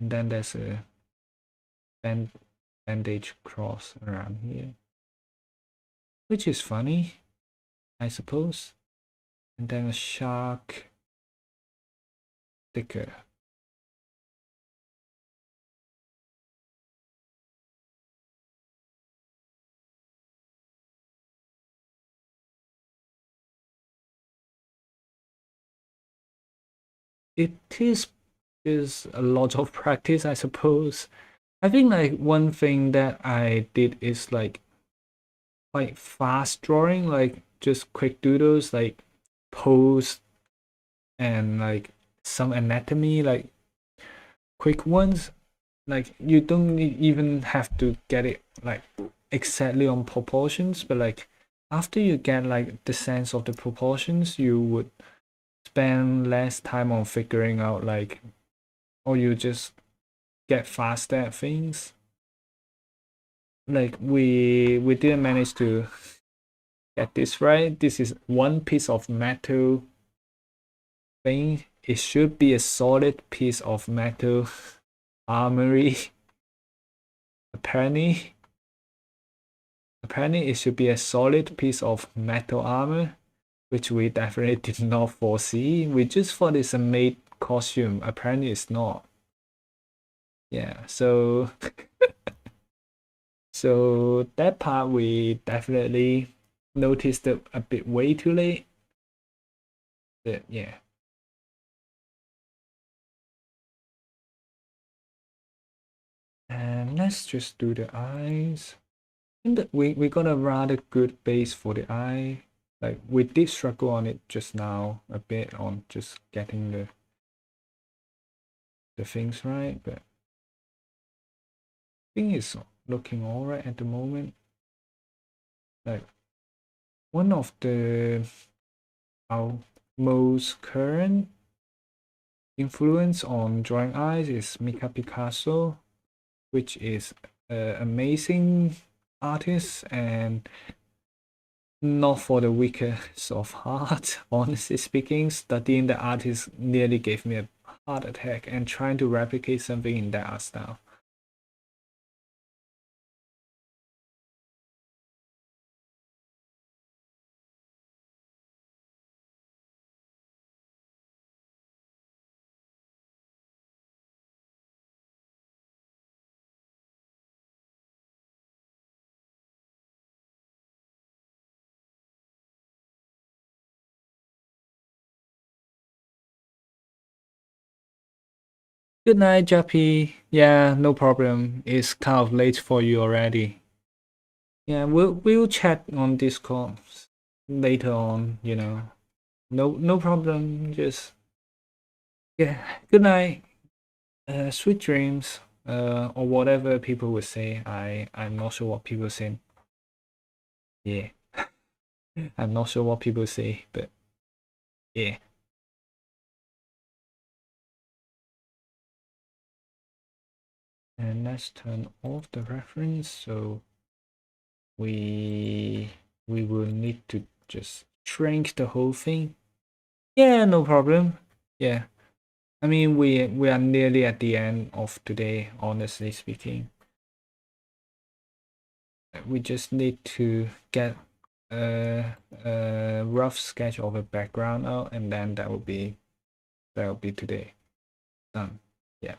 and then there's a bandage cross around here, which is funny, I suppose. And then a shark sticker. It is a lot of practice, I suppose. I think like one thing that I did is like fast drawing, like just quick doodles, like pose and like some anatomy, like quick ones. Like you don't even have to get it like exactly on proportions, but like after you get like the sense of the proportions, you would spend less time on figuring out like, or you just get faster at things. Like we didn't manage to get this right. This is one piece of metal thing. It should be a solid piece of metal armory. Apparently it should be a solid piece of metal armor, which we definitely did not foresee. We just thought it's a made costume. Apparently it's not. Yeah, so so that part we definitely noticed it a bit way too late. But yeah. And let's just do the eyes. And we got a rather good base for the eye. Like we did struggle on it just now a bit on just getting the things right, but I think it's looking alright at the moment. Like one of our most current influence on drawing eyes is Mika Picasso, which is an amazing artist and not for the weakest of heart. Honestly speaking, studying the artist nearly gave me a heart attack and trying to replicate something in that art style. Good night, Jappy. Yeah, no problem. It's kind of late for you already. Yeah, we'll chat on Discord later on, you know. No problem. Just yeah. Good night. Sweet dreams. Or whatever people would say. I'm not sure what people say. Yeah. I'm not sure what people say, but yeah. And let's turn off the reference so we will need to just shrink the whole thing. Yeah, no problem. Yeah. I mean we are nearly at the end of today, honestly speaking. We just need to get a rough sketch of a background out and then that will be today. Done. Yeah.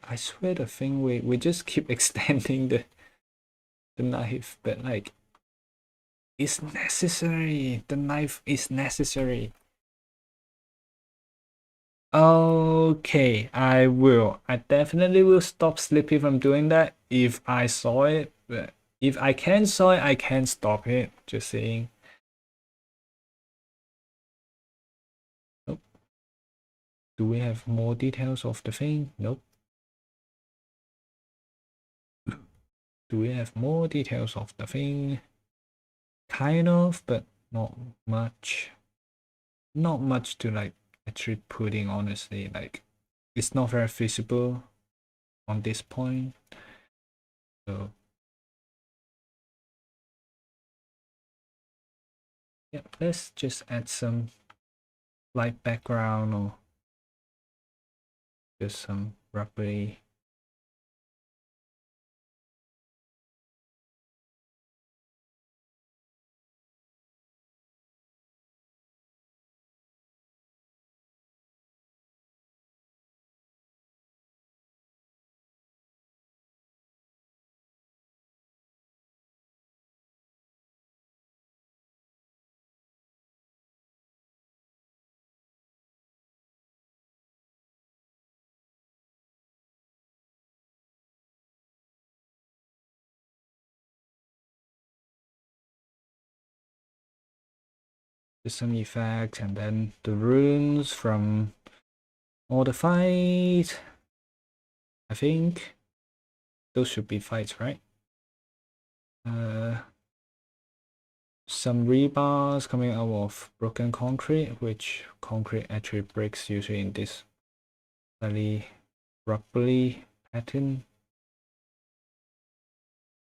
I swear the thing we just keep extending the knife, but like it's necessary. The knife is necessary. Okay, I will. I definitely will stop Slippy from doing that if I saw it. But if I can't saw it, I can't stop it. Just saying. Do we have more details of the thing? Nope. Do we have more details of the thing? Kind of, but not much. Not much to like actually put in, honestly. Like, it's not very visible on this point. So yeah, let's just add some light background or just some rubbery. Just some effects and then the runes from all the fights. I think those should be fights, right? Some rebars coming out of broken concrete, which concrete actually breaks usually in this slightly rubbery pattern.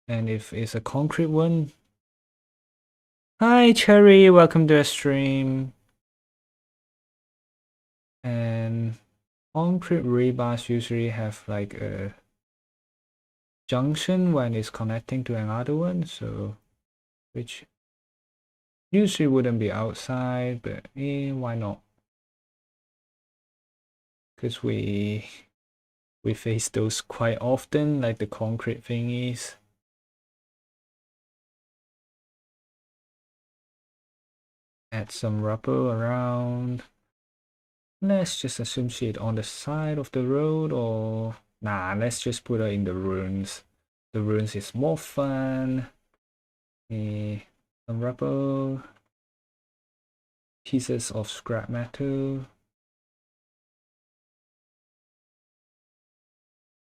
And if it's a concrete one, hi Cherry, welcome to the stream. And concrete rebars usually have like a junction when it's connecting to another one, so which usually wouldn't be outside, but why not? Because we face those quite often, like the concrete thingies. Add some rubber around. Let's just assume she's on the side of the road, or nah, let's just put her in the ruins. The ruins is more fun. Some rubber, pieces of scrap metal,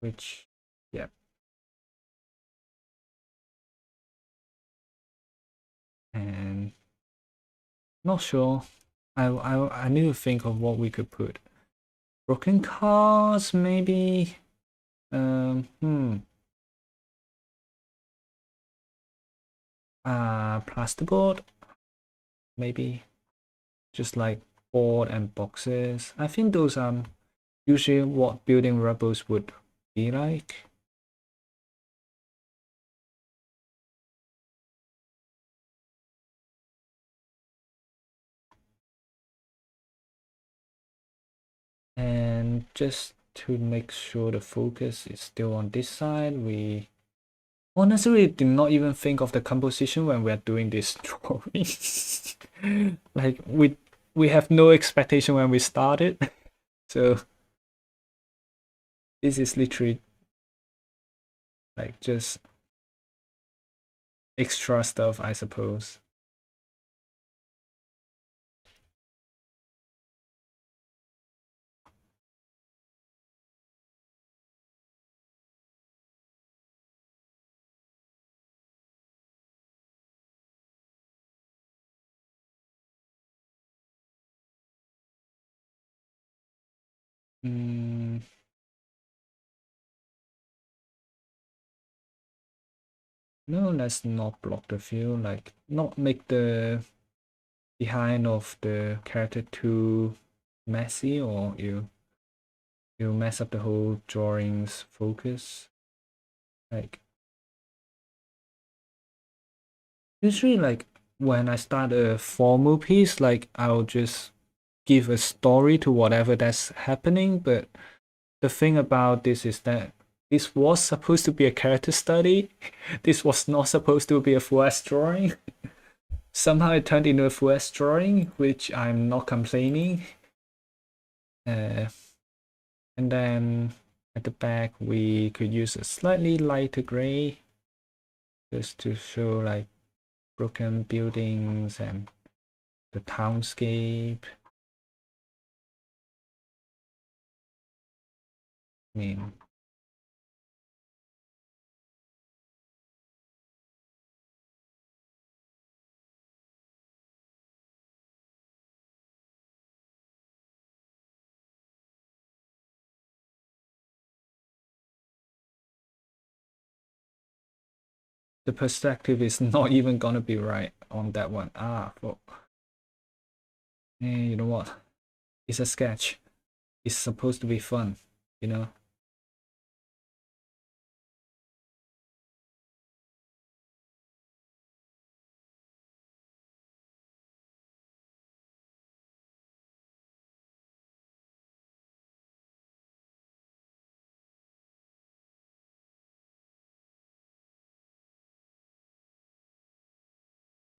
which, yeah. And not sure. I need to think of what we could put. Broken cars, maybe. Plasterboard, maybe. Just like board and boxes. I think those are usually what building rubbles would be like. And just to make sure the focus is still on this side, we honestly did not even think of the composition when we're doing this drawing. Like we have no expectation when we started. So this is literally like just extra stuff, I suppose. No, let's not block the view, like not make the behind of the character too messy, or you mess up the whole drawing's focus. Like usually like when I start a formal piece, like I'll just give a story to whatever that's happening, but the thing about this is that this was supposed to be a character study. This was not supposed to be a full S drawing. Somehow it turned into a full S drawing, which I'm not complaining. And then at the back we could use a slightly lighter gray just to show like broken buildings and the townscape. I mean, the perspective is not even gonna be right on that one. Ah, well, you know what? It's a sketch. It's supposed to be fun, you know?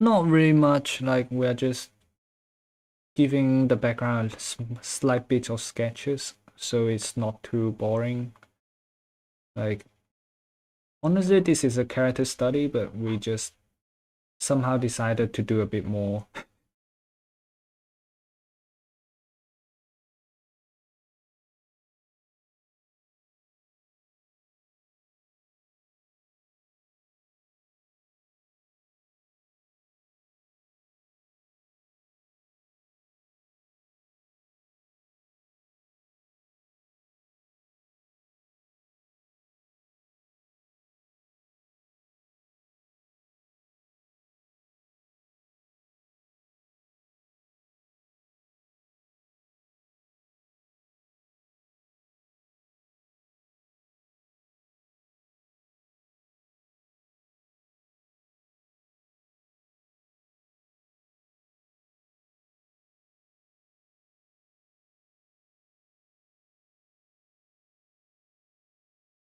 Not really much, like we're just giving the background slight bits of sketches, so it's not too boring. Like, honestly, this is a character study, but we just somehow decided to do a bit more.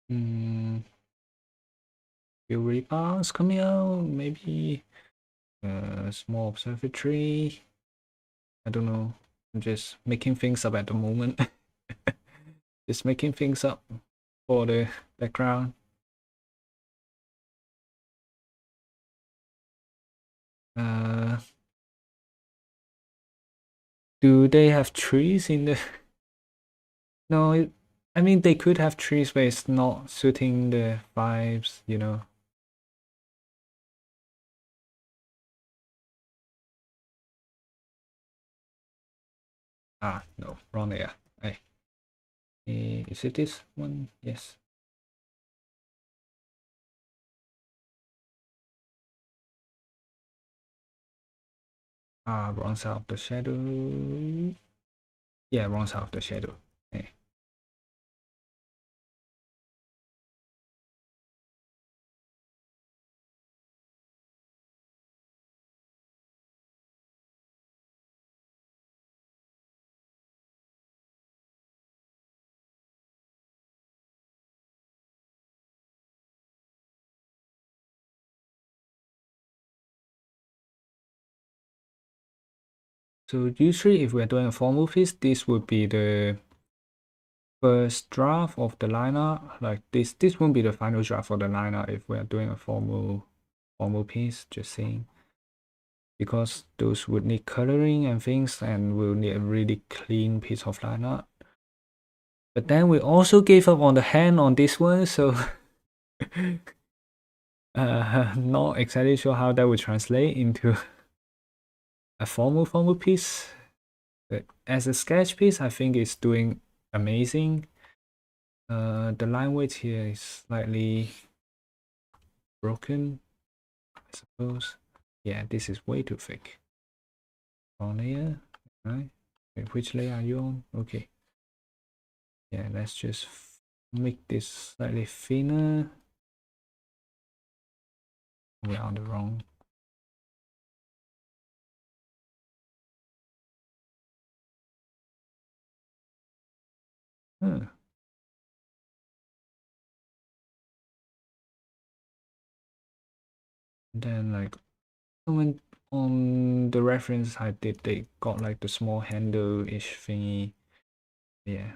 Hmm, few rebounds coming out, maybe a small observatory. I don't know. I'm just making things up at the moment. Just making things up for the background. Uh, do they have trees in the? No, I mean they could have trees, but it's not suiting the vibes, you know. Ah, no, wrong layer. Hey, is it this one? Yes. Ah, wrong side of the shadow. Yeah, wrong side of the shadow. Hey. So usually if we're doing a formal piece, this would be the first draft of the liner. Like this won't be the final draft for the liner if we're doing a formal piece, just saying. Because those would need coloring and things and we'll need a really clean piece of line art. But then we also gave up on the hand on this one, so not exactly sure how that would translate into a formal piece. But as a sketch piece, I think it's doing amazing. The line weight here is slightly broken, I suppose. Yeah, this is way too thick. On layer, right? Wait, which layer are you on? Okay. Yeah, let's just make this slightly thinner. We're on the wrong. Huh. Then like someone on the reference I did, they got like the small handle-ish thingy. Yeah.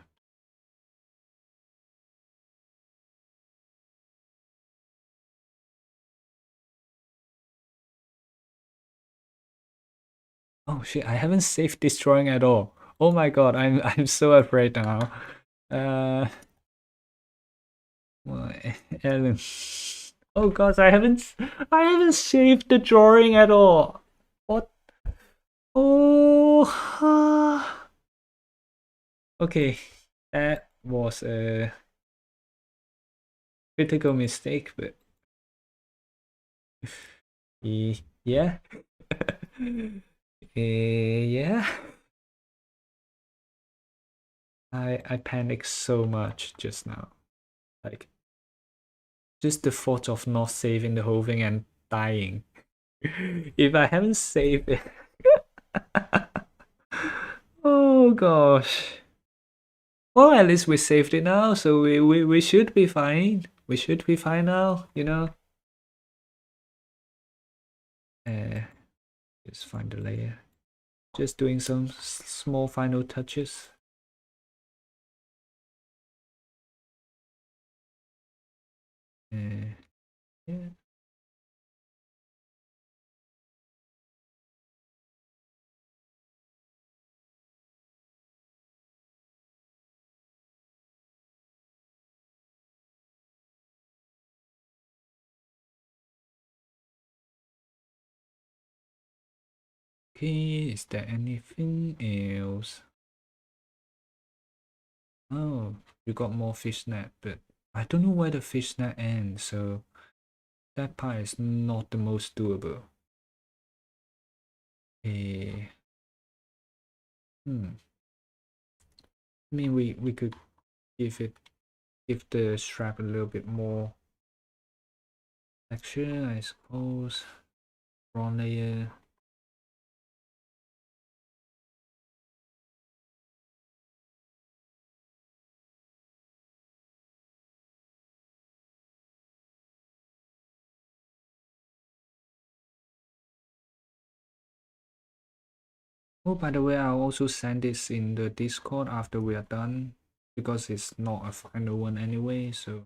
Oh shit, I haven't saved this drawing at all. Oh my god, I'm I'm so afraid now. Uh Why, Ellen? Oh gosh, I haven't saved the drawing at all. What? Oh, okay, that was a critical mistake, but yeah, yeah. I panicked so much just now, like just the thought of not saving the whole thing and dying. If I haven't saved it, oh gosh. Well, at least we saved it now, so we should be fine. We should be fine now, you know. Uh, just find the layer. Just doing some small final touches. Yeah. Okay, is there anything else? Oh, you got more fishnet, but I don't know where the fishnet ends, so that part is not the most doable. Eh, I mean, we could give the strap a little bit more texture, I suppose. Raw layer. Oh, by the way, I'll also send this in the Discord after we are done because it's not a final one anyway. So,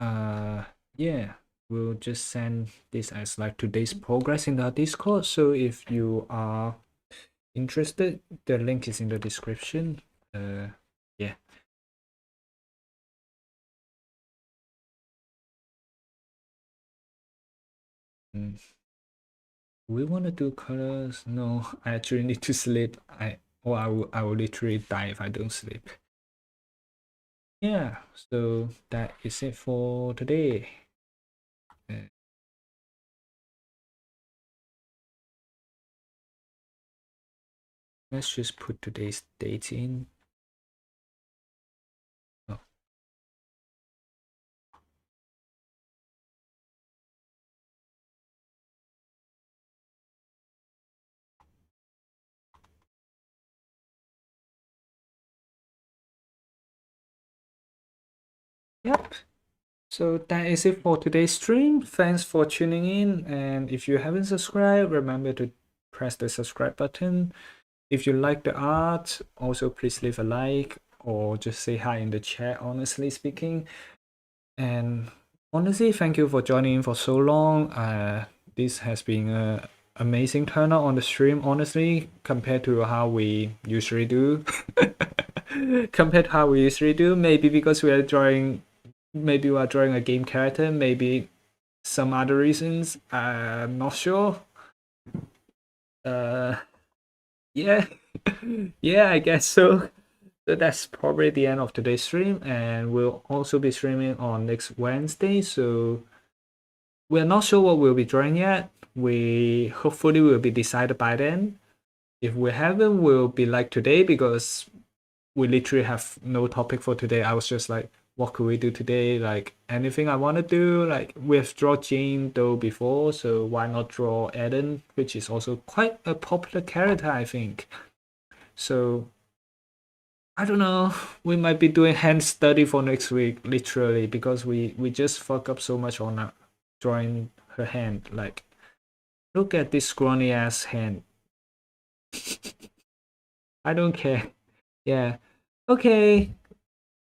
yeah, we'll just send this as like today's progress in the Discord. So if you are interested, the link is in the description. Yeah. We want to do colors. No, I actually need to sleep. I will literally die if I don't sleep. Yeah, so that is it for today. Let's just put today's date in. Oh. Yep. So that is it for today's stream. Thanks for tuning in. And if you haven't subscribed, remember to press the subscribe button. If you like the art, also please leave a like or just say hi in the chat, honestly speaking. And honestly, thank you for joining in for so long. This has been a amazing turnout on the stream, honestly, compared to how we usually do. Compared to how we usually do, maybe because maybe we are drawing a game character, maybe some other reasons. I'm not sure. Yeah, yeah, I guess so. So that's probably the end of today's stream, and we'll also be streaming on next Wednesday. So we're not sure what we'll be drawing yet. We hopefully will be decided by then. If we haven't, we'll be like today because we literally have no topic for today. I was just like, what could we do today? Like anything I want to do. Like we've drawn Jane though before, so why not draw Eden, which is also quite a popular character, I think. So I don't know. We might be doing hand study for next week, literally, because we just fuck up so much on drawing her hand. Like, look at this scrawny ass hand. I don't care. Yeah. Okay.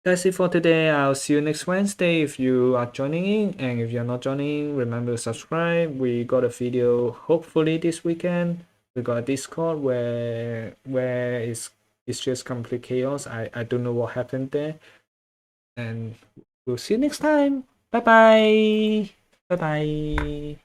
That's it for today. I'll see you next Wednesday if you are joining in. And if you're not joining, remember to subscribe. We got a video hopefully this weekend. We got a Discord where it's just complete chaos. I don't know what happened there. and we'll see you next time. Bye bye. Bye bye.